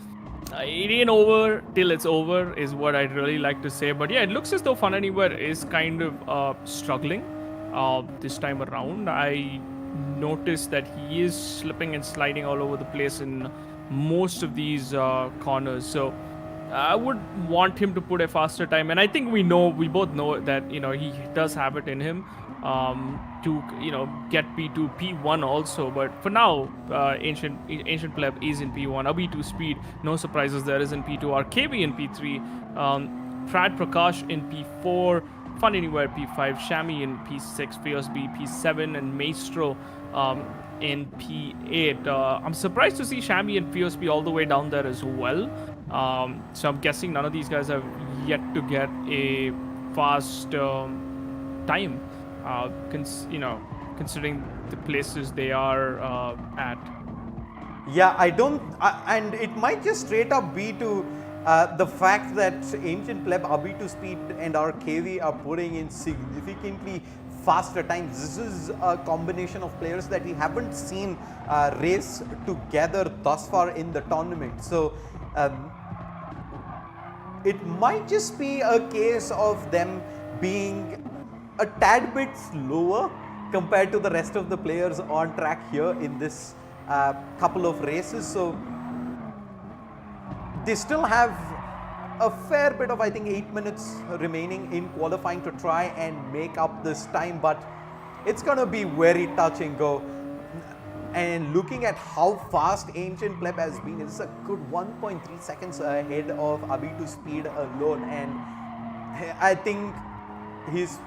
it ain't over till it's over is what I'd really like to say. But yeah, it looks as though Fun Anywhere is kind of struggling this time around. I noticed that he is slipping and sliding all over the place in most of these corners. So I would want him to put a faster time, and I think we both know that he does have it in him to get P2, P1 also. But for now, ancient pleb is in P1. Abi2 speed, no surprises there is in P2. RKB in P3, Prad Prakash in P4, Fun Anywhere P5, Shami in P6, Fierce B P7, and Maestro in P8. I'm surprised to see Shami and Fierce B all the way down there as well. So I'm guessing none of these guys have yet to get a fast time, considering the places they are at. Yeah, and it might just straight up be to the fact that Ancient Pleb, Abi2 Speed and RKV are putting in significantly faster times. This is a combination of players that we haven't seen race together thus far in the tournament. So it might just be a case of them being a tad bit slower compared to the rest of the players on track here in this couple of races. So they still have a fair bit of, I think, 8 minutes remaining in qualifying to try and make up this time, but it's going to be very touch and go. And looking at how fast Ancient Pleb has been, it's a good 1.3 seconds ahead of Abi2 Speed alone, and I think he's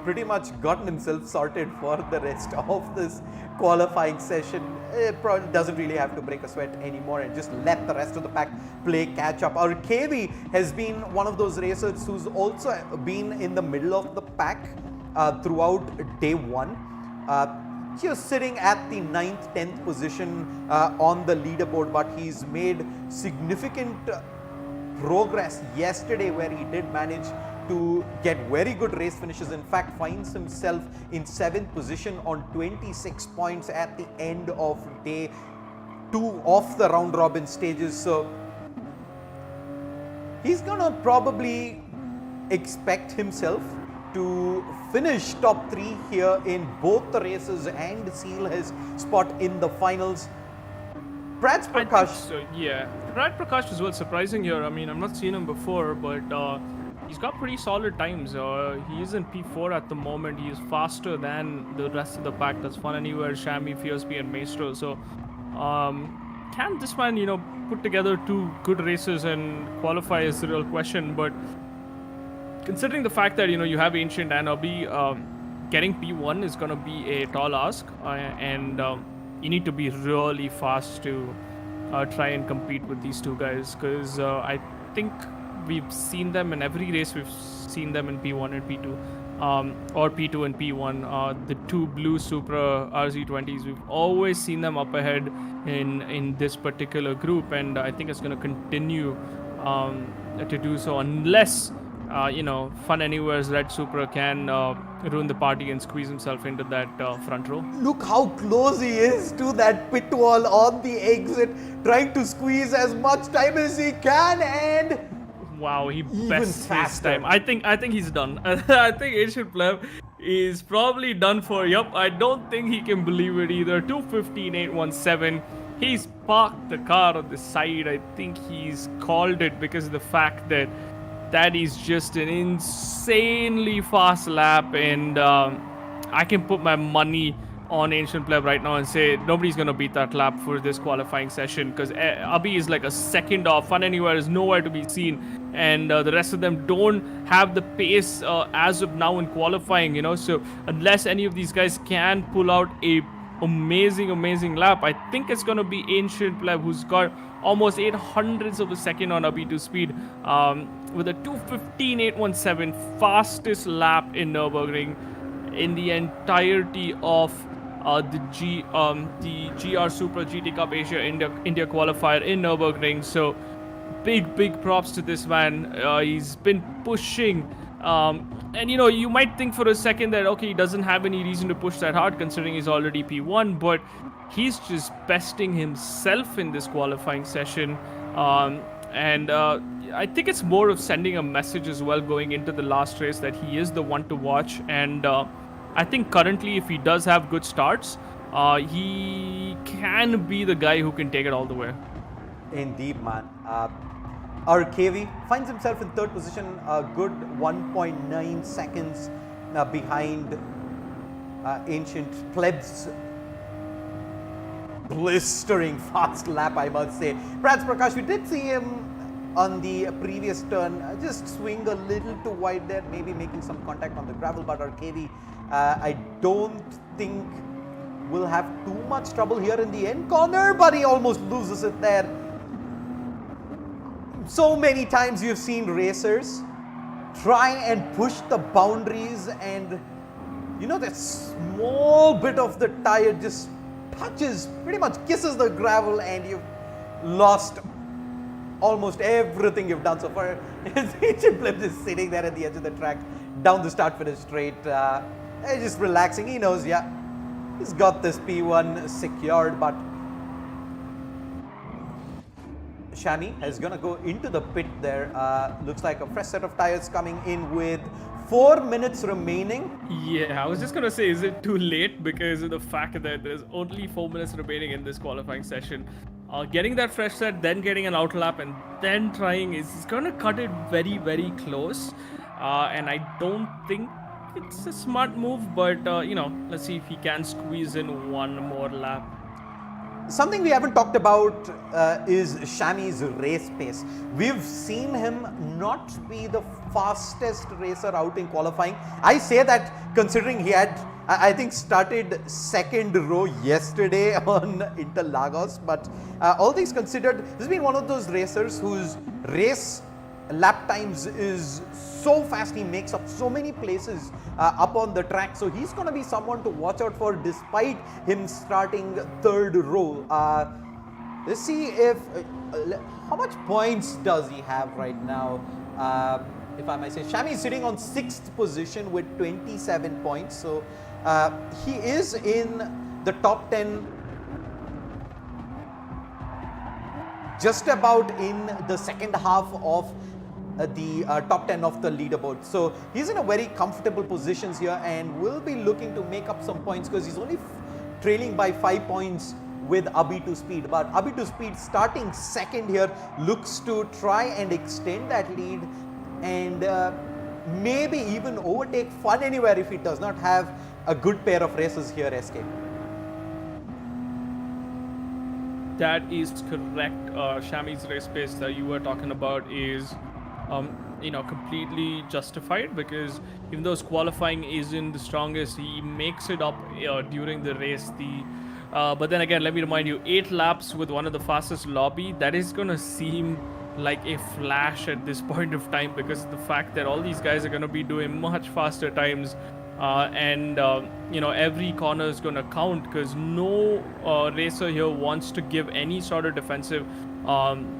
pretty much gotten himself sorted for the rest of this qualifying session. It probably doesn't really have to break a sweat anymore and just let the rest of the pack play catch up. Our KV has been one of those racers who's also been in the middle of the pack throughout day one. Just sitting at the 9th, 10th position on the leaderboard, but he's made significant progress yesterday where he did manage to get very good race finishes. In fact, finds himself in 7th position on 26 points at the end of day 2 of the round robin stages. So he's gonna probably expect himself to finish top 3 here in both the races and seal his spot in the finals. Prad Prakash. So, yeah. Prad Prakash as well, surprising here. I mean, I've not seen him before, but he's got pretty solid times. He is in P4 at the moment. He is faster than the rest of the pack. That's Fun Anywhere, Shami, Fierce B, and Maestro. So, can this man, put together 2 good races and qualify is the real question. But considering the fact that, you have Ancient and Abi, getting P1 is going to be a tall ask. And you need to be really fast to try and compete with these 2 guys. Because I think we've seen them in every race. We've seen them in P1 and P2, or P2 and P1. The 2 blue Supra RZ20s, we've always seen them up ahead in this particular group, and I think it's going to continue to do so unless Fun Anywhere's red Supra can ruin the party and squeeze himself into that front row. Look how close he is to that pit wall on the exit, trying to squeeze as much time as he can, and wow, he bests his time. I think he's done. I think Ancient Pleb is probably done for. Yup, I don't think he can believe it either. 2:15.817. He's parked the car on the side. I think he's called it because of the fact that is just an insanely fast lap, and I can put my money on Ancient Pleb right now and say nobody's going to beat that lap for this qualifying session, because Abi is like a second off. Fun Anywhere is nowhere to be seen, and the rest of them don't have the pace as of now in qualifying, so unless any of these guys can pull out a amazing lap, I think it's going to be Ancient Pleb, who's got almost 800ths of a second on Abi2 Speed, with a 2:15.817, fastest lap in Nurburgring in the entirety of the GR Supra GT Cup Asia India qualifier in Nurburgring. So big props to this man. He's been pushing, and you might think for a second that okay, he doesn't have any reason to push that hard considering he's already P1, but he's just besting himself in this qualifying session, and I think it's more of sending a message as well going into the last race that he is the one to watch. And I think currently, if he does have good starts, he can be the guy who can take it all the way. Indeed, man. Our KV finds himself in third position, a good 1.9 seconds behind Ancient Plebs. Blistering fast lap, I must say. Prats Prakash, we did see him on the previous turn just swing a little too wide there, maybe making some contact on the gravel, but our KV, I don't think will have too much trouble here in the end corner, but he almost loses it there. So many times you've seen racers try and push the boundaries, and you know, that small bit of the tire just touches, pretty much kisses the gravel, and you've lost almost everything you've done so far. Ancient Pleb is sitting there at the edge of the track, down the start finish straight, just relaxing. He knows, yeah, he's got this P1 secured, but Shami is gonna go into the pit there. Looks like a fresh set of tires coming in with 4 minutes remaining. Yeah, I was just gonna say, is it too late because of the fact that there's only 4 minutes remaining in this qualifying session? Getting that fresh set, then getting an outlap, and then trying is gonna cut it very, very close. And I don't think it's a smart move, but you know, let's see if he can squeeze in one more lap. Something we haven't talked about is Shami's race pace. We've seen him not be the fastest racer out in qualifying. I say that considering he had, I think, started second row yesterday on Interlagos, but all things considered, this has been one of those racers whose race lap times is so fast. He makes up so many places up on the track, so he's going to be someone to watch out for despite him starting third row. Let's see if how much points does he have right now. If I might say, Shami is sitting on 6th position with 27 points, so he is in the top 10, just about in the second half of the top 10 of the leaderboard. So he's in a very comfortable positions here and will be looking to make up some points because he's only trailing by 5 points with Abi2 Speed. But Abi2 Speed starting second here looks to try and extend that lead and maybe even overtake Fun Anywhere if he does not have a good pair of races here, SK. That is correct. Shami's race pace that you were talking about is you know, completely justified because even though his qualifying isn't the strongest, he makes it up during the race. But then again, let me remind you, 8 laps with one of the fastest lobby, that is gonna seem like a flash at this point of time because of the fact that all these guys are gonna be doing much faster times. You know, every corner is going to count because no racer here wants to give any sort of defensive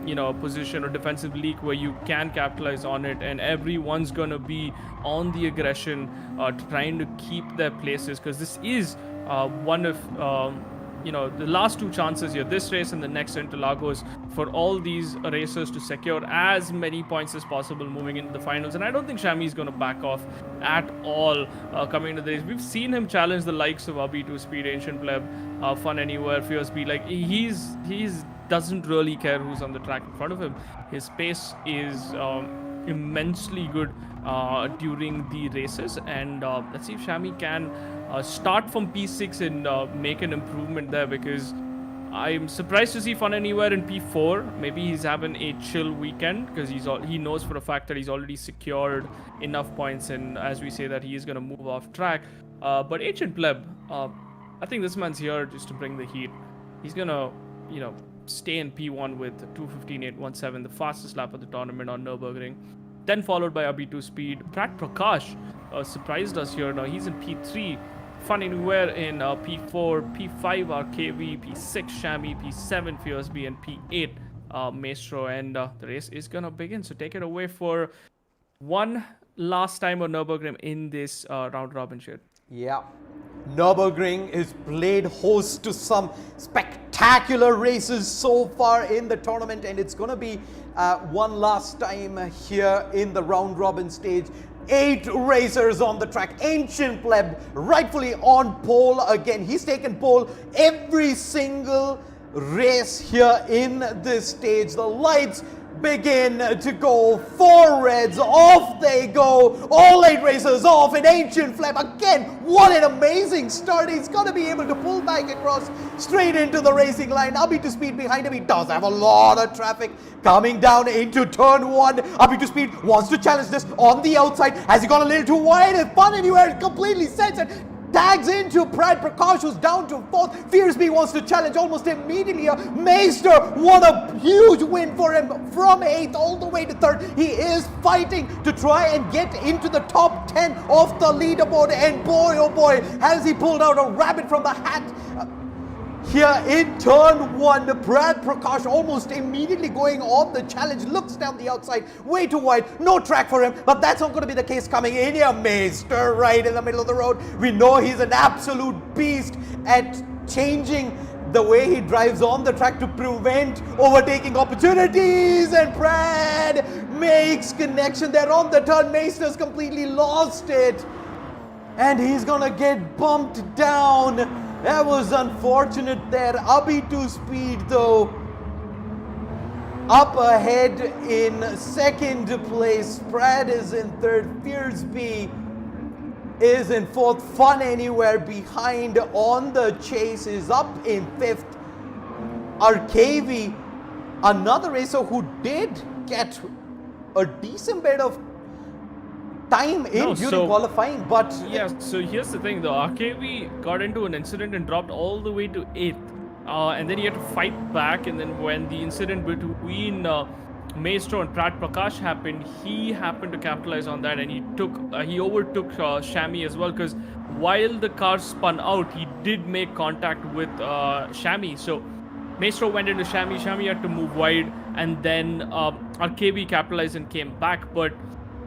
you know, position or defensive leak where you can capitalize on it, and everyone's going to be on the aggression trying to keep their places because this is one of you know, the last 2 chances here, this race and the next Interlagos, for all these racers to secure as many points as possible moving into the finals. And I don't think Shami is going to back off at all coming into the race. We've seen him challenge the likes of Abi2 Speed, Ancient Pleb, Fun Anywhere, Fierce Speed. Like he's doesn't really care who's on the track in front of him. His pace is immensely good during the races, and let's see if Shami can start from P6 and make an improvement there, because I'm surprised to see Fun Anywhere in P4. Maybe he's having a chill weekend because he knows for a fact that he's already secured enough points, and as we say that he is going to move off track. But Ancient Pleb, I think this man's here just to bring the heat. He's going to, you know, stay in P1 with 2:15.817, the fastest lap of the tournament on Nurburgring. Then followed by Abi2 Speed. Prat Prakash surprised us here. Now he's in P3. Fun Anywhere in P4, P5 RKV, P6 Shami, P7 Fierce B, and P8 Maestro. And the race is gonna begin. So take it away for one last time on Nurburgring in this round robin shit. Yeah. Nurburgring is played host to some spectacular races so far in the tournament, and it's going to be one last time here in the round robin stage. 8 racers on the track. Ancient Pleb rightfully on pole again. He's taken pole every single race here in this stage. The lights begin to go. 4 reds, off they go. All 8 racers off, an Ancient Flame. Again, what an amazing start. He's going to be able to pull back across straight into the racing line. Abhi to Speed behind him. He does have a lot of traffic coming down into turn 1. Abhi to Speed wants to challenge this on the outside. Has he gone a little too wide? And Fun Anywhere completely sets it. Tags into Prad Prakash, who's down to 4th. Fierceby wants to challenge almost immediately. Meister, what a huge win for him from 8th all the way to 3rd. He is fighting to try and get into the top 10 of the leaderboard. And boy, oh boy, has he pulled out a rabbit from the hat. Here in turn 1, Prad Prakash almost immediately going on the challenge, looks down the outside, way too wide, no track for him, but that's not going to be the case coming in here. Meister right in the middle of the road. We know he's an absolute beast at changing the way he drives on the track to prevent overtaking opportunities, and Prad makes connection there on the turn. Meister's completely lost it, and he's gonna get bumped down. That was unfortunate there. Abhi to Speed though, up ahead in 2nd place. Prad is in 3rd. Fierceby is in 4th. Fun Anywhere behind on the chase is up in 5th. Arkavi, another racer who did get a decent bit of time in during qualifying, but yeah, so here's the thing though. RKV got into an incident and dropped all the way to 8th, and then he had to fight back, and then when the incident between Maestro and Prad Prakash happened, he happened to capitalize on that, and he overtook Shami as well, because while the car spun out, he did make contact with Shami. So Maestro went into Shami had to move wide, and then RKV capitalized and came back. But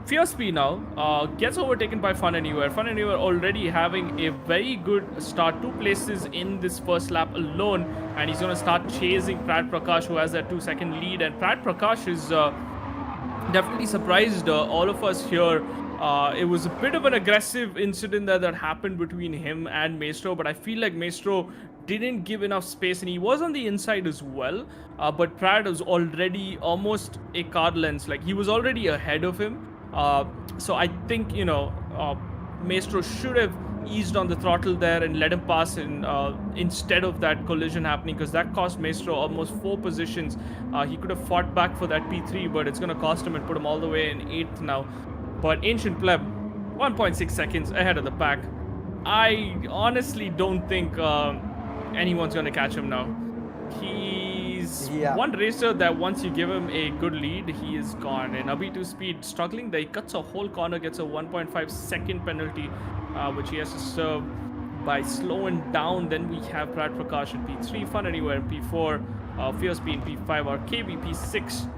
Fierceby now gets overtaken by Fun Anywhere. Fun Anywhere already having a very good start, 2 places in this first lap alone, and he's going to start chasing Prad Prakash, who has that 2-second lead. And Prad Prakash is definitely surprised all of us here. It was a bit of an aggressive incident that happened between him and Maestro, but I feel like Maestro didn't give enough space, and he was on the inside as well, but Prad was already almost a car length, like he was already ahead of him. So I think, Maestro should have eased on the throttle there and let him pass instead of that collision happening, because that cost Maestro almost 4 positions. He could have fought back for that P3, but it's going to cost him and put him all the way in 8th now. But Ancient Pleb, 1.6 seconds ahead of the pack. I honestly don't think anyone's going to catch him now. He's one racer that once you give him a good lead, he is gone. And Abhi to Speed struggling there. He cuts a whole corner, gets a 1.5 second penalty, which he has to serve by slowing down. Then we have Prad Prakash in P3, Fun Anywhere in P4, Fierceby in P5, RKB P6,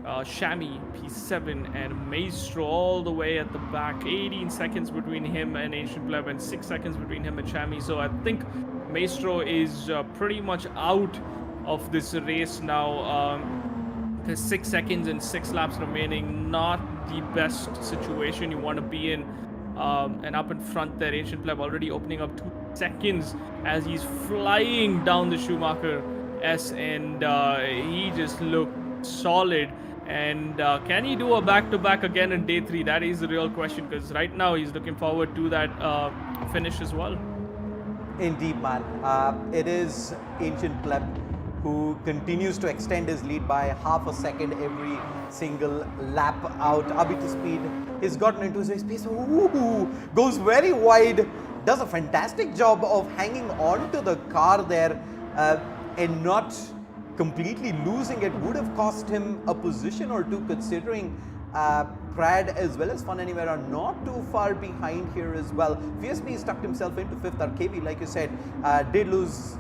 Shami P7, and Maestro all the way at the back. 18 seconds between him and Ancient Pleb, and 6 seconds between him and Shami. So I think Maestro is pretty much out of this race now. There's 6 seconds and 6 laps remaining. Not the best situation you want to be in. And up in front there, Ancient Pleb already opening up 2 seconds as he's flying down the Schumacher S, and he just looked solid. And can he do a back-to-back again in day 3? That is the real question, because right now he's looking forward to that finish as well. Indeed, man. It is Ancient Pleb who continues to extend his lead by half a second every single lap out. Abhi to Speed has gotten into his space. Ooh, goes very wide. Does a fantastic job of hanging on to the car there and not completely losing it. Would have cost him a position or 2, considering Prad as well as Fun Anywhere are not too far behind here as well. Fierceby stuck himself into 5th. RKB, like you said, did lose,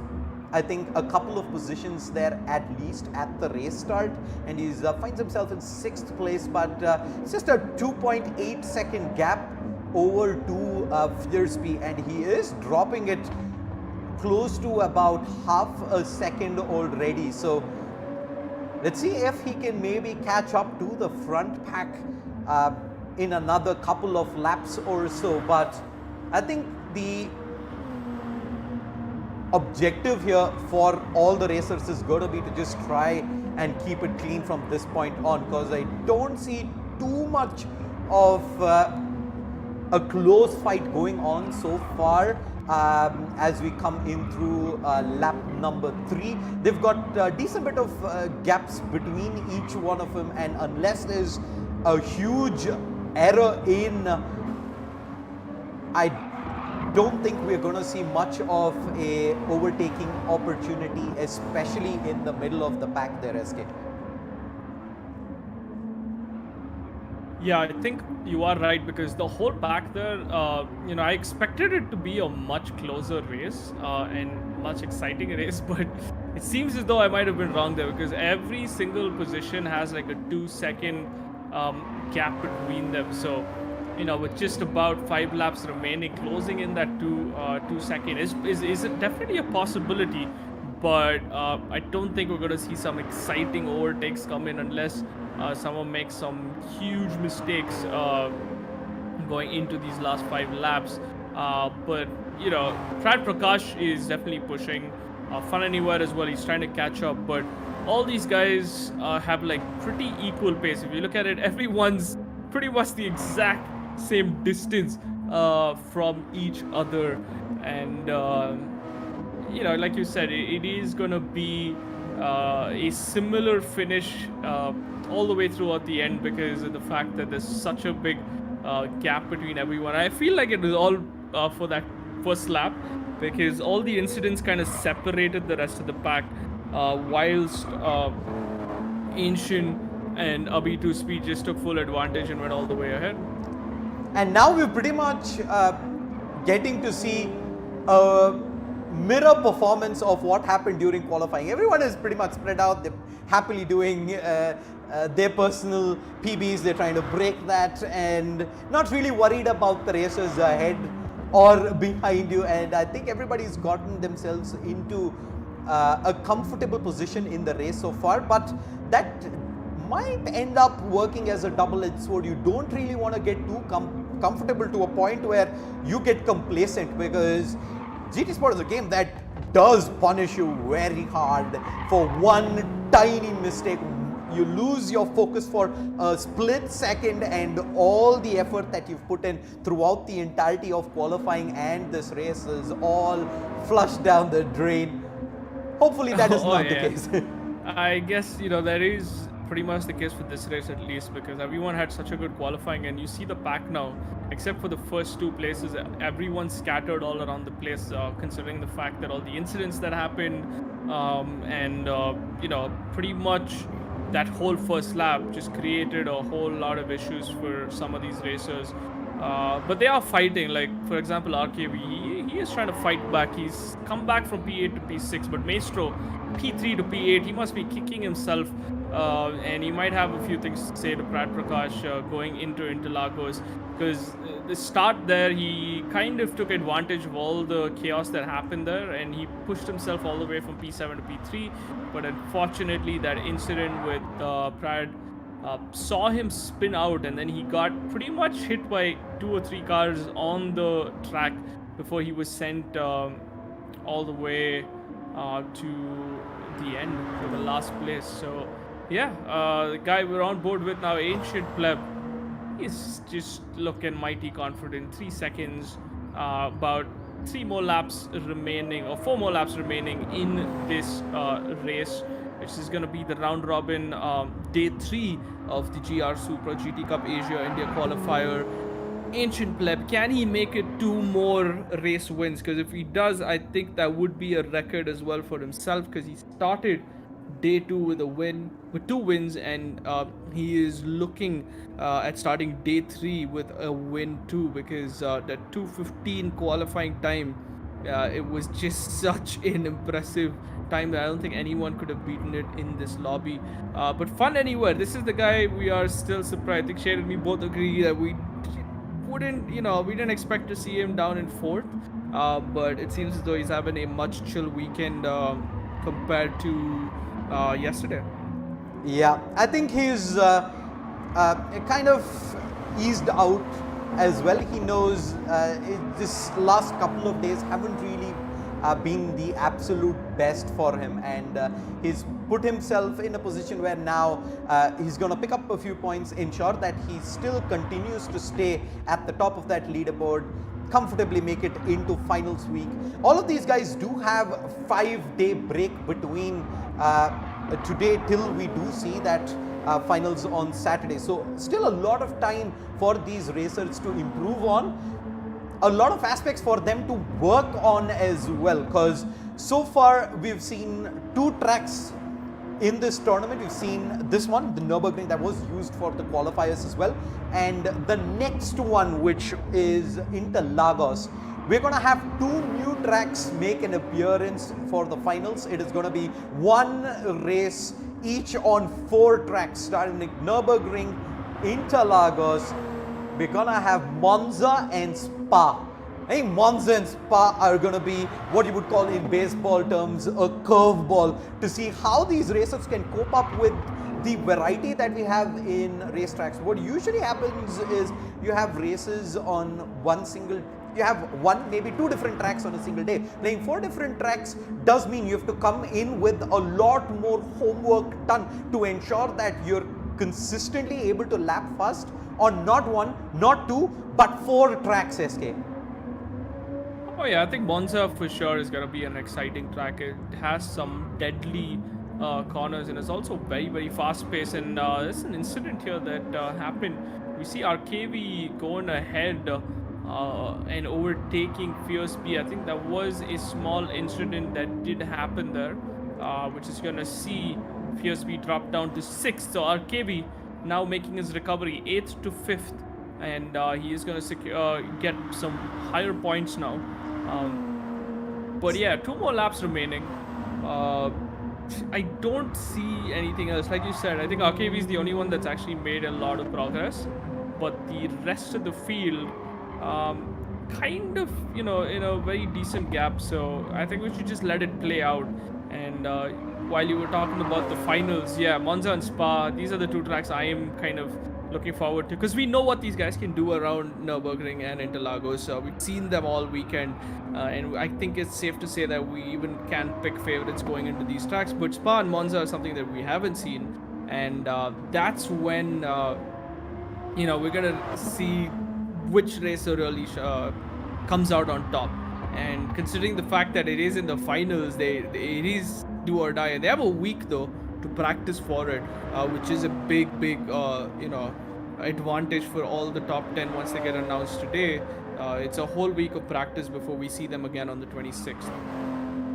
I think, a couple of positions there at least at the race start, and he finds himself in 6th place, but it's just a 2.8 second gap over to Fierceby, and he is dropping it close to about half a second already. So let's see if he can maybe catch up to the front pack in another couple of laps or so. But I think the objective here for all the racers is going to be to just try and keep it clean from this point on, because I don't see too much of a close fight going on so far. As we come in through lap number 3, they've got a decent bit of gaps between each one of them, and unless there's a huge error in, I don't think we're going to see much of a overtaking opportunity, especially in the middle of the pack there, SK. Yeah, I think you are right, because the whole back there, I expected it to be a much closer race and much exciting race, but it seems as though I might have been wrong there, because every single position has like a 2-second gap between them. So, with just about 5 laps remaining, closing in that 2 second is definitely a possibility, but I don't think we're going to see some exciting overtakes come in unless someone makes some huge mistakes going into these last 5 laps. But Prad Prakash is definitely pushing. Fun Anywhere as well, he's trying to catch up, but all these guys have like pretty equal pace. If you look at it, everyone's pretty much the exact same distance from each other, and like you said, it is gonna be a similar finish all the way throughout the end, because of the fact that there's such a big gap between everyone. I feel like it was all for that first lap, because all the incidents kind of separated the rest of the pack, whilst Ancient and Abhi2 Speed just took full advantage and went all the way ahead. And now we're pretty much getting to see a mirror performance of what happened during qualifying. Everyone is pretty much spread out. They're happily doing their personal PBs. They're trying to break that and not really worried about the racers ahead or behind you. And I think everybody's gotten themselves into a comfortable position in the race so far. But that might end up working as a double-edged sword. You don't really want to get too comfortable to a point where you get complacent, because GT Sport is a game that does punish you very hard for one tiny mistake. You lose your focus for a split second, and all the effort that you've put in throughout the entirety of qualifying and this race is all flushed down the drain. Hopefully that is not the case. I guess, that is pretty much the case for this race, at least, because everyone had such a good qualifying, and you see the pack now, except for the first 2 places, everyone's scattered all around the place, considering the fact that all the incidents that happened, and pretty much that whole first lap just created a whole lot of issues for some of these racers. But they are fighting. Like, for example, RKV, he is trying to fight back. He's come back from P8 to P6, but Maestro, P3 to P8, he must be kicking himself, and he might have a few things to say to Prad Prakash going into Interlagos, because the start there, he kind of took advantage of all the chaos that happened there, and he pushed himself all the way from P7 to P3, but unfortunately that incident with Prad saw him spin out, and then he got pretty much hit by 2 or 3 cars on the track before he was sent all the way to the end, to the last place. So yeah, the guy we're on board with now, Ancient Pleb, is just looking mighty confident. 3 seconds, about 3 more laps remaining, or 4 more laps remaining in this race, which is going to be the round robin day 3 of the GR Supra GT Cup Asia India qualifier. Ancient Pleb, can he make it 2 more race wins? Because if he does, I think that would be a record as well for himself, because he started day 2 with a win, with 2 wins, and he is looking at starting day 3 with a win too, because that 2:15 qualifying time, it was just such an impressive time that I don't think anyone could have beaten it in this lobby. But Fun Anywhere, this is the guy we are still surprised. I think Shade and me both agree that we didn't expect to see him down in 4th, but it seems as though he's having a much chill weekend compared to yesterday. Yeah, I think he's kind of eased out as well. He knows this last couple of days haven't really been the absolute best for him, and he's put himself in a position where now he's going to pick up a few points, ensure that he still continues to stay at the top of that leaderboard, comfortably make it into finals week. All of these guys do have a 5-day break between today till we do see that finals on Saturday. So still a lot of time for these racers to improve on, a lot of aspects for them to work on as well, because so far we've seen 2 tracks in this tournament. We've seen this one, the Nurburgring, that was used for the qualifiers as well, and the next one, which is Interlagos. We're going to have 2 new tracks make an appearance for the finals. It is going to be 1 race each on 4 tracks, starting with Nurburgring, Interlagos. We're going to have Monza and Spa. I think Monza and Spa are going to be what you would call in baseball terms a curveball, to see how these racers can cope up with the variety that we have in racetracks. What usually happens is you have races on you have 1, maybe 2 different tracks on a single day. Playing 4 different tracks does mean you have to come in with a lot more homework done to ensure that you're consistently able to lap fast on not 1, not 2, but 4 tracks, SK. Oh yeah, I think Monza for sure is going to be an exciting track. It has some deadly corners, and it's also very, very fast paced. And there's an incident here that happened. We see RKV going ahead and overtaking Fierce B. I think that was a small incident that did happen there, which is going to see Fierce B drop down to 6th. So RKV now making his recovery 8th to 5th, and he is going to get some higher points now. But yeah, 2 more laps remaining. I don't see anything else. Like you said, I think RKV is the only one that's actually made a lot of progress, but the rest of the field kind of, in a very decent gap. So I think we should just let it play out. And while you were talking about the finals, yeah, Monza and Spa, these are the 2 tracks I am kind of looking forward to, because we know what these guys can do around Nurburgring and Interlagos. We've seen them all weekend, and I think it's safe to say that we even can pick favorites going into these tracks. But Spa and Monza are something that we haven't seen, and that's when we're gonna see which racer really comes out on top. And considering the fact that it is in the finals, it is do or die, and they have a week though to practice for it, which is a big advantage for all the top 10 once they get announced today. It's a whole week of practice before we see them again on the 26th.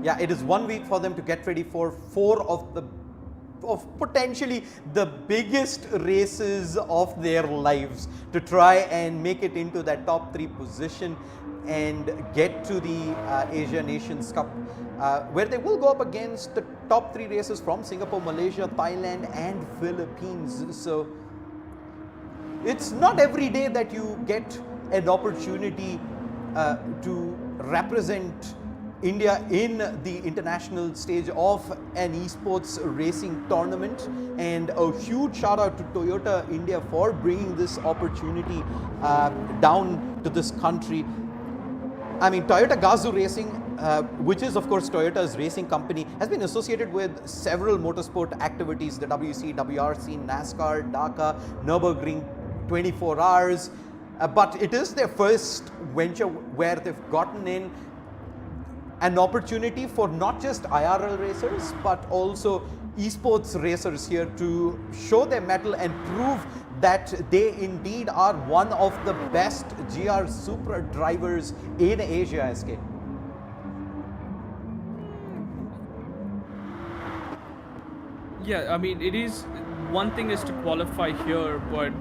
Yeah, it is 1 week for them to get ready for 4 of potentially the biggest races of their lives, to try and make it into that top 3 position and get to the Asia Nations Cup, where they will go up against the top 3 races from Singapore, Malaysia, Thailand and Philippines. So it's not every day that you get an opportunity to represent India in the international stage of an esports racing tournament, and a huge shout out to Toyota India for bringing this opportunity down to this country. I mean, Toyota Gazoo Racing, which is of course Toyota's racing company, has been associated with several motorsport activities, the WC, WRC, NASCAR, Dhaka, Nurburgring, 24 hours, but it is their first venture where they've gotten in an opportunity for not just IRL racers but also esports racers here to show their mettle and prove that they indeed are one of the best GR Supra drivers in Asia, SK. Yeah, I mean, it is, one thing is to qualify here, but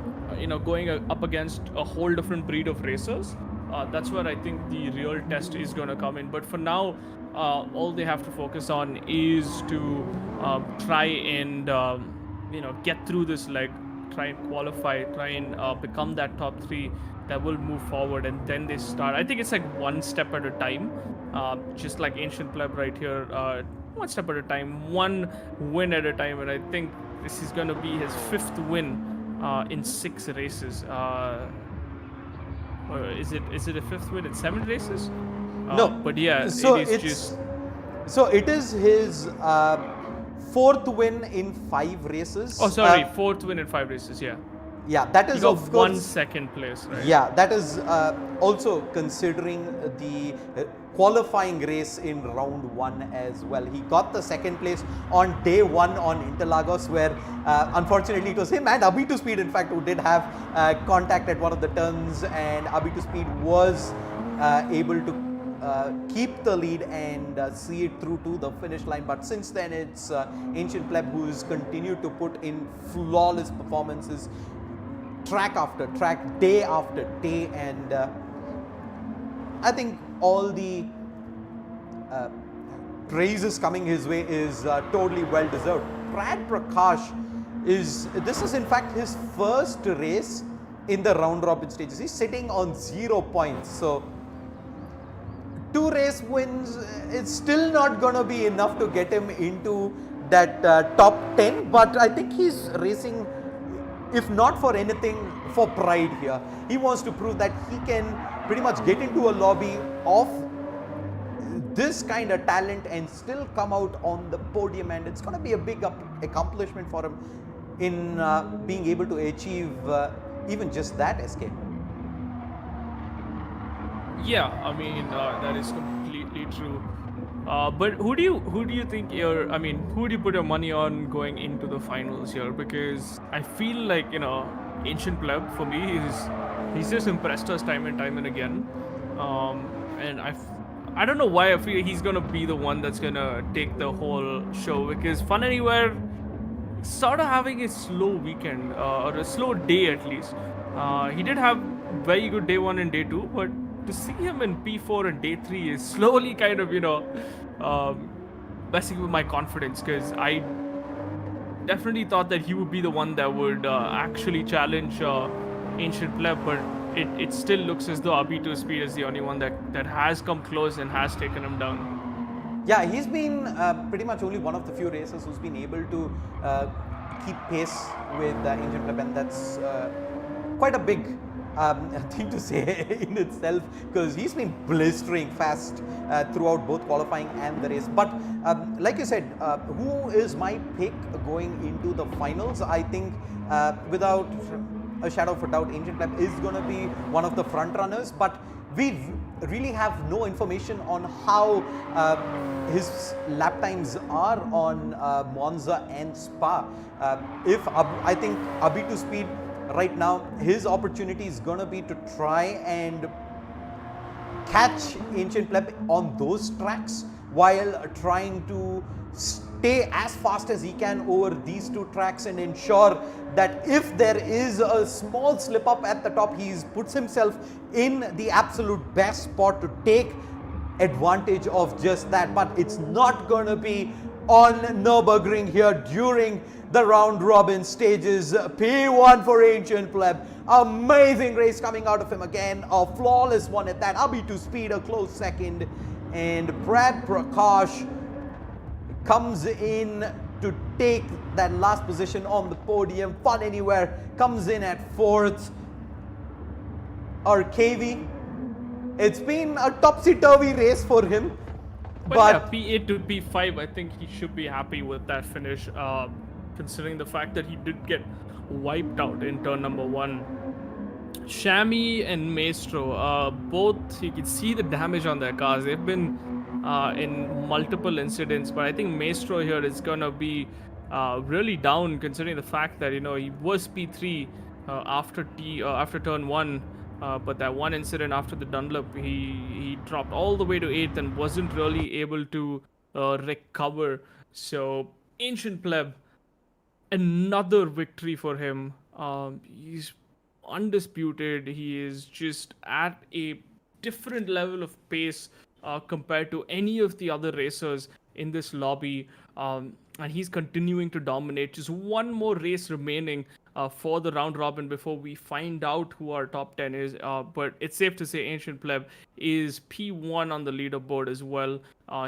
going up against a whole different breed of racers, that's where I think the real test is going to come in. But for now, all they have to focus on is to try and get through this leg, try and qualify, try and become that top 3 that will move forward, and then they start. I think it's like 1 step at a time, just like Ancient Pleb right here, 1 step at a time, 1 win at a time. And I think this is going to be his 5th win in 6 races. Or is it a 5th win in 7 races? No, But yeah, so it is it's just. so it is his fourth win in 5 races. Oh, sorry, fourth win in 5 races. Yeah, Yeah, that he is got of one course. second place, right? Yeah, that is also considering the qualifying race in round one as well. He got the second place on day one on Interlagos, where unfortunately it was him and Abhi to Speed, in fact, who did have contact at one of the turns, and Abhi to Speed was able to keep the lead and see it through to the finish line. But since then, it's Ancient Pleb who's continued to put in flawless performances track after track, day after day, and I think all the praises coming his way is totally well deserved. Brad Prakash this is in fact his first race in the round robin stages. He's sitting on 0 points, so 2 race wins, it's still not gonna be enough to get him into that top 10, but I think he's racing, if not for anything, for pride here. He wants to prove that he can pretty much get into a lobby of this kind of talent and still come out on the podium, and it's going to be a big accomplishment for him in being able to achieve even just that escape. Yeah, I mean that is completely true. But who do you think I mean, who do you put your money on going into the finals here? Because I feel like Ancient Pleb for me he's just impressed us time and time and again, and I don't know why I feel he's gonna be the one that's gonna take the whole show, because Fun Anywhere sort of having a slow weekend or a slow day at least. He did have very good day one and day two, but to see him in P4 and day three is slowly kind of messing with my confidence, because I definitely thought that he would be the one that would actually challenge Ancient Pleb, but it still looks as though Abhi2 Speed is the only one that has come close and has taken him down. Yeah, he's been pretty much only one of the few racers who's been able to keep pace with Ancient Pleb, and that's quite a big thing to say in itself, because he's been blistering fast throughout both qualifying and the race. But like you said, who is my pick going into the finals? I think without a shadow of a doubt, Ancient Pleb is going to be one of the front runners, but we really have no information on how his lap times are on Monza and Spa. I think Abhi2 Speed right now, his opportunity is going to be to try and catch Ancient Pleb on those tracks while trying to stay as fast as he can over these two tracks and ensure that if there is a small slip up at the top, he puts himself in the absolute best spot to take advantage of just that. But it's not going to be on Nurburgring here during the round robin stages. P1 for Ancient Pleb. Amazing race coming out of him again. A flawless one at that. Abhi2 Speed a close second. And Brad Prakash comes in to take that last position on the podium. Fun Anywhere comes in at fourth. Our KV, it's been a topsy-turvy race for him. But yeah, P8 to P5, I think he should be happy with that finish, considering the fact that he did get wiped out in turn number 1. Shami and Maestro, both, you can see the damage on their cars. They've been in multiple incidents, but I think Maestro here is going to be really down, considering the fact that, he was P3 after turn 1. But that one incident after the Dunlop, he dropped all the way to 8th and wasn't really able to recover. So Ancient Pleb, another victory for him. He's undisputed. He is just at a different level of pace compared to any of the other racers in this lobby. And he's continuing to dominate. Just one more race remaining for the round robin before we find out who our top 10 is. But it's safe to say Ancient Pleb is P1 on the leaderboard as well.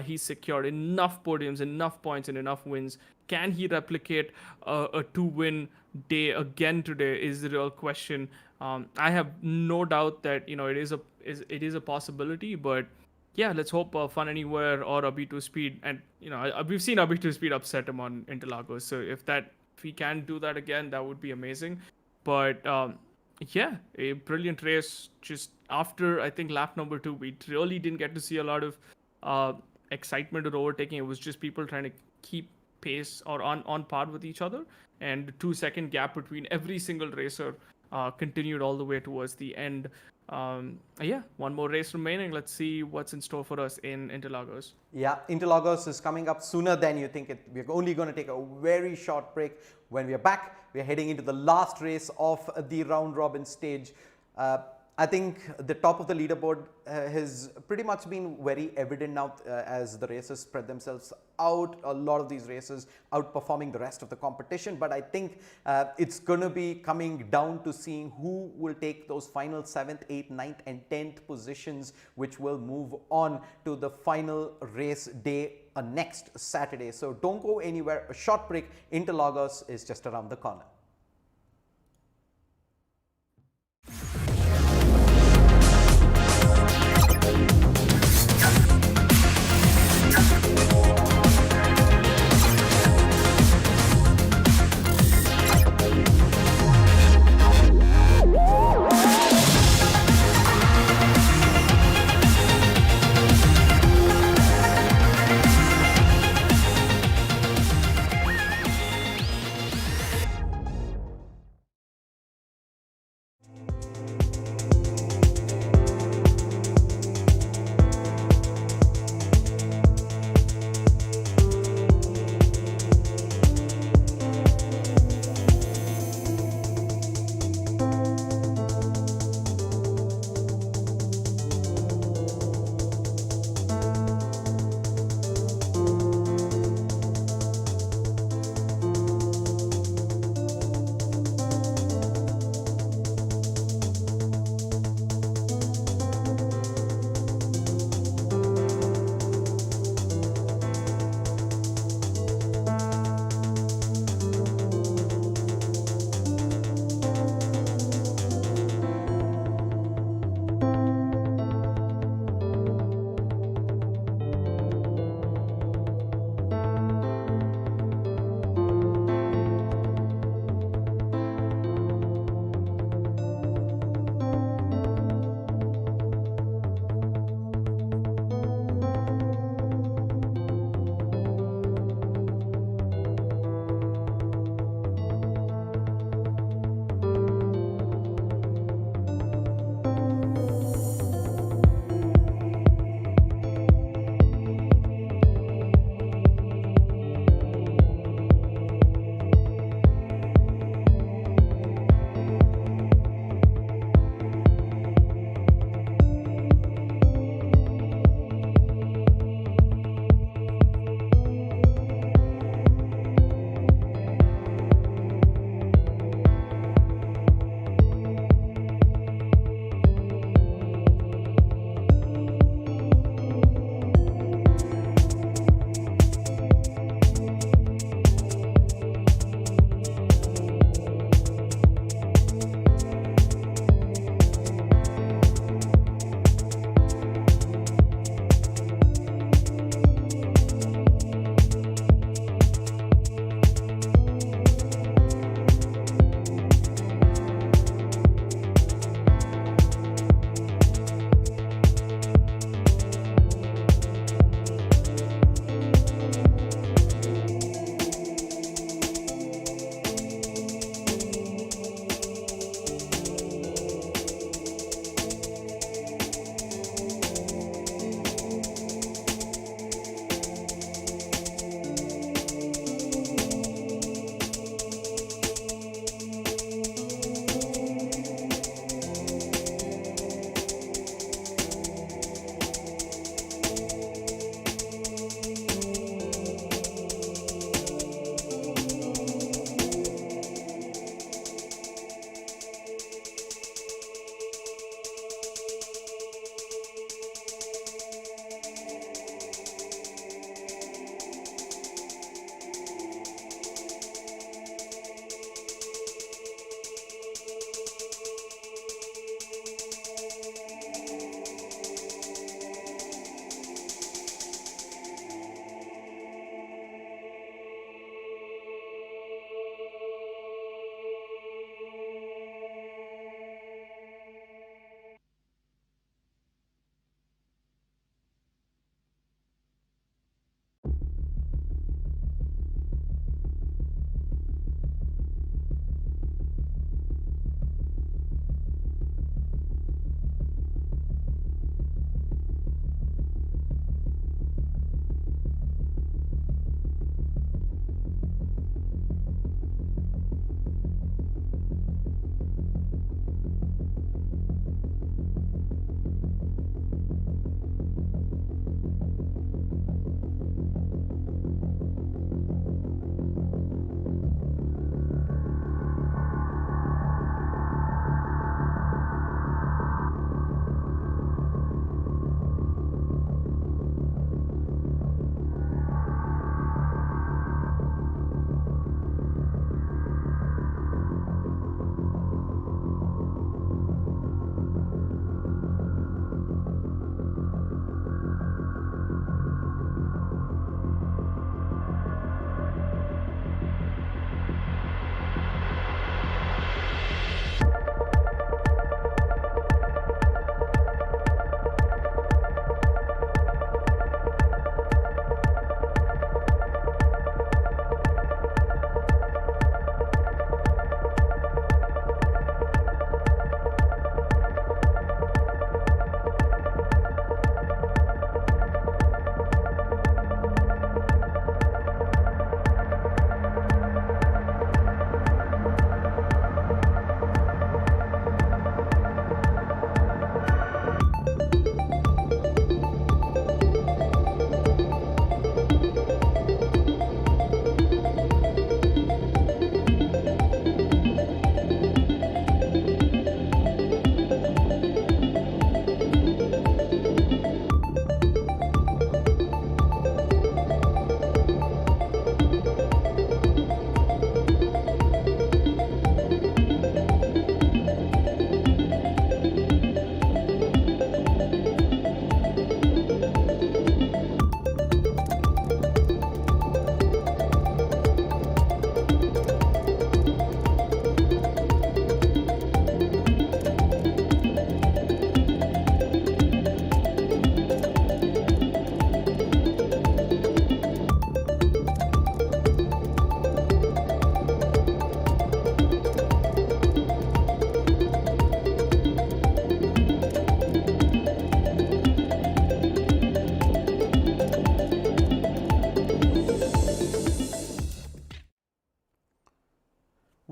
He's secured enough podiums, enough points, and enough wins. Can he replicate a 2-win day again today is the real question. I have no doubt that it is a possibility, but yeah, let's hope Fun Anywhere or AB2 Speed, and we've seen AB2 Speed upset him on Interlagos. So if we can do that again, that would be amazing. But yeah, a brilliant race. Just after I think lap number 2, we really didn't get to see a lot of uh, excitement or overtaking. It was just people trying to keep pace or on par with each other, and the 2 second gap between every single racer continued all the way towards the end. Yeah, one more race remaining. Let's see what's in store for us in Interlagos. Yeah, Interlagos is coming up sooner than you think. We're only going to take a very short break. When we are back, we're heading into the last race of the round robin stage. I think the top of the leaderboard has pretty much been very evident now as the races spread themselves out. A lot of these races outperforming the rest of the competition. But I think it's going to be coming down to seeing who will take those final 7th, 8th, 9th and 10th positions, which will move on to the final race day next Saturday. So don't go anywhere. A short break. Interlagos is just around the corner.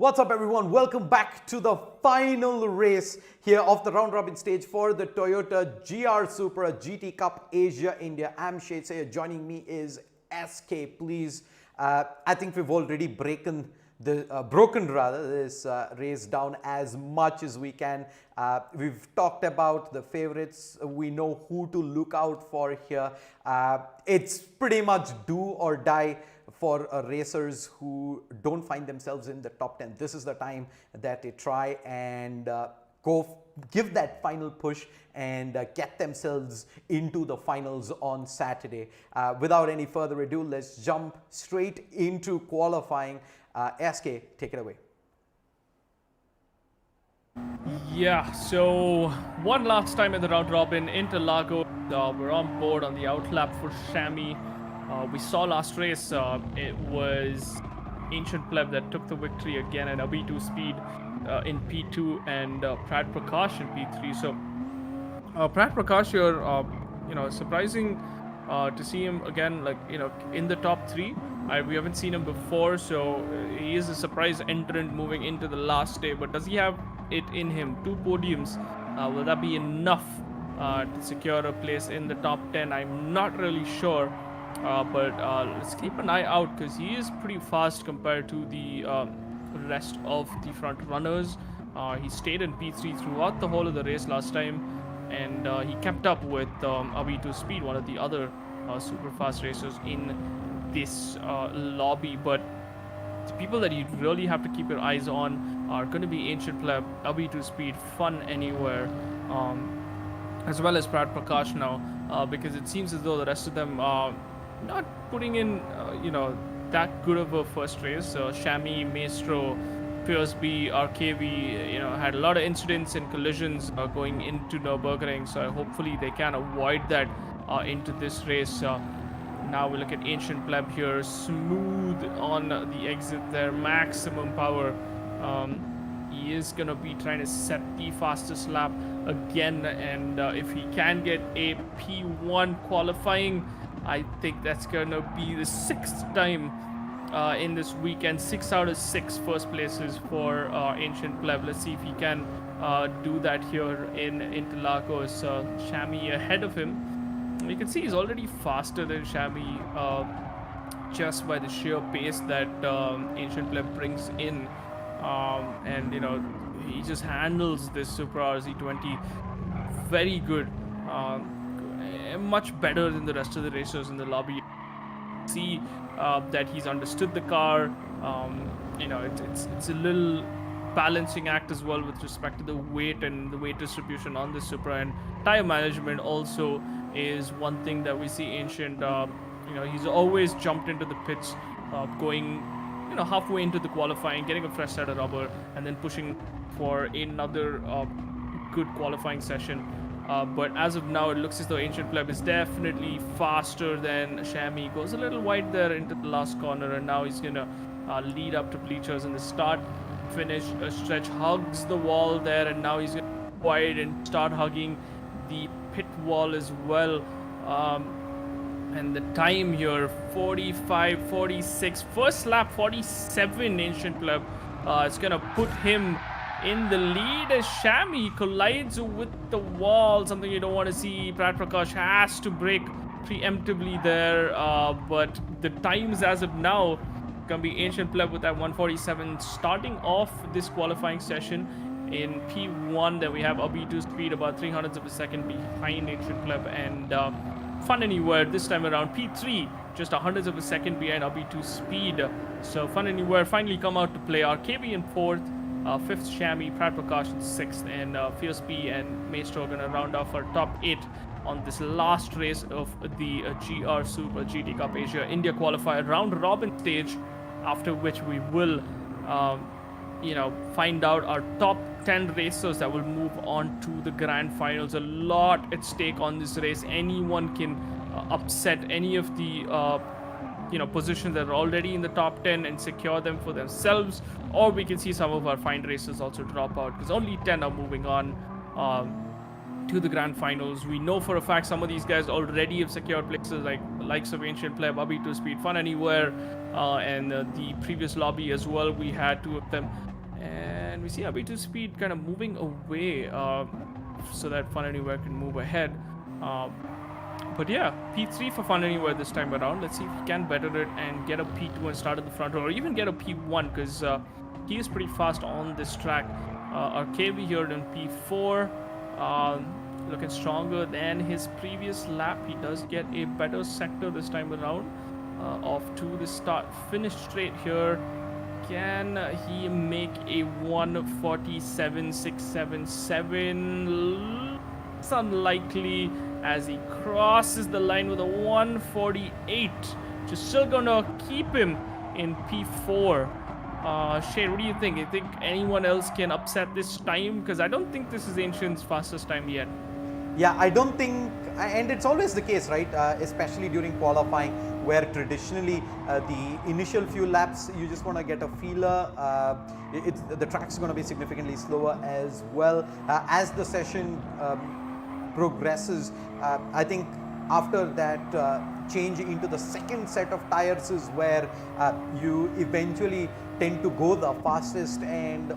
What's up, everyone? Welcome back to the final race here of the round robin stage for the Toyota GR Supra GT Cup Asia India. I'm Shade Sayer. Joining me is SK. Please, I think we've already broken this race down as much as we can. We've talked about the favorites. We know who to look out for here. It's pretty much do or die for racers who don't find themselves in the top 10. This is the time that they try and give that final push and get themselves into the finals on Saturday. Without any further ado, let's jump straight into qualifying. SK, take it away. Yeah, so one last time in the round robin, Interlagos. We're on board on the outlap for Shami. We saw last race, it was Ancient Pleb that took the victory again, and B2 Speed in P2 and Prat Prakash in P3. So Prat Prakash here, surprising to see him again, in the top 3. We haven't seen him before, so he is a surprise entrant moving into the last day. But does he have it in him? 2 podiums, will that be enough to secure a place in the top 10? I'm not really sure. But let's keep an eye out, because he is pretty fast compared to the rest of the front runners. He stayed in P3 throughout the whole of the race last time, and he kept up with B2 Speed, one of the other super fast racers in this lobby. But the people that you really have to keep your eyes on are going to be Ancient Pleb, B2 Speed, Fun Anywhere, as well as Prat Prakash now, because it seems as though the rest of them are not putting in, that good of a first race. Shami, Maestro, Fierce B, RKV, had a lot of incidents and collisions going into Nurburgring, so hopefully they can avoid that into this race. Now we look at Ancient Pleb here, smooth on the exit there, maximum power. He is going to be trying to set the fastest lap again, and if he can get a P1 qualifying, I think that's going to be the 6th time in this weekend. 6 out of 6 first places for Ancient Pleb. Let's see if he can do that here in Interlagos. Shami ahead of him. You can see he's already faster than Shami just by the sheer pace that Ancient Pleb brings in. And he just handles this Supra RZ20 very good. Much better than the rest of the racers in the lobby. See that he's understood the car. It's a little balancing act as well with respect to the weight and the weight distribution on the Supra, and tire management also is one thing that we see Ancient. He's always jumped into the pits, going halfway into the qualifying, getting a fresh set of rubber, and then pushing for another good qualifying session. But as of now, it looks as though Ancient Pleb is definitely faster than Shami. Goes a little wide there into the last corner, and now he's going to lead up to bleachers in the start-finish stretch. Hugs the wall there, and now he's going to wide and start hugging the pit wall as well. And the time here, 45, 46. First lap, 47, Ancient Pleb. It's going to put him in the lead as Shami collides with the wall, something you don't want to see. Prat Prakash has to brake preemptively there, but the times as of now can be Ancient Pleb with that 147 starting off this qualifying session in P1. Then we have B2 Speed about 300ths of a second behind Ancient Pleb, and Fun Anywhere this time around P3 just 100ths of a second behind B2 Speed. So Fun Anywhere finally come out to play. RKB in 4th, 5th Shami, Prat Prakash in 6th, and Fierce B and Maestro are going to round off our top 8 on this last race of the GR Supra GT Cup Asia India qualifier round robin stage, after which we will find out our top 10 racers that will move on to the grand finals. A lot at stake on this race. Anyone can upset any of the positions that are already in the top 10 and secure them for themselves, or we can see some of our fine racers also drop out, because only 10 are moving on to the grand finals. We know for a fact some of these guys already have secured places, like the likes of Ancient Pleb, B2 Speed, Fun Anywhere, and the previous lobby as well. We had 2 of them And we see RB2 Speed kind of moving away so that Fun Anywhere can move ahead. But yeah, P3 for Fun Anywhere this time around. Let's see if he can better it and get a P2 and start at the front row, or even get a P1, because he is pretty fast on this track. Our KV here in P4, looking stronger than his previous lap. He does get a better sector this time around. Off to the start, finish straight here. Can he make a 147.677? It's unlikely, as he crosses the line with a 148, which is still gonna keep him in P4. Shane, what do you think? You think anyone else can upset this time? Because I don't think this is Ancient's fastest time yet. Yeah, I don't think, and it's always the case, right? Especially during qualifying, where traditionally the initial few laps you just want to get a feeler. The track's going to be significantly slower as well as the session progresses. I think after that change into the second set of tires is where you eventually tend to go the fastest, and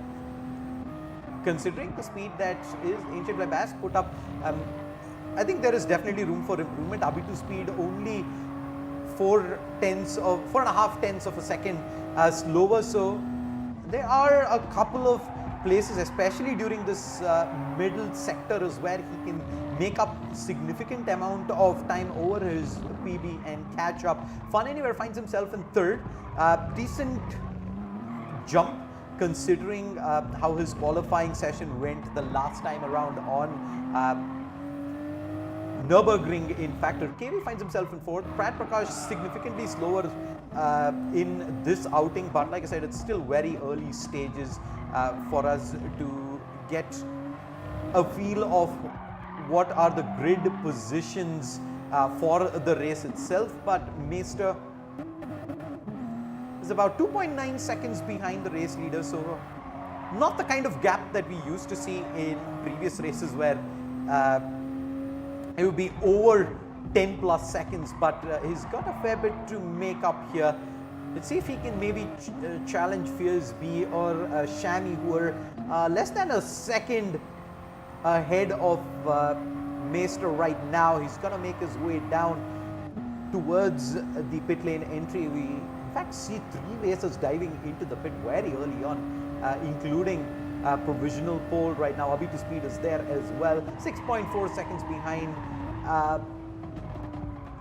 considering the speed that is Ancient Web has put up, I think there is definitely room for improvement. RB2 Speed only 4.5 tenths of a second slower, so there are a couple of places, especially during this middle sector, is where he can make up significant amount of time over his PB and catch up. Fun Anywhere finds himself in third. Decent jump considering how his qualifying session went the last time around on Nurburgring. In fact, KV finds himself in fourth. Prat Prakash significantly slower in this outing, but like I said, it's still very early stages for us to get a feel of what are the grid positions for the race itself. But Meister is about 2.9 seconds behind the race leader, so not the kind of gap that we used to see in previous races where it would be over 10 plus seconds, but he's got a fair bit to make up here. Let's see if he can maybe challenge Fierce B or Shami, who are less than a second ahead of Meister right now. He's gonna make his way down towards the pit lane entry. We in fact see three racers diving into the pit very early on, including provisional pole right now. RB2 Speed is there as well, 6.4 seconds behind.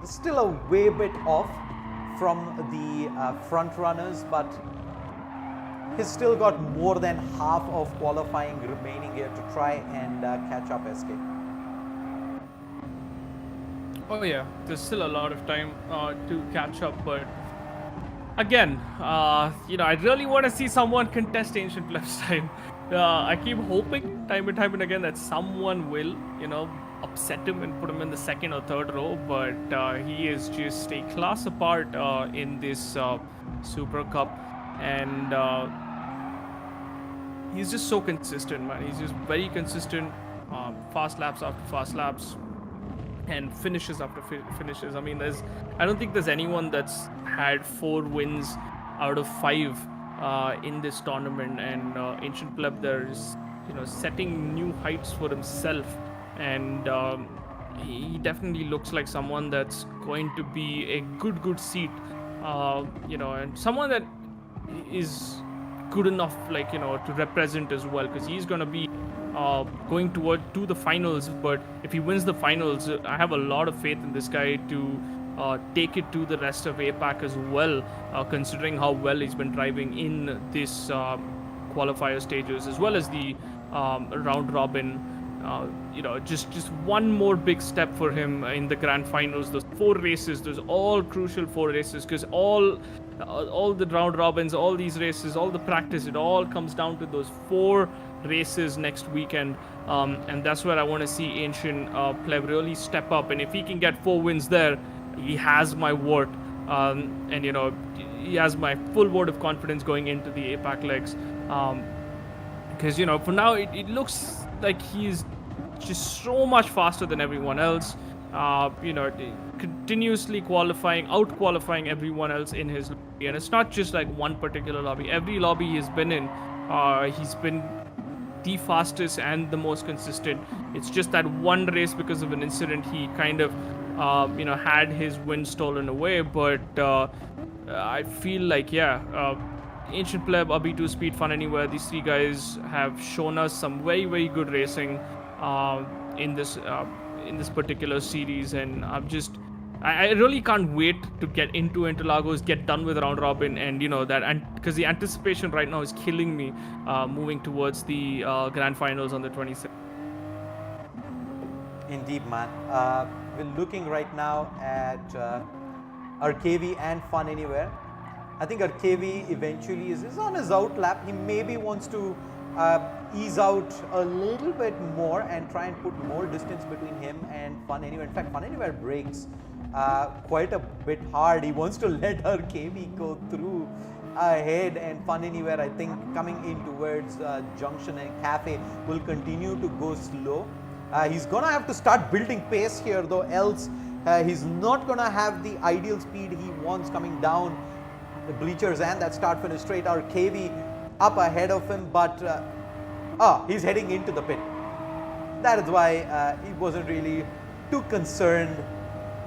Still a way bit off from the front runners, but he's still got more than half of qualifying remaining here to try and catch up SK. Oh yeah, there's still a lot of time to catch up, but again, I really want to see someone contest Ancient Pleb's time. I keep hoping time and again that someone will, upset him and put him in the second or third row, but he is just a class apart in this Supra Cup, and he's just so consistent, man. He's just very consistent, fast laps after fast laps, and finishes after finishes. I mean, I don't think there's anyone that's had 4 wins out of 5 in this tournament, and Ancient Pleb there is, setting new heights for himself, and he definitely looks like someone that's going to be a good seat, and someone that is good enough, to represent as well, because he's going to be going to the finals. But if he wins the finals, I have a lot of faith in this guy to take it to the rest of APAC as well, considering how well he's been driving in this qualifier stages as well as the round robin. Just one more big step for him in the grand finals. Those 4 races, those all crucial 4 races, because all the round robins, all these races, all the practice, it all comes down to those 4 races next weekend, and that's where I want to see Ancient Pleb really step up. And if he can get 4 wins there, he has my vote, and he has my full vote of confidence going into the APAC legs, because for now it looks like he's just so much faster than everyone else, continuously out qualifying everyone else in his lobby. And it's not just like one particular lobby. Every lobby he's been in, He's been the fastest and the most consistent. It's just that one race, because of an incident, he kind of had his win stolen away. But I feel like, Ancient Pleb, Abhi2, Speed, Fun Anywhere, these three guys have shown us some very, very good racing uh, in this particular series, and I really can't wait to get into Interlagos, get done with round robin, and that, and because the anticipation right now is killing me, moving towards the grand finals on the 26th. Indeed, man. We're looking right now at RKV and Fun Anywhere. I think RKV eventually is on his out lap. He maybe wants to ease out a little bit more and try and put more distance between him and Fun Anywhere. In fact, Fun Anywhere breaks quite a bit hard. He wants to let RKV go through ahead, and Fun Anywhere, I think, coming in towards Junction and Cafe will continue to go slow. He's gonna have to start building pace here though, else he's not gonna have the ideal speed he wants coming down the bleachers and that start finish straight. RKV up ahead of him, but he's heading into the pit. That is why he wasn't really too concerned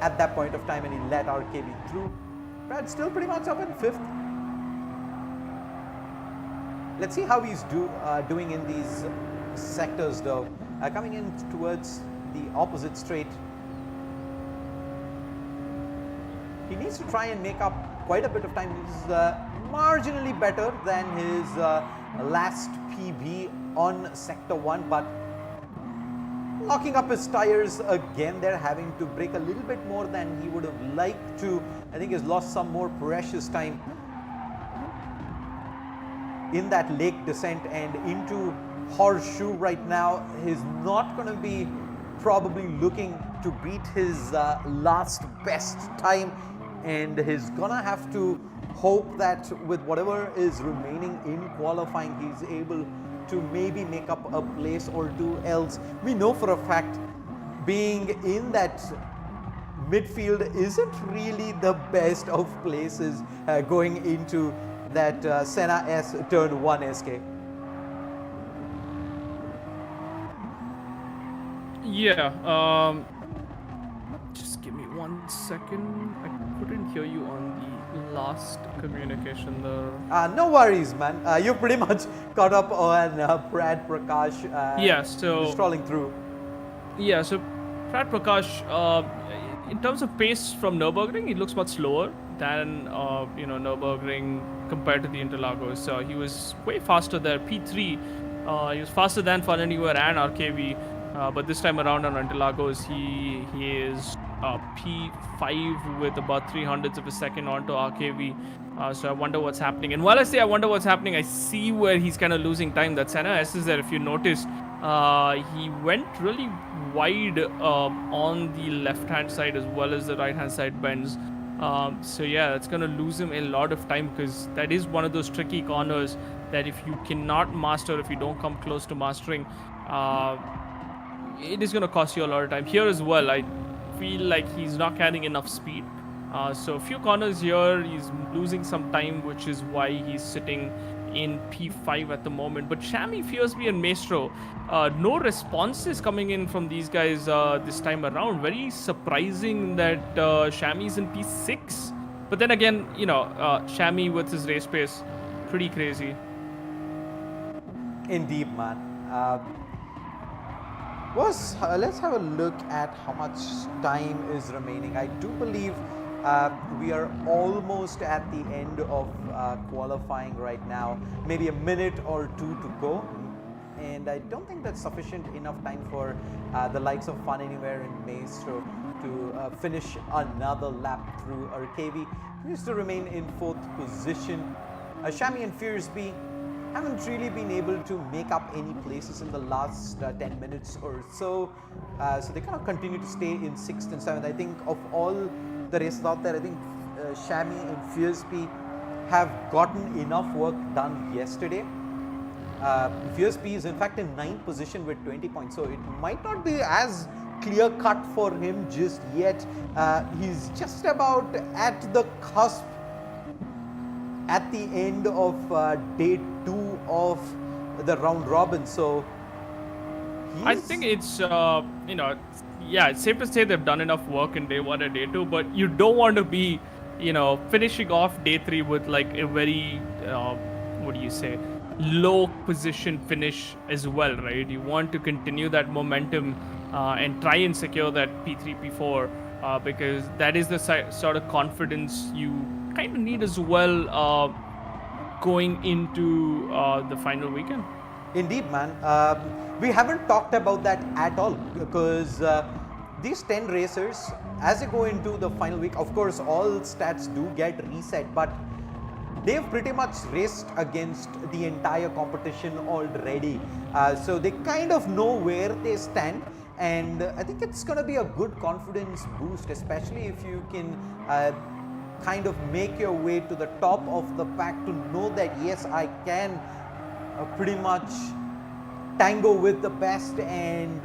at that point of time, and he let RKV through. Brad's still pretty much up in 5th. Let's see how he's doing in these sectors though. Coming in towards the opposite straight, he needs to try and make up quite a bit of time. He's marginally better than his last PB on Sector 1, but locking up his tires again. They're having to brake a little bit more than he would have liked to. I think he's lost some more precious time in that lake descent and into Horseshoe right now. He's not going to be probably looking to beat his last best time, and he's gonna have to hope that with whatever is remaining in qualifying, he's able to maybe make up a place or two. Else we know for a fact being in that midfield isn't really the best of places going into that Senna S turn 1 SK. Yeah, just give me 1 second. I couldn't hear you on the last communication there. No worries, man. You pretty much caught up on Prad Prakash. Strolling through. Yeah, so Prad Prakash, in terms of pace from Nurburgring, he looks much slower than Nurburgring compared to the Interlagos. He was way faster there. P3, he was faster than Fun Anywhere and RKV. But this time around on Interlagos, he is P5 with about 300ths of a second onto RKV. So I wonder what's happening. And while I say I wonder what's happening, I see where he's kind of losing time. That Senna S is there. If you noticed, he went really wide on the left-hand side as well as the right-hand side bends. So yeah, that's going to lose him a lot of time, because that is one of those tricky corners that if you cannot master, if you don't come close to mastering, it is going to cost you a lot of time. Here as well, I feel like he's not carrying enough speed. So a few corners here, he's losing some time, which is why he's sitting in P5 at the moment. But Shami, Fiersby and Maestro, no responses coming in from these guys this time around. Very surprising that Shami's in P6. But then again, Shami with his race pace, pretty crazy. Indeed, man. Let's have a look at how much time is remaining. I do believe we are almost at the end of qualifying right now. Maybe a minute or two to go. And I don't think that's sufficient enough time for the likes of Fun Anywhere and Maestro to finish another lap through RKV. He used to remain in 4th position. Shami and Fiersby haven't really been able to make up any places in the last 10 minutes or so. So they kind of continue to stay in 6th and 7th. I think of all the races out there, I think Shami and Fiersby have gotten enough work done yesterday. Fiersby is in fact in 9th position with 20 points. So it might not be as clear cut for him just yet. He's just about at the cusp at the end of day 2 of the round robin. So I think it's yeah, it's safe to say they've done enough work in day 1 and day 2, but you don't want to be, finishing off day 3 with like a very what do you say, low position finish as well, right? You want to continue that momentum and try and secure that P3, P4 because that is the sort of confidence you kind of need as well going into the final weekend. Indeed, man. We haven't talked about that at all because these 10 racers, as they go into the final week, of course, all stats do get reset, but they've pretty much raced against the entire competition already. So they kind of know where they stand. And I think it's going to be a good confidence boost, especially if you can kind of make your way to the top of the pack to know that, yes, I can pretty much tango with the best and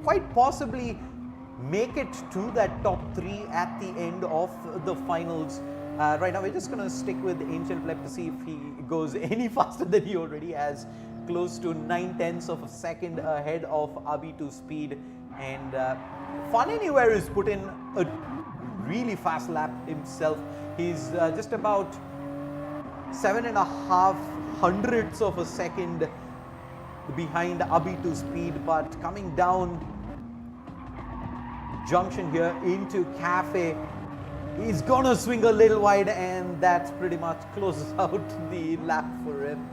quite possibly make it to that top 3 at the end of the finals. Right now we're just going to stick with Ancient Pleb to see if he goes any faster than he already has, close to 9/10 of a second ahead of Abi2 Speed. And Fun Anywhere has put in a really fast lap himself. He's just about 7.5 hundredths of a second behind Abi2 Speed, but coming down junction here into Cafe, he's gonna swing a little wide, and that pretty much closes out the lap for him.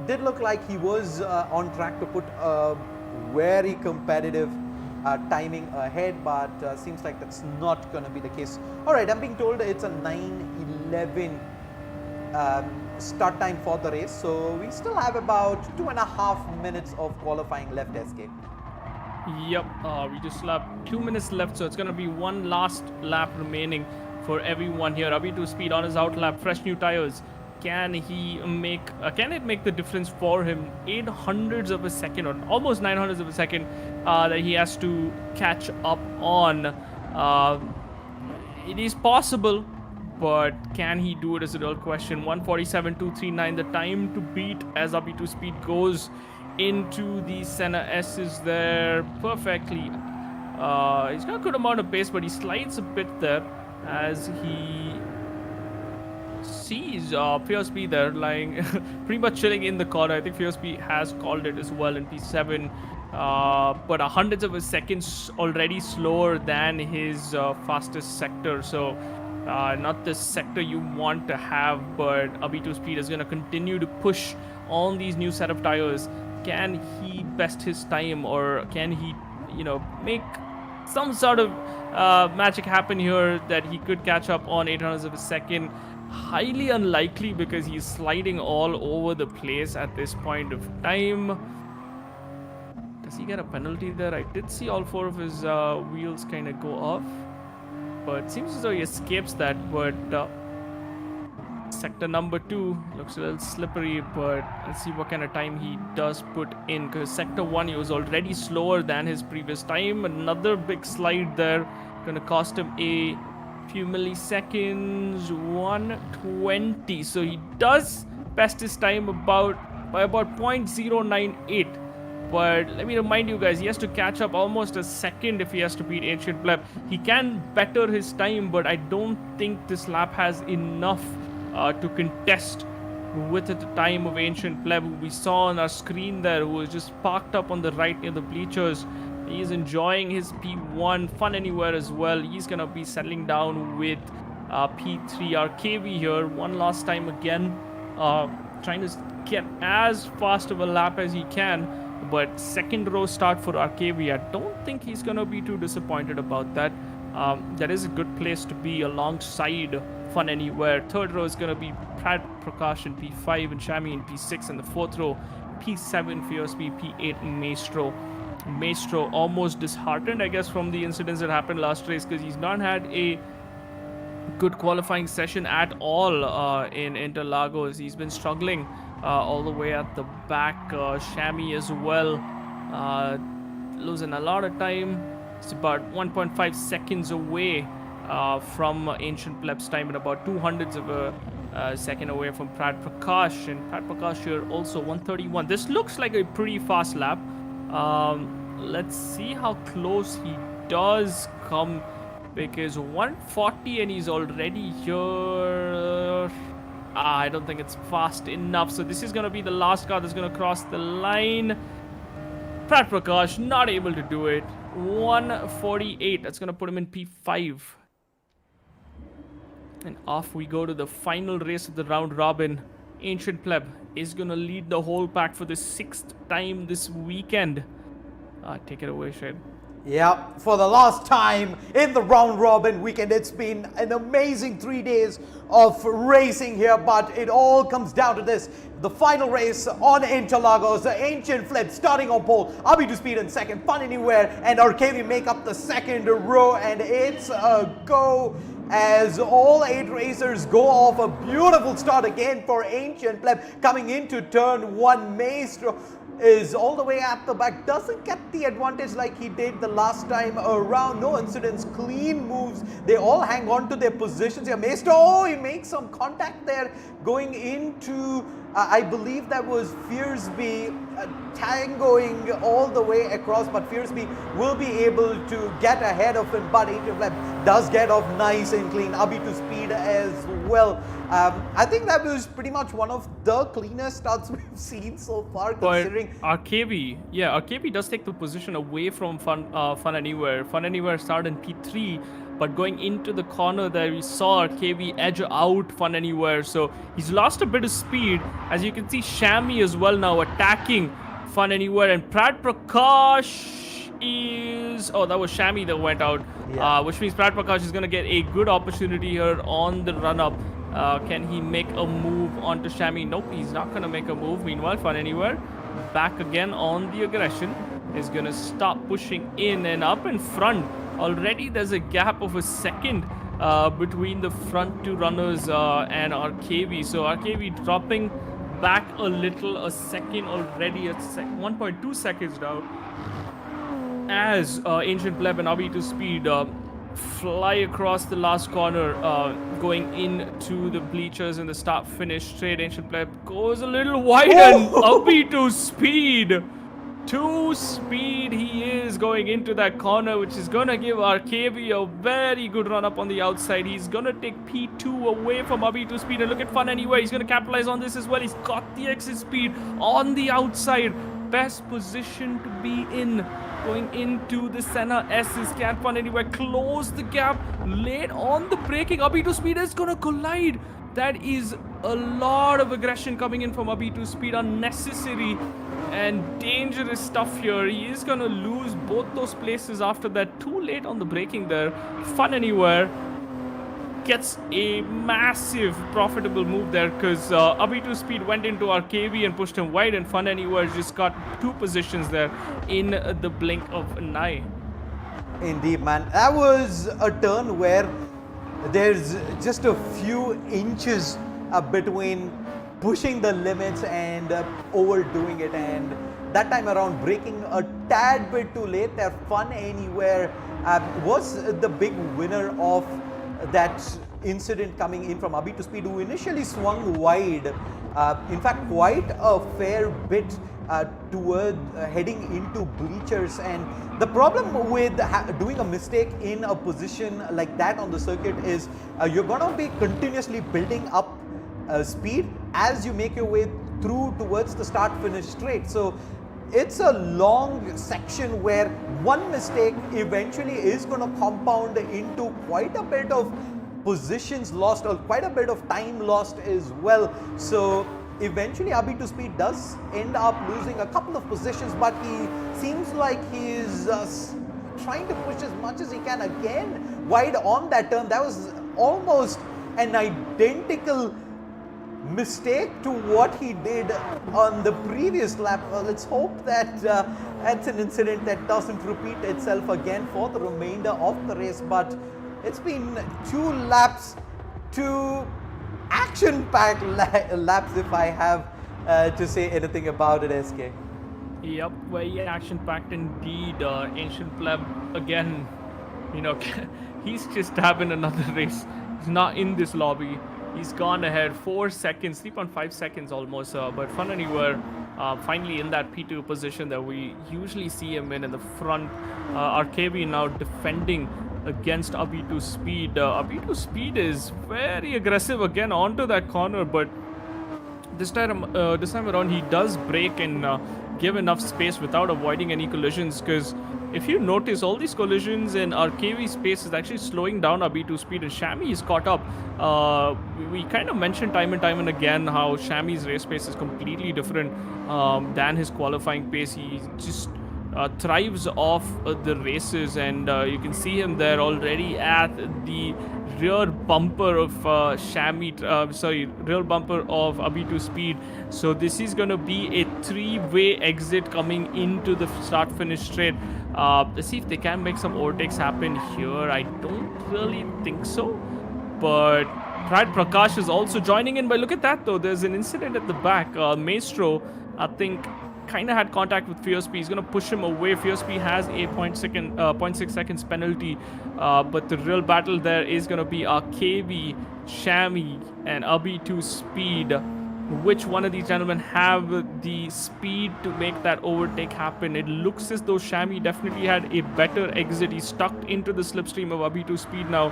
Did look like he was on track to put a very competitive timing ahead, but seems like that's not going to be the case. All right, I'm being told it's a 9:11 start time for the race, so we still have about 2.5 minutes of qualifying left, SK. Yep, we just have 2 minutes left, so it's going to be one last lap remaining for everyone here. Abi2 Speed on his out lap, fresh new tires. Can it make the difference for him? 800ths of a second, or almost 900ths of a second, that he has to catch up on. It is possible, but can he do it is a real question. 1:47.239, the time to beat as Abi2 Speed goes into the Senna S's there perfectly. He's got a good amount of pace, but he slides a bit there as he sees Fierce B there lying pretty much chilling in the corner. I think Fierce B has called it as well in P7, but a hundredths of a second already slower than his fastest sector. So not the sector you want to have, but Abi2 Speed is going to continue to push on these new set of tires. Can he best his time, or can he, make some sort of magic happen here that he could catch up on 800ths of a second? Highly unlikely, because he's sliding all over the place at this point of time. Does he get a penalty there? I did see all 4 of his wheels kind of go off, but seems as though he escapes that. But sector number 2 looks a little slippery, but let's see what kind of time he does put in, because sector 1 he was already slower than his previous time. Another big slide there, gonna cost him a few milliseconds. 1:20, so he does best his time by about 0.098. But let me remind you guys, he has to catch up almost a second if he has to beat Ancient Pleb. He can better his time, but I don't think this lap has enough to contest with the time of Ancient Pleb, who we saw on our screen there, who was just parked up on the right near the bleachers. He's enjoying his P1. Fun Anywhere as well. He's going to be settling down with P3. RKV here one last time again, trying to get as fast of a lap as he can. But second row start for RKV. I don't think he's going to be too disappointed about that. That is a good place to be alongside Fun Anywhere. Third row is going to be Pratt Prakash in P5 and Shami in P6. And the fourth row, P7 Fierce B, P8 Maestro almost disheartened, I guess, from the incidents that happened last race, because he's not had a good qualifying session at all in Interlagos. He's been struggling all the way at the back. Shami as well, losing a lot of time. It's about 1.5 seconds away from Ancient Pleb's time, and about 200ths of a second away from Prat Prakash, and Prat Prakash here also 131. This looks like a pretty fast lap. Let's see how close he does come, because 140 and he's already here. I don't think it's fast enough, so this is going to be the last car that's going to cross the line. Prat Prakash not able to do it. 148, that's going to put him in P5. And off we go to the final race of the round robin. Ancient Pleb is going to lead the whole pack for the 6th time this weekend. Take it away, Shade. Yeah, for the last time in the round robin weekend, it's been an amazing 3 days of racing here, but it all comes down to this. The final race on Interlagos, the Ancient Flip starting on pole, Abi to Speed in second, Fun Anywhere and RKV make up the second row, and it's a go as all 8 racers go off. A beautiful start again for Ancient Pleb coming into turn 1. Maestro is all the way at the back, doesn't get the advantage like he did the last time around. No incidents, clean moves, they all hang on to their positions here. Maestro, oh, he makes some contact there going into I believe that was Fiersby tangoing all the way across, but Fiersby will be able to get ahead of him, but Ancient Pleb does get off nice and clean. Abi to Speed as well. I think that was pretty much one of the cleanest starts we've seen so far, considering. But RKV does take the position away from Fun Anywhere. Fun Anywhere started in P3, but going into the corner there, we saw RKV edge out Fun Anywhere, so he's lost a bit of speed. As you can see, Shammy as well now attacking Fun Anywhere, and Prat Prakash is... Oh, that was Shammy that went out, yeah. Which means Prat Prakash is going to get a good opportunity here on the run-up. Can he make a move onto Shammy? Nope, he's not going to make a move. Meanwhile, Fun Anywhere back again on the aggression, is going to stop pushing in and up in front. Already there's a gap of a second between the front 2 runners and RKV. So RKV dropping back a little, a second already, at 1.2 seconds now. As Ancient Pleb and Abi to Speed fly across the last corner, going into the bleachers in the start-finish straight. Ancient Pleb goes a little wide, and Abi to Speed. 2 speed he is going into that corner, which is going to give RKV a very good run up on the outside. He's going to take P2 away from Abi to Speed, and look at Fun Anywhere. He's going to capitalize on this as well. He's got the exit speed on the outside. Best position to be in going into the Senna S's. Can Fun Anywhere close the gap late on the braking? Abi to Speed is going to collide. That is a lot of aggression coming in from Abi to Speed, unnecessary and dangerous stuff here. He is going to lose both those places after that. Too late on the braking there. Fun Anywhere gets a massive profitable move there, because Abi to Speed went into RKV and pushed him wide, and Fun Anywhere just got 2 positions there in the blink of an eye. Indeed, man. That was a turn where there's just a few inches between pushing the limits and overdoing it, and that time around braking a tad bit too late there. Fun Anywhere was the big winner of that incident coming in from Abi to Speed, who initially swung wide, in fact quite a fair bit toward heading into bleachers. And the problem with doing a mistake in a position like that on the circuit is you're going to be continuously building up speed as you make your way through towards the start finish straight. So it's a long section where one mistake eventually is going to compound into quite a bit of positions lost, or quite a bit of time lost as well. So eventually Abi to Speed does end up losing a couple of positions, but he seems like he's trying to push as much as he can again wide on that turn. That was almost an identical mistake to what he did on the previous lap. Let's hope that that's an incident that doesn't repeat itself again for the remainder of the race. But it's been 2 laps, 2 action-packed laps, if I have to say anything about it, SK. Yep, very action-packed indeed. Ancient Pleb again, you know, he's just having another race. He's not in this lobby. He's gone ahead 4 seconds, 3.5 seconds almost. But Fun Anywhere finally in that P2 position that we usually see him in the front. RKB now defending against Abi2 Speed. Abi2 Speed is very aggressive again onto that corner, but this time around he does brake and give enough space without avoiding any collisions, because if you notice, all these collisions in RKV space is actually slowing down our B2 Speed, and Shami is caught up. We kind of mentioned time and again how Shami's race pace is completely different than his qualifying pace. He just thrives off the races, and you can see him there already at the rear bumper of rear bumper of Abi2 Speed. So this is going to be a 3-way exit coming into the start-finish straight. Let's see if they can make some overtakes happen here. I don't really think so, but Pride Prakash is also joining in. But look at that though, there's an incident at the back. Maestro, I think, kind of had contact with Fierce P. He's going to push him away. Fierce P has a 0.6 seconds penalty, but the real battle there is going to be KV, Shami, and Abi2 Speed. Which one of these gentlemen have the speed to make that overtake happen? It looks as though Shami definitely had a better exit. He's stuck into the slipstream of Abi2 Speed now.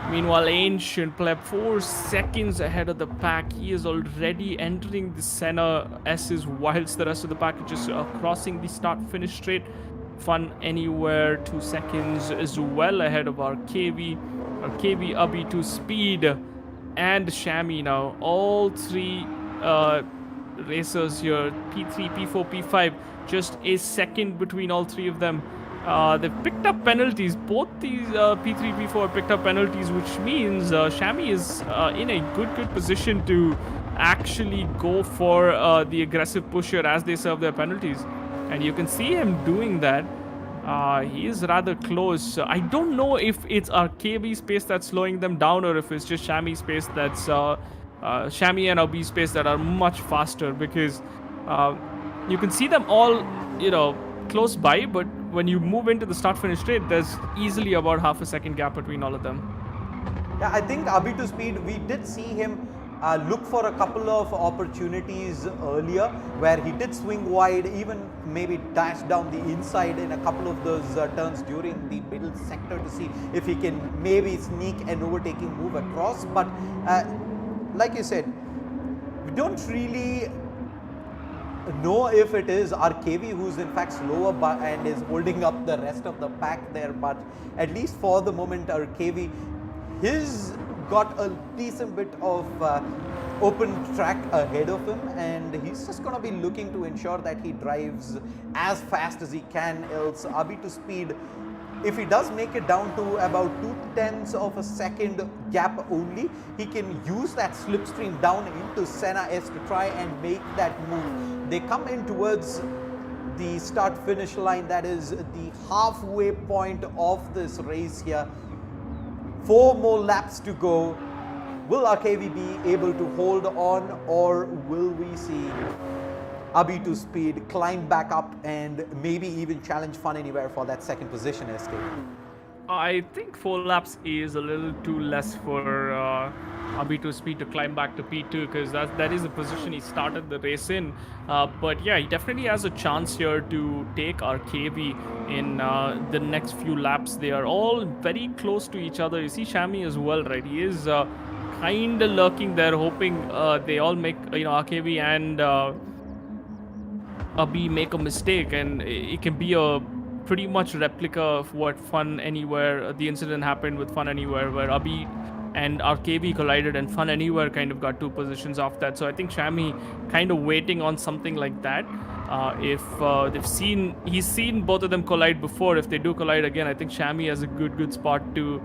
Meanwhile, Ancient Pleb 4 seconds ahead of the pack. He is already entering the Senna S's, whilst the rest of the pack is just crossing the start-finish straight. Fun Anywhere 2 seconds as well ahead of our KV, Abi2 Speed, and Shami now. All three racers here, P3, P4, P5, just a second between all three of them. They've picked up penalties. Both these P3, P4 picked up penalties, which means Shami is in a good position to actually go for the aggressive push here as they serve their penalties. And you can see him doing that. He is rather close. I don't know if it's our KB space that's slowing them down, or if it's just Shami space that's Shami and Abi space that are much faster, because you can see them all, close by, but when you move into the start-finish straight, there's easily about half a second gap between all of them. Yeah, I think Abi2 Speed, we did see him look for a couple of opportunities earlier where he did swing wide, even maybe dash down the inside in a couple of those turns during the middle sector to see if he can maybe sneak an overtaking move across. But like you said, we don't really know if it is RKV who's in fact slower and is holding up the rest of the pack there, but at least for the moment RKV, he's got a decent bit of open track ahead of him, and he's just going to be looking to ensure that he drives as fast as he can. Else Abi2 Speed, if he does make it down to about 0.2 of a second gap only, he can use that slipstream down into Senna S to try and make that move. They come in towards the start-finish line, that is the halfway point of this race here. 4 more laps to go. Will RKV be able to hold on, or will we see Abi2 Speed climb back up and maybe even challenge Fun Anywhere for that second position, SK? I think 4 laps is a little too less for Abi2 Speed to climb back to P2, because that is the position he started the race in. But yeah, he definitely has a chance here to take RKV in the next few laps. They are all very close to each other. You see Shami as well, right? He is kind of lurking there, hoping they all make, RKV and Abi make a mistake, and it can be a pretty much replica of what Fun Anywhere, the incident happened with Fun Anywhere, where Abi and RKV collided and Fun Anywhere kind of got 2 positions off that. So I think Shami kind of waiting on something like that. If he's seen both of them collide before. If they do collide again, I think Shami has a good spot to,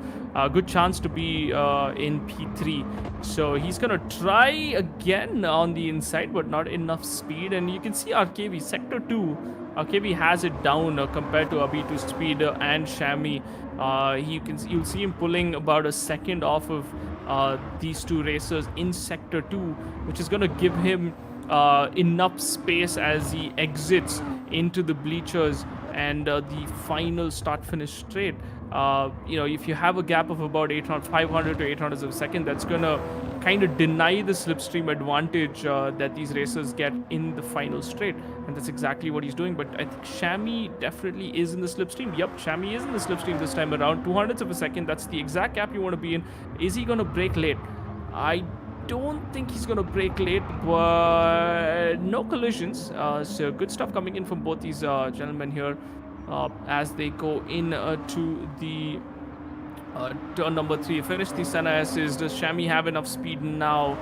good chance to be in P3. So he's gonna try again on the inside, but not enough speed. And you can see RKV sector 2. RKV has it down compared to Abi2 Speed and Shami. You'll see him pulling about a second off of these 2 racers in sector 2, which is gonna give him enough space as he exits into the bleachers and the final start-finish straight. If you have a gap of about 500 to 800 of a second, that's going to kind of deny the slipstream advantage that these racers get in the final straight. And that's exactly what he's doing. But I think Shami definitely is in the slipstream. Yep, Shami is in the slipstream this time around. 200ths of a second, that's the exact gap you want to be in. Is he going to break late? I don't think he's going to break late, but no collisions. So good stuff coming in from both these gentlemen here as they go in to the turn number 3. Finish the center S's. Does Shami have enough speed now?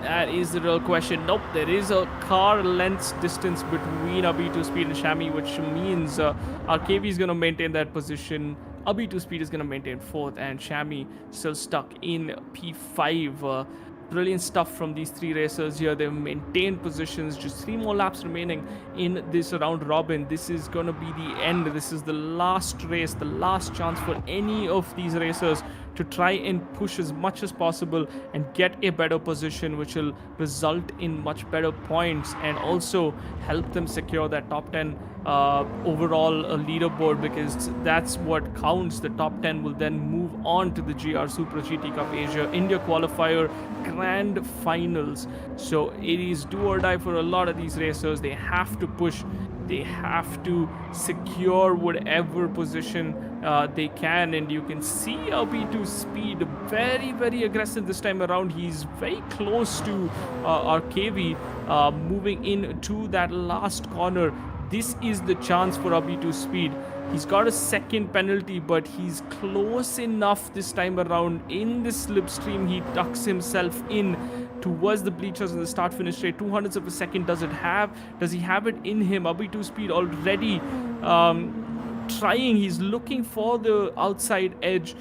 That is the real question. Nope, there is a car length distance between RB2 Speed and Shami, which means RKV is going to maintain that position. RB2 Speed is going to maintain 4th, and Shami still stuck in P5. Brilliant stuff from these 3 racers here. They've maintained positions. Just 3 more laps remaining in this round robin. This is going to be the end. This is the last race, the last chance for any of these racers to try and push as much as possible and get a better position, which will result in much better points and also help them secure that top 10 overall leaderboard, because that's what counts. The top 10 will then move on to the GR Supra GT Cup Asia India qualifier grand finals. So it is do or die for a lot of these racers. They have to push, they have to secure whatever position they can, and you can see RB2 Speed very, very aggressive this time around. He's very close to RKV moving into that last corner. This is the chance for RB2 Speed. He's got a second penalty, but he's close enough this time around. In this slipstream, he tucks himself in towards the bleachers in the start-finish straight. 200ths of a second does he have it in him? RB2 Speed already trying. He's looking for the outside edge,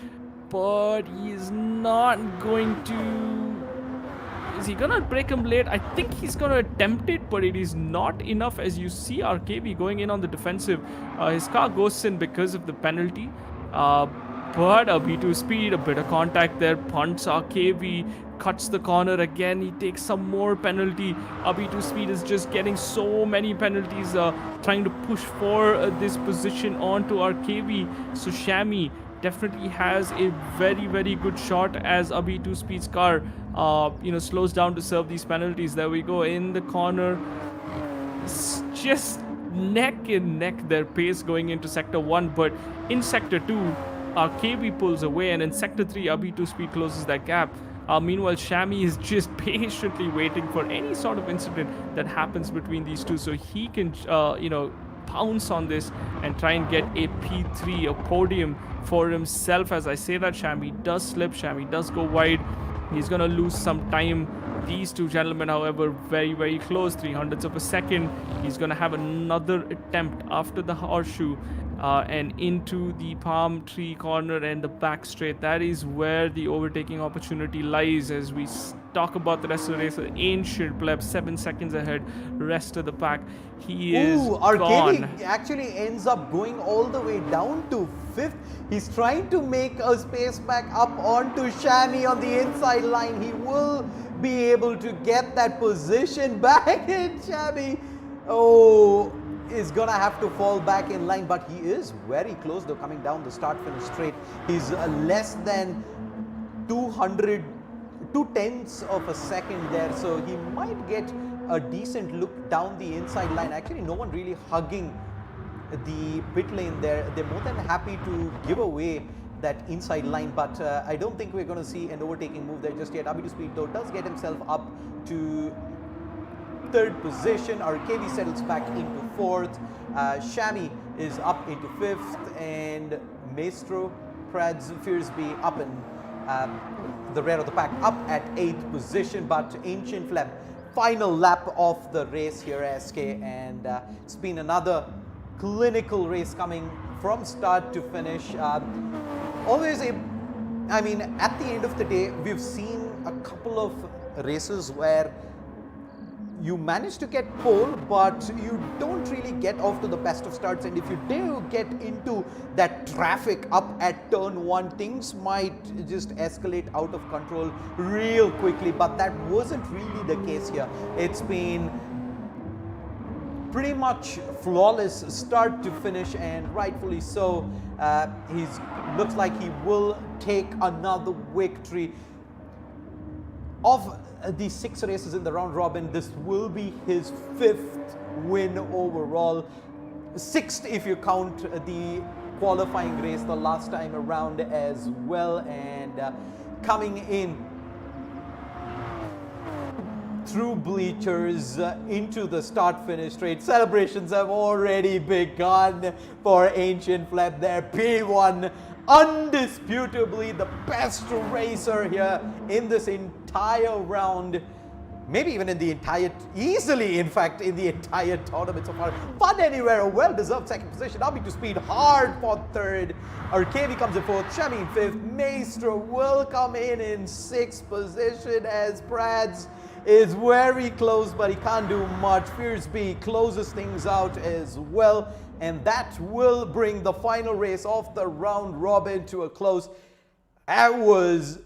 but he is not going to. Is he gonna break him late? I think he's gonna attempt it, but it is not enough. As you see RKV going in on the defensive. His car goes in because of the penalty, but RB2 Speed, a bit of contact there, punts RKV, cuts the corner again. He takes some more penalty. RB2 Speed is just getting so many penalties, trying to push for this position onto RKV. So Shami definitely has a very, very good shot as RB2 Speed's car slows down to serve these penalties. There we go in the corner. It's just neck and neck their pace going into sector 1, but in sector 2 RKV pulls away, and in sector 3 RB2 Speed closes that gap. Meanwhile, Shami is just patiently waiting for any sort of incident that happens between these two, so he can pounce on this and try and get a P3, a podium for himself. As I say that, Shami does slip, Shami does go wide. He's gonna lose some time. These two gentlemen, however, very, very close, 300ths of a second. He's gonna have another attempt after the horseshoe and into the palm tree corner and the back straight. That is where the overtaking opportunity lies. As we talk about the rest of the race, Ancient Pleb 7 seconds ahead, rest of the pack. He is gone. RKV actually ends up going all the way down to 5th. He's trying to make a space back up onto Shami on the inside line. He will be able to get that position back, and Shami is gonna have to fall back in line, but he is very close though, coming down the start-finish straight. He's less than 2/10ths of a second there, so he might get a decent look down the inside line. Actually, no one really hugging the pit lane there. They're more than happy to give away that inside line, but I don't think we're going to see an overtaking move there just yet. RB2 Speed though does get himself up to 3rd position. RKV settles back into 4th. Shami is up into 5th, and Maestro Prads Fearsby up in the rear of the pack, up at 8th position. But Ancient Fleb, final lap of the race here, SK, and it's been another clinical race coming from start to finish. Always at the end of the day, we've seen a couple of races where you manage to get pole, but you don't really get off to the best of starts, and if you do get into that traffic up at turn 1, things might just escalate out of control real quickly, but that wasn't really the case here. It's been pretty much flawless start to finish, and rightfully so. He's looks like he will take another victory. Of the 6 races in the round robin, this will be his 5th win overall. 6th if you count the qualifying race the last time around as well. And coming in through bleachers into the start-finish straight. Celebrations have already begun for Ancient Fleb there. P1, undisputably the best racer here in this entire round. Maybe even in the entire, easily in fact, in the entire tournament so far. Fun Anywhere, a well-deserved 2nd position. Abi2Speed hard for 3rd. Arcavi comes in 4th, Shami in 5th. Maestro will come in 6th position as Prads is very close, but he can't do much. Fierce B closes things out as well, and that will bring the final race of the round robin to a close. That was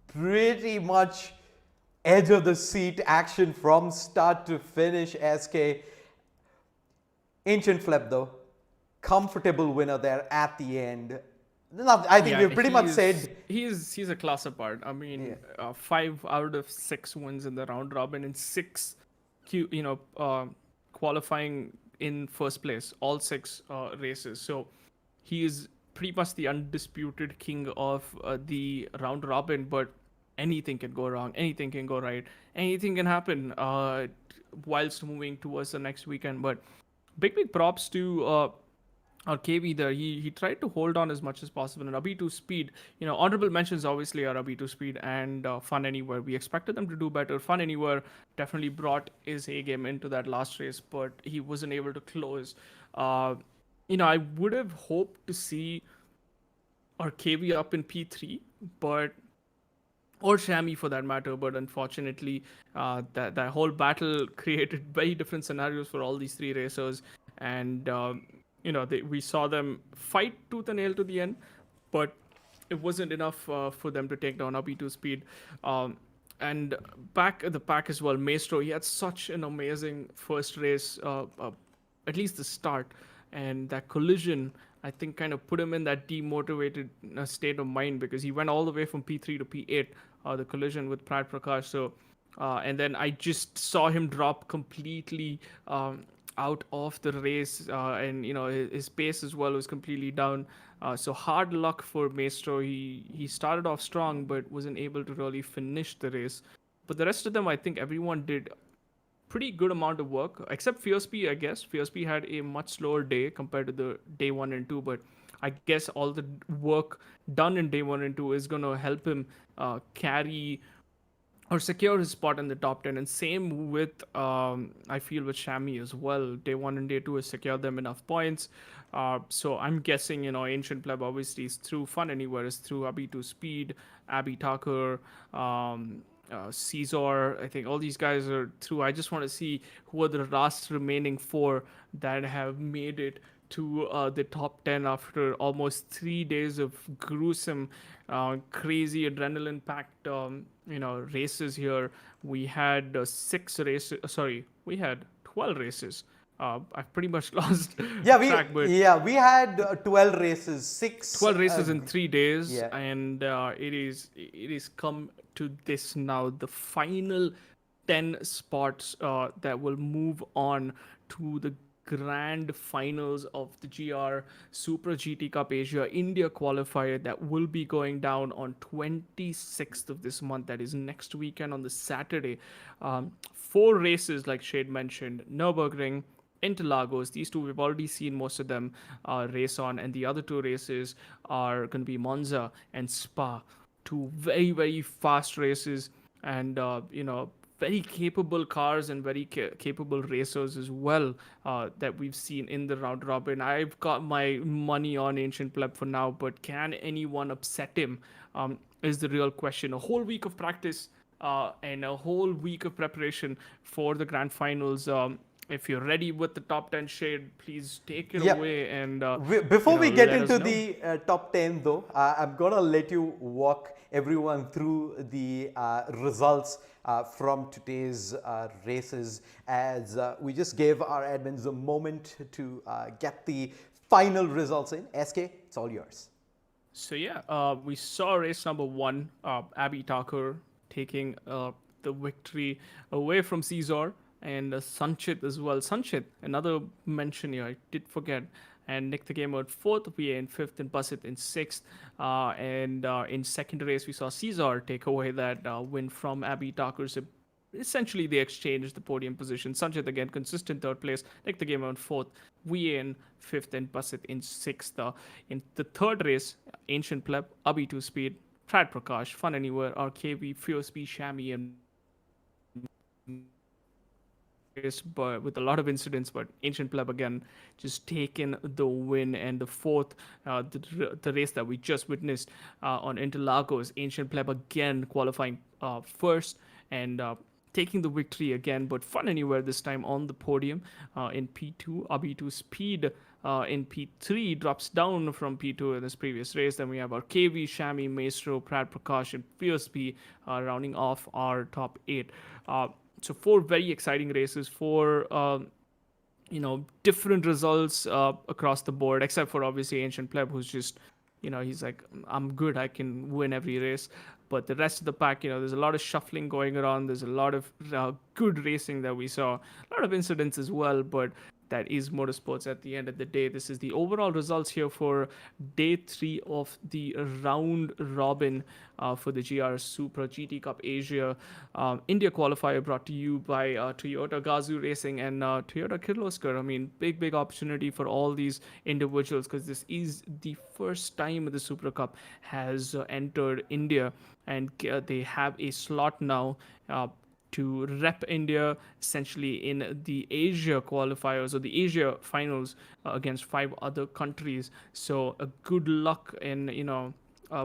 pretty much edge of the seat action from start to finish, SK. Ancient Fleb though, comfortable winner there at the end. I think we've pretty much said he's a class apart. I mean, 5 out of 6 wins in the round robin and 6 qualifying in first place, all 6 races. So he is pretty much the undisputed king of the round robin. But anything can go wrong, anything can go right, anything can happen whilst moving towards the next weekend. But big props to KV there. He tried to hold on as much as possible. And Abi2Speed, honorable mentions obviously are Abi2Speed and Fun Anywhere. We expected them to do better. Fun Anywhere definitely brought his A game into that last race, but he wasn't able to close. I would have hoped to see KV up in P3, or Shami for that matter, but unfortunately, that whole battle created very different scenarios for all these 3 racers, and we saw them fight tooth and nail to the end, but it wasn't enough for them to take down Abi2Speed. And back at the pack as well, Maestro, he had such an amazing first race, at least the start, and that collision, I think, kind of put him in that demotivated state of mind, because he went all the way from P3 to P8, the collision with Prad Prakash. So, and then I just saw him drop completely out of the race, and his pace as well was completely down. So hard luck for Maestro. He started off strong, but wasn't able to really finish the race. But the rest of them, I think everyone did pretty good amount of work, except Fierce P, I guess. Fierce P had a much slower day compared to the day 1 and 2, but I guess all the work done in day 1 and 2 is going to help him carry or secure his spot in the top 10. And same with, I feel, with Shami as well. Day 1 and day 2 has secured them enough points. So I'm guessing, Ancient Pleb obviously is through. Fun Anywhere is through. Abi2Speed, Abby Tucker, Caesar, I think all these guys are through. I just want to see who are the last remaining 4 that have made it to the top 10 after almost 3 days of gruesome, crazy adrenaline-packed, races here. We had 6 races. Sorry, we had 12 races. I've pretty much lost track. But we had 12 races, 12 races in 3 days, yeah. And it is come to this now, the final 10 spots that will move on to the grand finals of the GR Supra GT Cup Asia India qualifier that will be going down on 26th of this month. That is next weekend on the Saturday. 4 races, like Shade mentioned: Nurburgring, Interlagos. These 2 we've already seen most of them race on, and the other 2 races are going to be Monza and Spa. 2 very, very fast races, and very capable cars and very capable racers as well that we've seen in the round robin. I've got my money on Ancient Pleb for now, but can anyone upset him is the real question. A whole week of practice and a whole week of preparation for the grand finals. if you're ready with the top 10 shade, please take it Yep. away and Before we get let us into know. the top 10 though, I'm gonna let you walk everyone through the results from today's races, as we just gave our admins a moment to get the final results in. SK, it's all yours. So yeah, we saw race number 1, Abby Tucker taking the victory away from Caesar, and Sanchit as well. Sanchit, another mention here, I did forget. And Nick the Gamer at 4th, VA in 5th, and Basit in 6th. And in second race, we saw Caesar take away that win from Abby Tucker. So essentially, they exchanged the podium position. Sanchit again, consistent 3rd place. Nick the Gamer in 4th, VA in 5th, and Basit in 6th. In the 3rd race, Ancient Pleb, Abhi 2 Speed, Prad Prakash, Fun Anywhere, RKV, Fierce Speed, Shami, and but with a lot of incidents, but Ancient Pleb again just taking the win. And the 4th, the race that we just witnessed on Interlagos, Ancient Pleb again qualifying 1st and taking the victory again, but Fun Anywhere this time on the podium in P2. Abhi2 Speed in P3 drops down from P2 in this previous race. Then we have our KV, Shami, Maestro, Prad Prakash, and Fierce P rounding off our top 8. So 4 very exciting races, 4 different results across the board, except for obviously Ancient Pleb, who's just, he's like, I'm good, I can win every race. But the rest of the pack, there's a lot of shuffling going around. There's a lot of good racing that we saw, a lot of incidents as well, but that is motorsports at the end of the day. This is the overall results here for day 3 of the round robin for the GR Supra GT Cup Asia India qualifier, brought to you by Toyota Gazoo Racing and Toyota Kirloskar. I mean, big opportunity for all these individuals, because this is the first time the Supra Cup has entered India, and they have a slot now to rep India essentially in the Asia qualifiers or the Asia finals against 5 other countries. So good luck and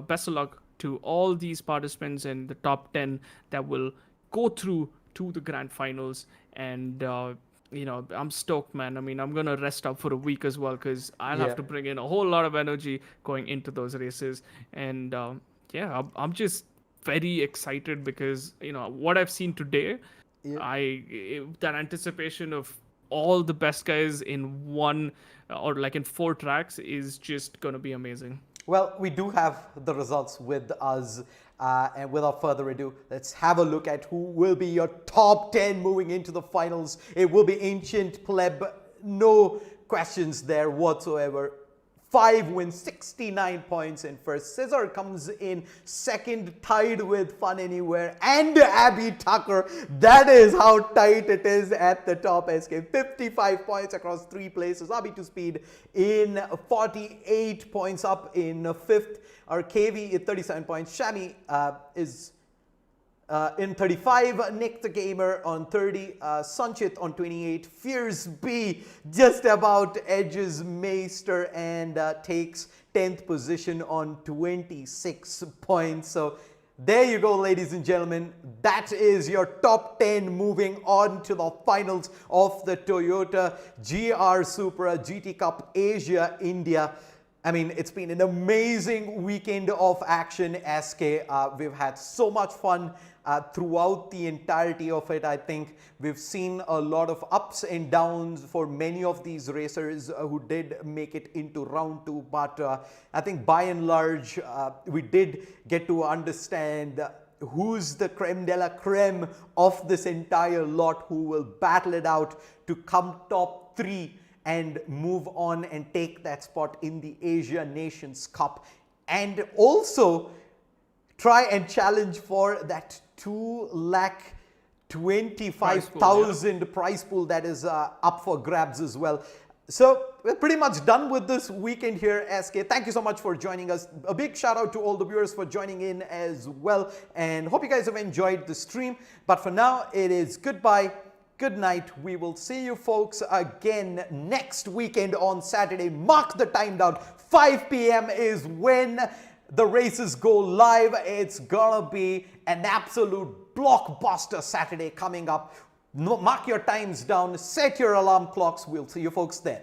best of luck to all these participants in the top 10 that will go through to the grand finals. And I'm stoked, man. I mean, I'm gonna rest up for a week as well, because I'll have to bring in a whole lot of energy going into those races. And I'm just very excited, because what I've seen today, that anticipation of all the best guys in one or like in 4 tracks is just gonna be amazing. Well, we do have the results with us, and without further ado, let's have a look at who will be your top 10 moving into the finals. It will be Ancient Pleb, no questions there whatsoever. 5 wins, 69 points in first. Cesar comes in second, tied with Fun Anywhere and Abby Tucker. That is how tight it is at the top. SK 55 points across 3 places. Abby to Speed in 48 points up in fifth. Our KV at 37 points. Shami is in 35, Nick the Gamer on 30, Sanchit on 28, Fierce B just about edges Meister and takes 10th position on 26 points. So there you go, ladies and gentlemen. That is your top 10 moving on to the finals of the Toyota GR Supra GT Cup Asia India. I mean, it's been an amazing weekend of action, SK. We've had so much fun throughout the entirety of it. I think we've seen a lot of ups and downs for many of these racers who did make it into round 2. But I think by and large, we did get to understand who's the creme de la creme of this entire lot, who will battle it out to come top 3 and move on and take that spot in the Asia Nations Cup, and also try and challenge for that 2,25,000 prize pool that is up for grabs as well. So we're pretty much done with this weekend here, SK. Thank you so much for joining us. A big shout out to all the viewers for joining in as well, and hope you guys have enjoyed the stream. But for now, it is goodbye. Good night. We will see you folks again next weekend on Saturday. Mark the time down. 5 p.m. is when the races go live. It's gonna be an absolute blockbuster Saturday coming up. Mark your times down, set your alarm clocks. We'll see you folks then.